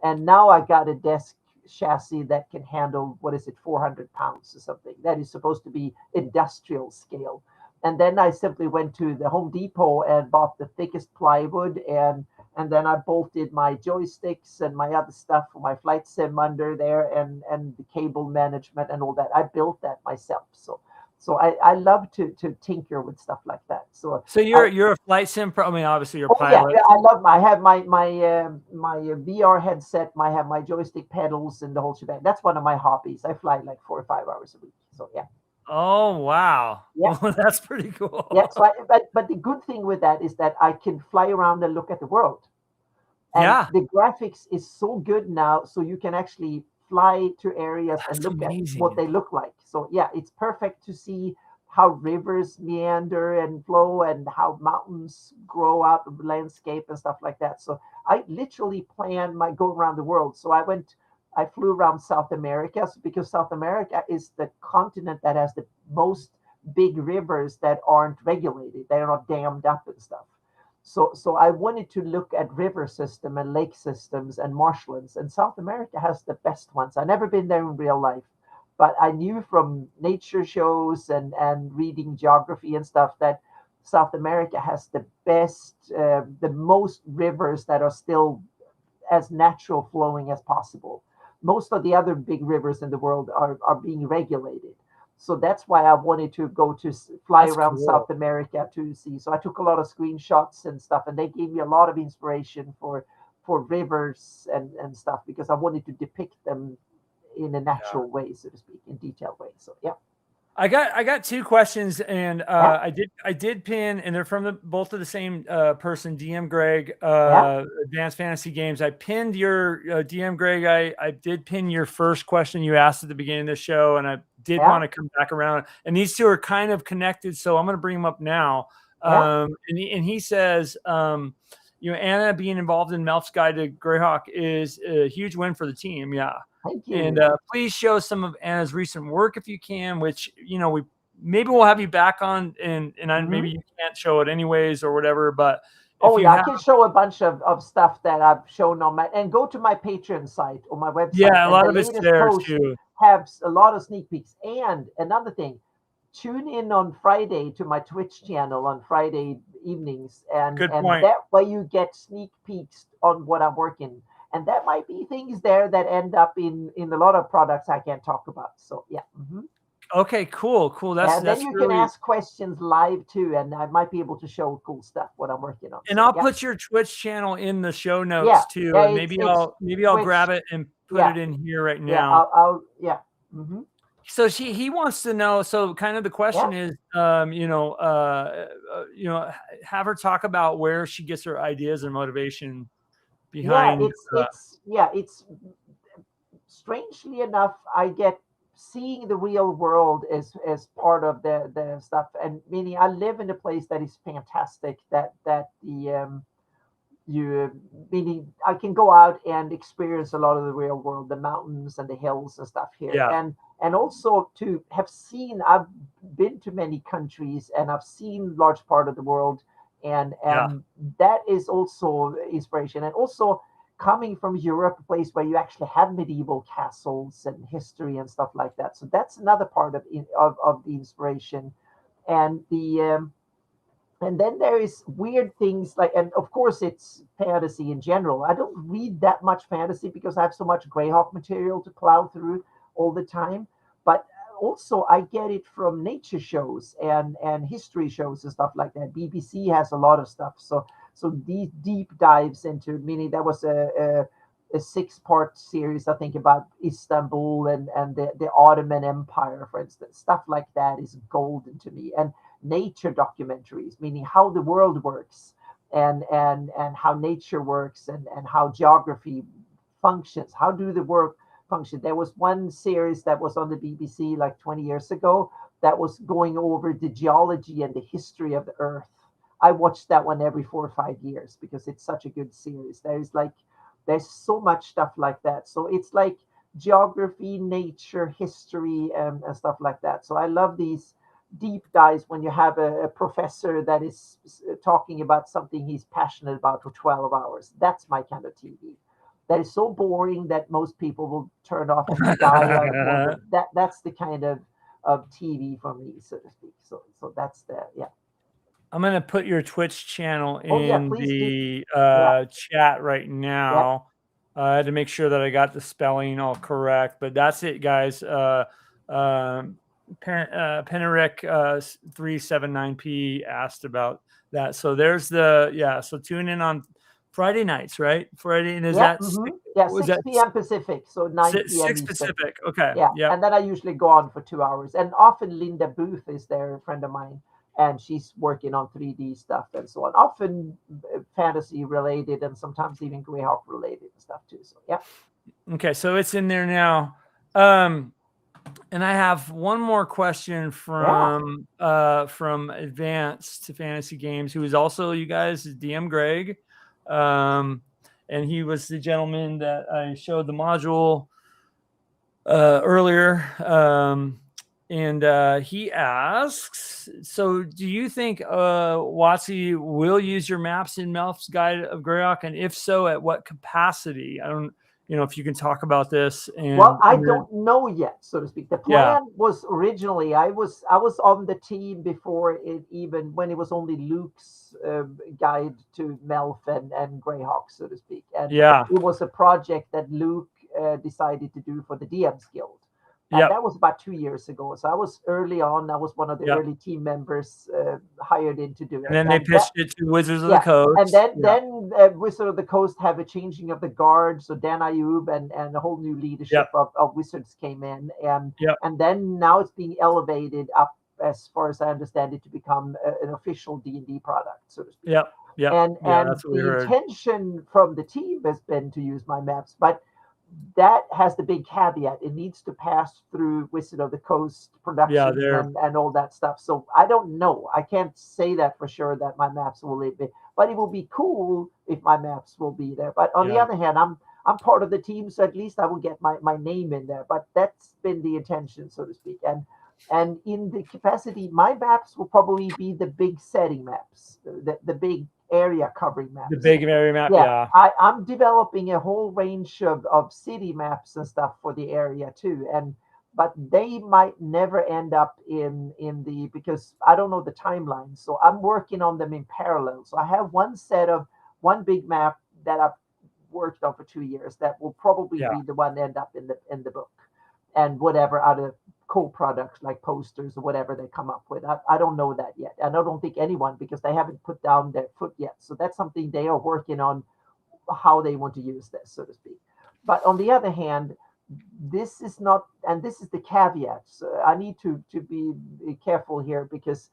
[SPEAKER 2] And now I got a desk chassis that can handle, 400 pounds or something. That is supposed to be industrial scale. And then I simply went to the Home Depot and bought the thickest plywood, and then I bolted my joysticks and my other stuff for my flight sim under there, and the cable management and all that. I built that myself. So I love to tinker with stuff like that. So
[SPEAKER 1] you're a flight sim pro. I mean, obviously you're a pilot.
[SPEAKER 2] Yeah, I love. I have my VR headset. I have my joystick pedals and the whole shebang. That's one of my hobbies. I fly like 4 or 5 hours a week. So yeah.
[SPEAKER 1] Oh wow!
[SPEAKER 2] Yeah,
[SPEAKER 1] well, that's pretty cool.
[SPEAKER 2] Yeah. So, but the good thing with that is that I can fly around and look at the world. And the graphics is so good now, so you can actually fly to areas and look at what they look like. So yeah, it's perfect to see how rivers meander and flow and how mountains grow out of the landscape and stuff like that. So I literally planned my go around the world. So I flew around South America because South America is the continent that has the most big rivers that aren't regulated. They're not dammed up and stuff. So I wanted to look at river system and lake systems and marshlands, and South America has the best ones. I've never been there in real life, but I knew from nature shows and reading geography and stuff that South America has the best, the most rivers that are still as natural flowing as possible. Most of the other big rivers in the world are being regulated. So that's why I wanted to go to fly around South America to see. So I took a lot of screenshots and stuff, and they gave me a lot of inspiration for rivers and stuff because I wanted to depict them in a natural way, so to speak, in detailed way. So yeah.
[SPEAKER 1] I got 2 questions, and I did pin, and they're from both of the same person, DM Greg, Advanced Fantasy Games. I pinned your DM Greg. I did pin your first question you asked at the beginning of the show, and I did want to come back around. And these 2 are kind of connected, so I'm going to bring them up now. And he says, Anna being involved in Melf's Guide to Greyhawk is a huge win for the team. Yeah.
[SPEAKER 2] Thank you.
[SPEAKER 1] And please show some of Anna's recent work if you can, which, we'll have you back on and maybe you can't show it anyways or whatever, but
[SPEAKER 2] I can show a bunch of stuff that I've shown on and go to my Patreon site or my website.
[SPEAKER 1] Yeah, a lot of it's there too.
[SPEAKER 2] Have a lot of sneak peeks. And another thing, tune in on Friday to my Twitch channel on Friday evenings, and that way you get sneak peeks on what I'm working. And that might be things there that end up in a lot of products I can't talk about. So yeah.
[SPEAKER 1] Okay, cool.
[SPEAKER 2] Then you can ask questions live too, and I might be able to show cool stuff what I'm working on.
[SPEAKER 1] And I'll put your Twitch channel in the show notes too. And maybe I'll grab it and put it in here right now. So he wants to know. So kind of the question is, have her talk about where she gets her ideas and motivation behind.
[SPEAKER 2] It's strangely enough, I get seeing the real world as part of the stuff, and meaning I live in a place that is fantastic. That meaning I can go out and experience a lot of the real world, the mountains and the hills and stuff here, and also to have seen. I've been to many countries and I've seen large part of the world. And that is also inspiration. And also coming from Europe, a place where you actually have medieval castles and history and stuff like that. So that's another part of the inspiration. And and then there is weird things and of course it's fantasy in general. I don't read that much fantasy because I have so much Greyhawk material to plow through all the time. But also I get it from nature shows and history shows and stuff like that. BBC has a lot of stuff. So these deep dives into, meaning there was a 6-part series, I think, about Istanbul and the Ottoman Empire, for instance. Stuff like that is golden to me. And nature documentaries, meaning how the world works and how nature works and how geography functions. How do the work function? There was one series that was on the BBC like 20 years ago that was going over the geology and the history of the Earth. I watched that one every 4 or 5 years because it's such a good series. There's so much stuff like that. So it's like geography, nature, history, and stuff like that. So I love these deep dives when you have a professor that is talking about something he's passionate about for 12 hours. That's my kind of TV. That is so boring that most people will turn off and die. That's the kind of TV for me, so to speak. So that's
[SPEAKER 1] I'm going to put your Twitch channel in the chat right now. I had to make sure that I got the spelling all correct, but that's it, guys. Penerick 379P asked about that. So there's so tune in on Friday nights, right? Friday, and is that
[SPEAKER 2] 6 p.m. Pacific, so 9 p.m.
[SPEAKER 1] 6
[SPEAKER 2] Eastern.
[SPEAKER 1] Pacific. Okay.
[SPEAKER 2] Yeah. And then I usually go on for 2 hours. And often Linda Booth is there, a friend of mine, and she's working on 3D stuff and so on. Often fantasy related and sometimes even Greyhawk related stuff too. So yeah.
[SPEAKER 1] Okay, so it's in there now. And I have one more question from Advanced Fantasy Games, who is also you guys DM Greg. And he was the gentleman that I showed the module earlier. And he asks, so do you think WotC will use your maps in Melf's Guide of Greyhawk? And if so, at what capacity? I don't if you can talk about this.
[SPEAKER 2] Well, I don't know yet, so to speak. The plan was originally, I was on the team before it even, when it was only Luke's guide to Melf and Greyhawk, so to speak. And it was a project that Luke decided to do for the DM's Guild. And that was about 2 years ago. So I was early on. I was one of the early team members hired in to do it.
[SPEAKER 1] And then they pitched it to Wizards of the Coast.
[SPEAKER 2] And then Wizards of the Coast have a changing of the guard. So Dan Ayub and a whole new leadership of Wizards came in. And then now it's being elevated up, as far as I understand it, to become an official D&D product, so to speak. And the intention from the team has been to use my maps, but that has the big caveat. It needs to pass through Wizard of the Coast production and all that stuff. So I don't know. I can't say that for sure that my maps will be, but it will be cool if my maps will be there. But on the other hand, I'm part of the team, so at least I will get my name in there. But that's been the intention, so to speak. And in the capacity, my maps will probably be the big setting maps, the big area covering maps.
[SPEAKER 1] The big area map,
[SPEAKER 2] I'm developing a whole range of city maps and stuff for the area too. But they might never end up in the, because I don't know the timeline. So I'm working on them in parallel. So I have one big map that I've worked on for 2 years that will probably be the one end up in the book, and whatever other co-products like posters or whatever they come up with. I don't know that yet. And I don't think anyone, because they haven't put down their foot yet. So that's something they are working on, how they want to use this, so to speak. But on the other hand, this is not, and this is the caveat. So I need to be careful here because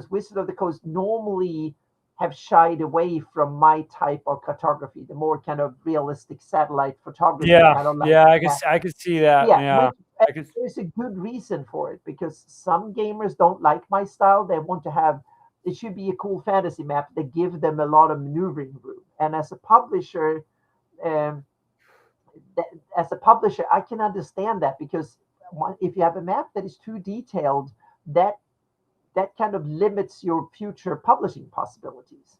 [SPEAKER 2] Wizard of the Coast normally have shied away from my type of cartography, the more kind of realistic satellite photography.
[SPEAKER 1] I could see that.
[SPEAKER 2] There's a good reason for it, because some gamers don't like my style. They want to have, it should be a cool fantasy map that give them a lot of maneuvering room. And as a publisher, I can understand that, because if you have a map that is too detailed, that kind of limits your future publishing possibilities.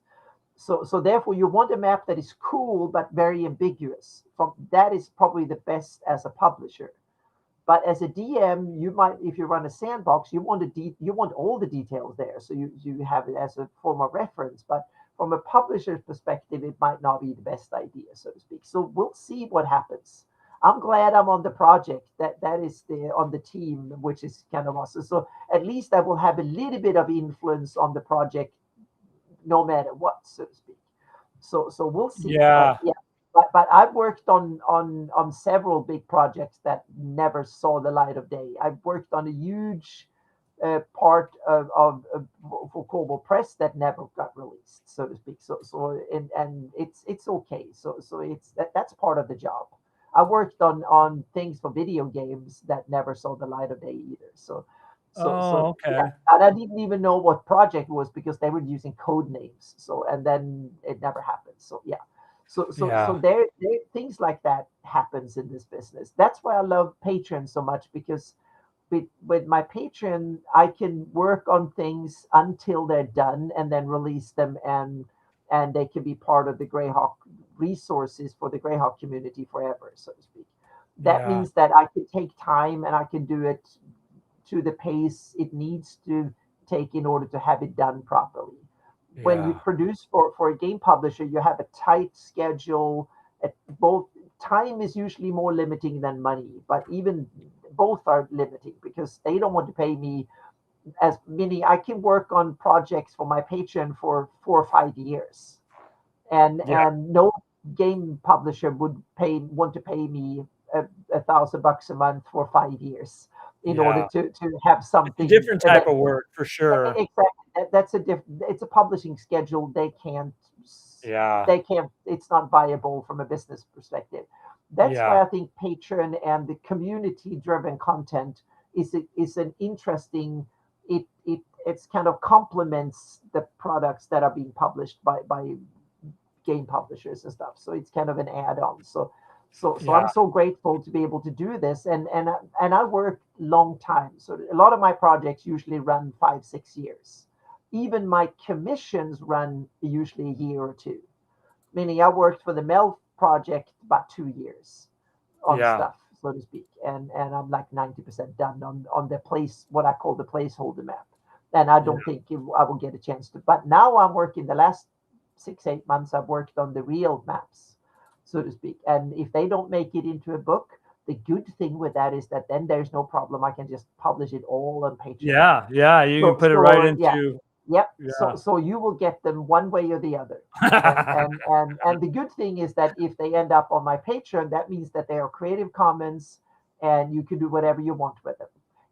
[SPEAKER 2] So therefore, you want a map that is cool but very ambiguous. That is probably the best as a publisher. But as a DM, you might, if you run a sandbox, you want all the details there, so you have it as a form of reference. But from a publisher's perspective, it might not be the best idea, so to speak. So we'll see what happens. I'm glad I'm on the project. That is on the team, which is kind of awesome. So at least I will have a little bit of influence on the project, no matter what, so to speak. So we'll see. But I've worked on several big projects that never saw the light of day. I've worked on a huge part of for Kobold Press that never got released, so to speak. So it's okay. So it's that's part of the job. I worked on things for video games that never saw the light of day either.
[SPEAKER 1] Okay.
[SPEAKER 2] Yeah. And I didn't even know what project was, because they were using code names. And then it never happened. So yeah. So there things like that happens in this business. That's why I love Patreon so much, because with my Patreon, I can work on things until they're done and then release them, and they can be part of the Greyhawk resources for the Greyhawk community forever, so to speak. That means that I can take time and I can do it to the pace it needs to take in order to have it done properly. When you produce for a game publisher, you have a tight schedule. Both time is usually more limiting than money, but even both are limiting because they don't want to pay me as many. I can work on projects for my Patreon for 4 or 5 years, and no game publisher would want to pay me $1,000 a month for 5 years in order to have something.
[SPEAKER 1] It's a different type of work for sure.
[SPEAKER 2] Exactly. That's a different. It's a publishing schedule. They can't.
[SPEAKER 1] Yeah.
[SPEAKER 2] They can't. It's not viable from a business perspective. That's why I think Patreon and the community-driven content is an interesting. It's kind of complements the products that are being published by game publishers and stuff. So it's kind of an add-on. So I'm so grateful to be able to do this, and I work long time. So a lot of my projects usually run 5-6 years. Even my commissions run usually a year or two. Meaning I worked for the Melf project about 2 years on stuff, so to speak, and I'm like 90% done on the what I call the placeholder map. And I don't think I will get a chance to. But now I'm working the last 6-8 months. I've worked on the real maps, so to speak. And if they don't make it into a book, the good thing with that is that then there's no problem. I can just publish it all on Patreon.
[SPEAKER 1] You can put it right into.
[SPEAKER 2] Yep. So you will get them one way or the other. and the good thing is that if they end up on my Patreon, that means that they are Creative Commons, and you can do whatever you want with them.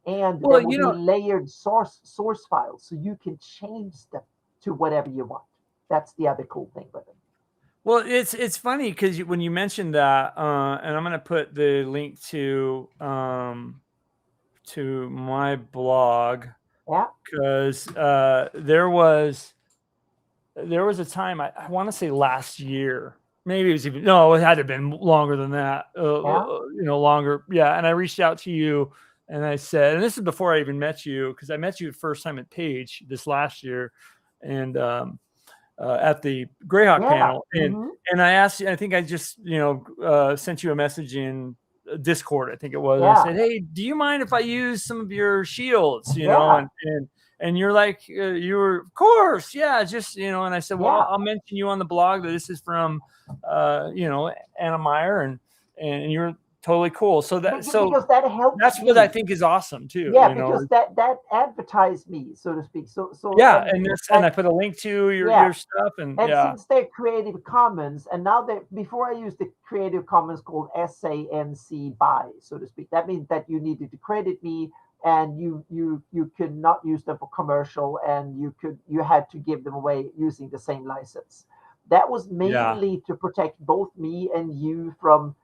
[SPEAKER 2] And there will be layered source files, so you can change them to whatever you want. That's the other cool thing with them.
[SPEAKER 1] Well, it's funny because when you mentioned that, and I'm going to put the link to my blog.
[SPEAKER 2] Yeah.
[SPEAKER 1] Because there was a time I want to say last year, maybe it was even it had to have been longer than that. Longer. Yeah. And I reached out to you and I said, and this is before I even met you, because I met you the first time at Page this last year, and at the Greyhawk panel, and I asked you. I think I just sent you a message in Discord, I think it was. I said, hey, do you mind if I use some of your shields? And you're like, you were, of course, just and I said, well, I'll mention you on the blog that this is from Anna Meyer, and you're totally cool. So because
[SPEAKER 2] that helps.
[SPEAKER 1] That's what I think is awesome too.
[SPEAKER 2] Because that advertised me, so to speak.
[SPEAKER 1] And I put a link to your stuff, and
[SPEAKER 2] since they're Creative Commons, and now before I used the Creative Commons called SANC BY, so to speak. That means that you needed to credit me, and you could not use them for commercial, and you had to give them away using the same license. That was mainly to protect both me and you from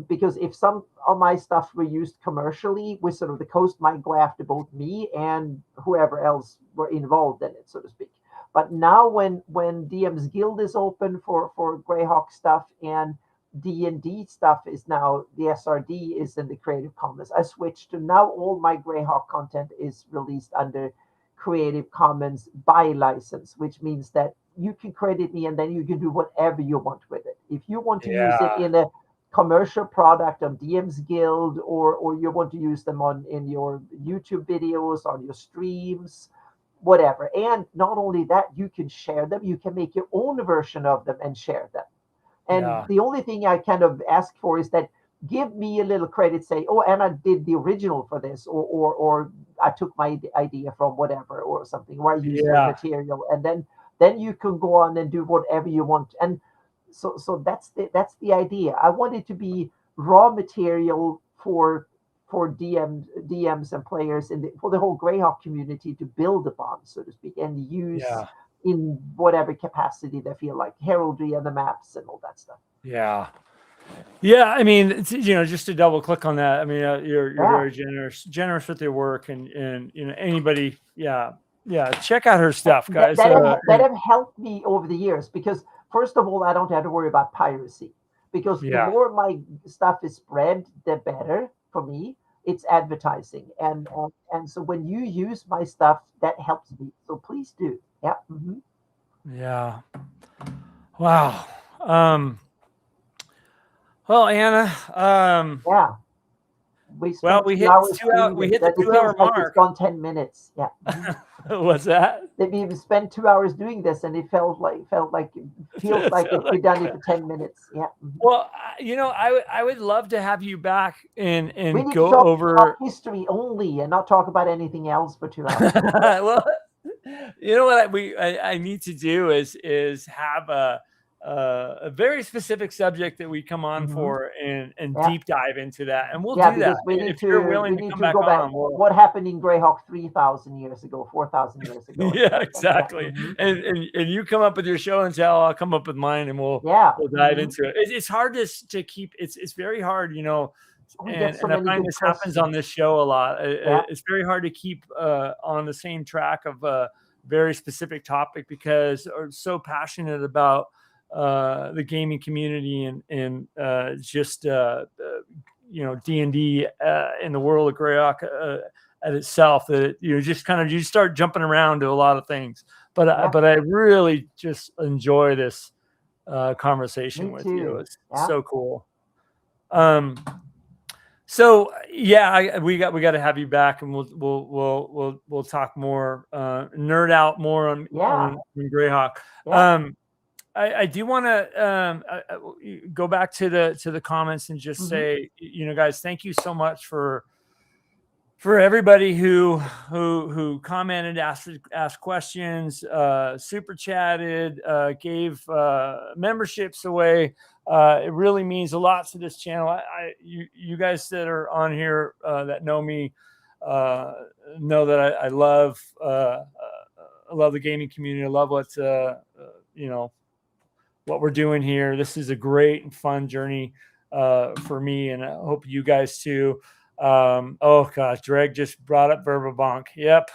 [SPEAKER 2] because if some of my stuff were used commercially, Wizard of the Coast might go after both me and whoever else were involved in it, so to speak. But now when DM's Guild is open for Greyhawk stuff, and D&D stuff is now, the SRD is in the Creative Commons, I switched to now all my Greyhawk content is released under Creative Commons by license, which means that you can credit me and then you can do whatever you want with it. If you want to use it in a commercial product on DM's Guild, or you want to use them in your YouTube videos, on your streams, whatever. And not only that, you can share them. You can make your own version of them and share them. And the only thing I kind of ask for is that give me a little credit, say, oh, Anna did the original for this, or I took my idea from whatever, or something, or I used the material, and then you can go on and do whatever you want. And so that's the idea. I want it to be raw material for DMs and players for the whole Greyhawk community to build upon, so to speak, and use in whatever capacity they feel like, heraldry and the maps and all that stuff.
[SPEAKER 1] I mean, it's, just to double click on that. I mean, you're very generous with your work, and anybody, check out her stuff, guys.
[SPEAKER 2] That have helped me over the years, because first of all, I don't have to worry about piracy, because the more my stuff is spread, the better for me. It's advertising, and so when you use my stuff, that helps me. So please do.
[SPEAKER 1] Wow. Well, Anna.
[SPEAKER 2] We
[SPEAKER 1] well,
[SPEAKER 2] spent
[SPEAKER 1] we
[SPEAKER 2] 2
[SPEAKER 1] hit
[SPEAKER 2] hours
[SPEAKER 1] 2 hours. We hit the
[SPEAKER 2] it
[SPEAKER 1] 2 hour
[SPEAKER 2] feels like
[SPEAKER 1] mark.
[SPEAKER 2] it's gone 10 minutes. Yeah.
[SPEAKER 1] What's that?
[SPEAKER 2] We spent 2 hours doing this, and it feels like we've done it for 10 minutes. Yeah.
[SPEAKER 1] Well, I would love to have you back and
[SPEAKER 2] We need
[SPEAKER 1] go
[SPEAKER 2] to talk
[SPEAKER 1] over
[SPEAKER 2] about history only and not talk about anything else for 2 hours.
[SPEAKER 1] Well, you know what I need to do is have a very specific subject that we come on for and deep dive into that, and we'll do that. If you're willing to come back on,
[SPEAKER 2] what happened in Greyhawk 3,000 years ago, 4,000 years ago.
[SPEAKER 1] Yeah, exactly. And you come up with your show and tell, I'll come up with mine, and we'll dive into it. It's hard to keep. It's very hard, and I find this happens on this show a lot. It's very hard to keep on the same track of a very specific topic because I'm so passionate about the gaming community and just D&D in the world of Greyhawk at itself, that you start jumping around to a lot of things. But I really just enjoy this conversation with you. It's so cool. So yeah, we got to have you back, and we'll talk more, nerd out more on Greyhawk. I do want to go back to the comments and just say, guys, thank you so much for everybody who commented, asked questions, super chatted, gave memberships away. It really means a lot to this channel. You guys that are on here that know me know that I love the gaming community. I love what we're doing here. This is a great and fun journey for me, and I hope you guys too. Oh gosh, Dreg just brought up Verbabonk. Yep.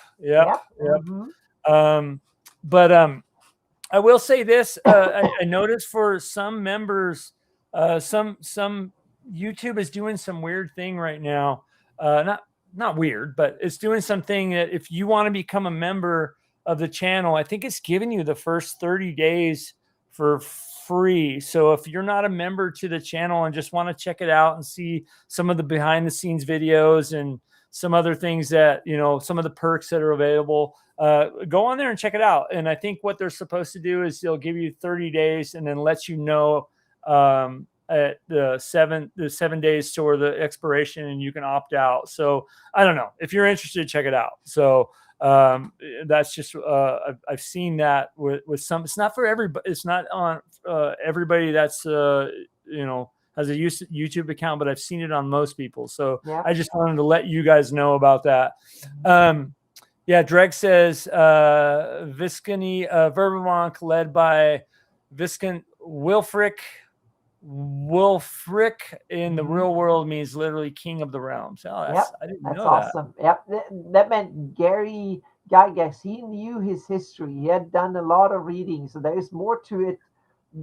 [SPEAKER 1] I will say this. I noticed for some members, some YouTube is doing some weird thing right now. Not weird, but it's doing something that if you want to become a member of the channel, I think it's giving you the first 30 days for free. So if you're not a member to the channel and just want to check it out and see some of the behind the scenes videos and some other things that, some of the perks that are available, go on there and check it out. And I think what they're supposed to do is they'll give you 30 days and then let you know at the 7 days toward the expiration, and you can opt out. So I don't know if you're interested, check it out. So that's just I've seen that with some. It's not for everybody. It's not on everybody that's has a YouTube account, but I've seen it on most people. So I just wanted to let you guys know about that. Dreg says Viscony Verbamont led by Viscon Wilfric in the real world means literally king of the realms. I didn't know
[SPEAKER 2] awesome. That. That meant Gary Gygax, he knew his history. He had done a lot of reading, so there's more to it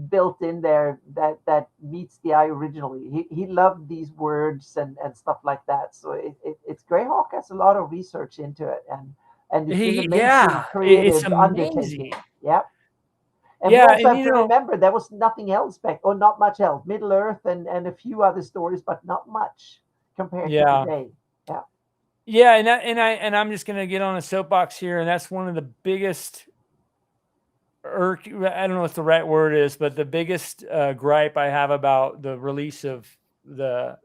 [SPEAKER 2] built in there that meets the eye originally. He loved these words and stuff like that. So it's Greyhawk has a lot of research into it, and it's an amazing creative undertaking. And we also have to remember there was nothing else back, or not much else. Middle Earth and a few other stories, but not much compared to today.
[SPEAKER 1] And I'm just gonna get on a soapbox here, and that's one of the biggest. I don't know what the right word is, but the biggest gripe I have about the release of the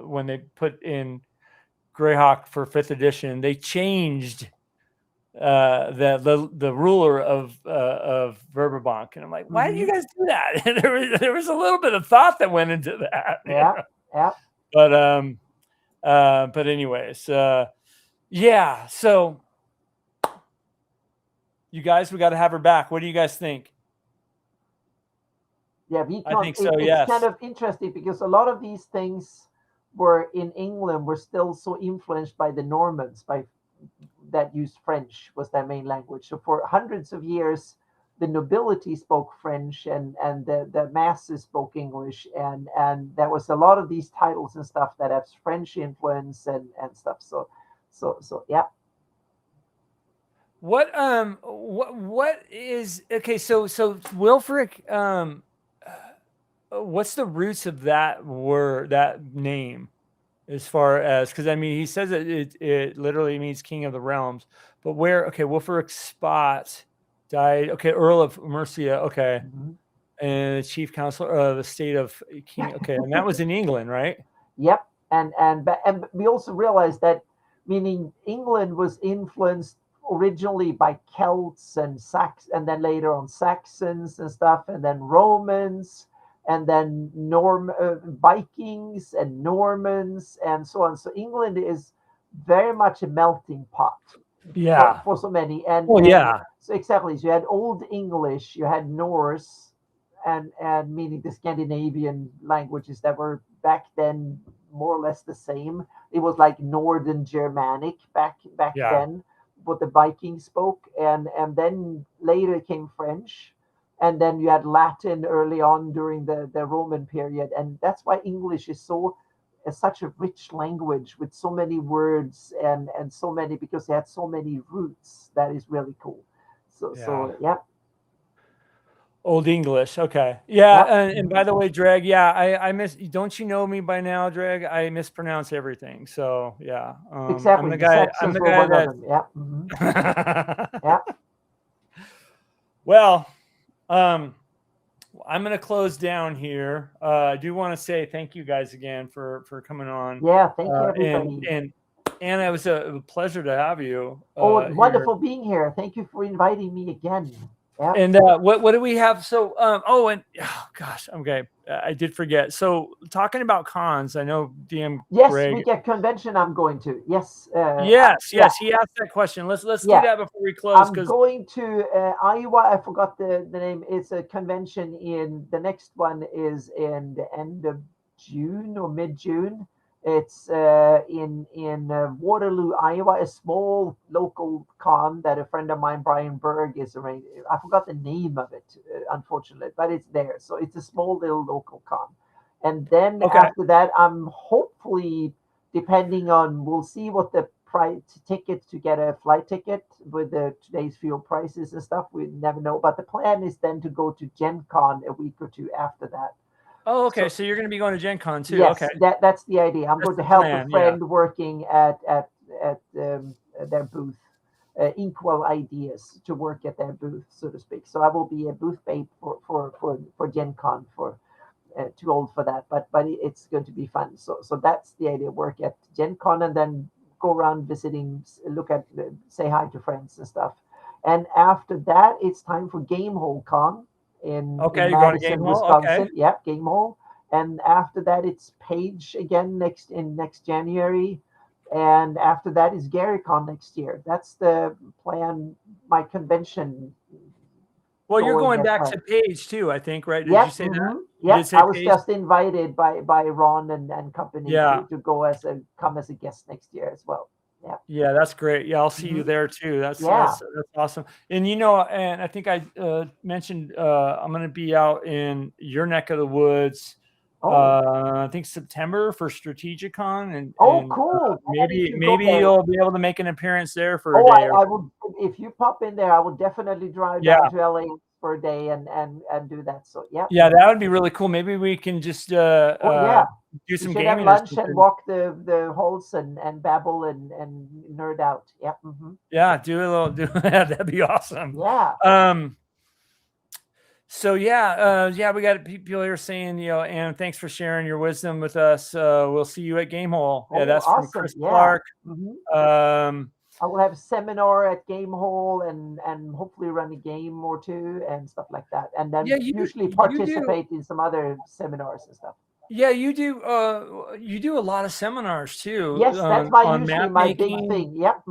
[SPEAKER 1] when they put in Greyhawk for 5th edition, they changed the ruler of Verbabonk, and I'm like, why did you guys do that? And there was a little bit of thought that went into that. But anyways, so you guys, we got to have her back. What do you guys think?
[SPEAKER 2] I think so. It's kind of interesting because a lot of these things were in England were still so influenced by the Normans, that used French was their main language. So for hundreds of years, the nobility spoke French and the masses spoke English, and there was a lot of these titles and stuff that has French influence and stuff. So yeah.
[SPEAKER 1] What is okay? So Wilfric, what's the roots of that word, that name? as far as, because I mean, he says it literally means king of the realms. But where? Okay, Wulfric Spot died. Okay, Earl of Mercia. Okay, and chief counselor of the state of King. Okay, and that was in England, right?
[SPEAKER 2] Yep, and we also realized that, meaning England was influenced originally by Celts and Sax, and then later on Saxons and stuff, and then Romans, and then Vikings and Normans and so on. So England is very much a melting pot.
[SPEAKER 1] Yeah,
[SPEAKER 2] for so many. And
[SPEAKER 1] yeah,
[SPEAKER 2] so exactly. So you had Old English, you had Norse, and meaning the Scandinavian languages that were back then more or less the same. It was like Northern Germanic back then, what the Vikings spoke, and then later came French, and then you had Latin early on during the Roman period, and that's why English is such a rich language with so many words and so many, because it had so many roots. That is really cool. So yeah.
[SPEAKER 1] Old English. Okay. Yeah. And by the way, Dreg, I miss, don't you know me by now, Dreg? I mispronounce everything. So yeah.
[SPEAKER 2] Exactly.
[SPEAKER 1] I'm the guy that,
[SPEAKER 2] yeah.
[SPEAKER 1] Well, I'm going to close down here. I do want to say thank you guys again for coming on.
[SPEAKER 2] Yeah. Thank you, everybody.
[SPEAKER 1] And Anna, it was a pleasure to have you.
[SPEAKER 2] Wonderful being here. Thank you for inviting me again. Yeah.
[SPEAKER 1] And what do we have? So, gosh, okay, I did forget. So, talking about cons, I know DM.
[SPEAKER 2] Yes,
[SPEAKER 1] Greg,
[SPEAKER 2] we get convention. I'm going to. Yes.
[SPEAKER 1] Yes. He asked that question. Let's do that before we close.
[SPEAKER 2] I'm going to Iowa. I forgot the name. It's a convention the next one is in the end of June or mid-June. It's in Waterloo, Iowa, a small local con that a friend of mine, Brian Berg, is arranging. I forgot the name of it, unfortunately, but it's there. So it's a small little local con. And then after that, I'm hopefully, depending on, we'll see what the price ticket to get a flight ticket with today's fuel prices and stuff. We never know. But the plan is then to go to Gen Con a week or two after that.
[SPEAKER 1] Oh, okay. So you're going to be going to Gen Con too.
[SPEAKER 2] Yes,
[SPEAKER 1] okay.
[SPEAKER 2] That's the idea. I'm going to help a friend working at their booth, Inkwell Ideas, to work at their booth, so to speak. So I will be a booth babe for Gen Con. Too old for that, but it's going to be fun. So that's the idea. Work at Gen Con and then go around visiting, say hi to friends and stuff. And after that, it's time for Gamehole Con. In Madison, Wisconsin.
[SPEAKER 1] Okay.
[SPEAKER 2] Yeah, Gamehole. And after that, it's Page again next January. And after that is GaryCon next year. That's the plan, my convention.
[SPEAKER 1] Well, you're going back to Page too, I think, right? Did you say that?
[SPEAKER 2] Yeah, I was just invited by Ron and company to come as a guest next year as well.
[SPEAKER 1] Yeah, that's great. Yeah, I'll see you there too. That's awesome. And and I think I mentioned I'm going to be out in your neck of the woods. I think September for Strategicon, and
[SPEAKER 2] cool.
[SPEAKER 1] Maybe you'll be able to make an appearance there for a day.
[SPEAKER 2] I will. If you pop in there, I will definitely drive down to LA for a day and do that. So
[SPEAKER 1] yeah, that would be really cool. Maybe we can just do some gaming,
[SPEAKER 2] have lunch and walk the halls and babble and nerd out.
[SPEAKER 1] Yeah, do a little. That'd be awesome.
[SPEAKER 2] Yeah.
[SPEAKER 1] So we got people here saying, and thanks for sharing your wisdom with us. We'll see you at Gamehole. Yeah, that's awesome. From Chris Clark.
[SPEAKER 2] I will have a seminar at Gamehole and hopefully run a game or two and stuff like that. And then usually participate in some other seminars and stuff.
[SPEAKER 1] Yeah, you do a lot of seminars too.
[SPEAKER 2] Yes, that's usually my big thing. Yep.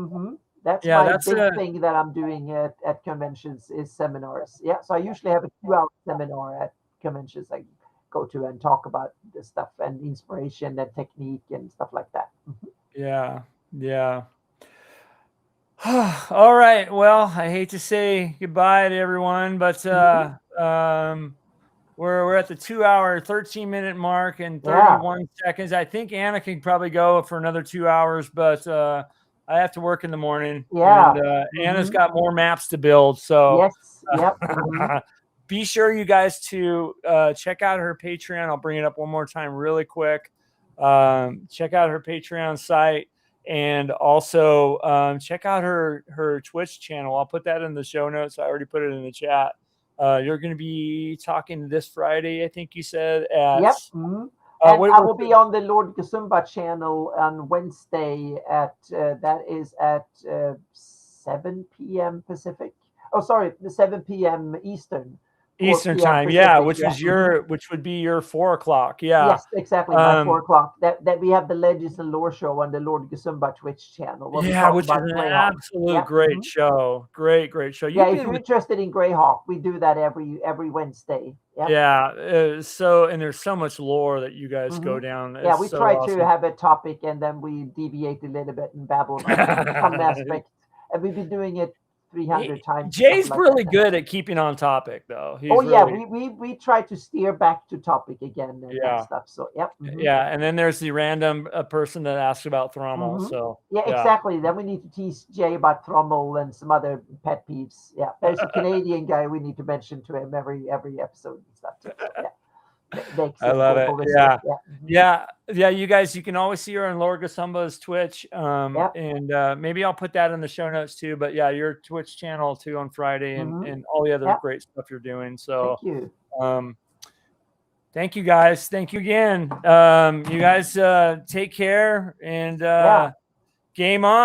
[SPEAKER 2] That's my big thing that I'm doing at conventions is seminars. Yeah, so I usually have a 2-hour seminar at conventions I go to and talk about this stuff and inspiration and technique and stuff like that.
[SPEAKER 1] Yeah. All right. Well, I hate to say goodbye to everyone, but we're at the 2-hour, 13-minute mark and 31 seconds. I think Anna can probably go for another 2 hours, but I have to work in the morning.
[SPEAKER 2] Yeah.
[SPEAKER 1] And Anna's got more maps to build. So be sure you guys to check out her Patreon. I'll bring it up one more time really quick. check out her Patreon site, and also check out her Twitch channel. I'll put that in the show notes. I already put it in the chat. You're going to be talking this Friday, I think you said.
[SPEAKER 2] Yep. And I will be on the Lord Kasumba channel on Wednesday at that is at 7 p.m. Pacific. Oh, sorry, 7 p.m. Eastern
[SPEAKER 1] time. Yeah, which is which would be your 4 o'clock. Yeah.
[SPEAKER 2] Yes, exactly. My 4 o'clock. That we have the Legends and Lore show on the Lord Kasumba Twitch channel.
[SPEAKER 1] Which is an absolute great show. Great show.
[SPEAKER 2] If you're interested in Greyhawk, we do that every Wednesday. Yep.
[SPEAKER 1] Yeah. So and there's so much lore that you guys go down.
[SPEAKER 2] Yeah, we try to have a topic and then we deviate a little bit and babble about some aspect. And we've been doing it 300 times.
[SPEAKER 1] Jay's really good at keeping on topic, though.
[SPEAKER 2] We try to steer back to topic again and that stuff. So
[SPEAKER 1] yeah, and then there's the random person that asks about Thrommel. So
[SPEAKER 2] exactly. Then we need to tease Jay about Thrommel and some other pet peeves. Yeah, there's a Canadian guy we need to mention to him every episode and stuff too. So, yeah.
[SPEAKER 1] I love it. Yeah. You guys, you can always see her on Lord Kasumba's Twitch. And maybe I'll put that in the show notes too. But yeah, your Twitch channel too on Friday and all the other great stuff you're doing. So thank you guys. Thank you again. You guys take care and game on.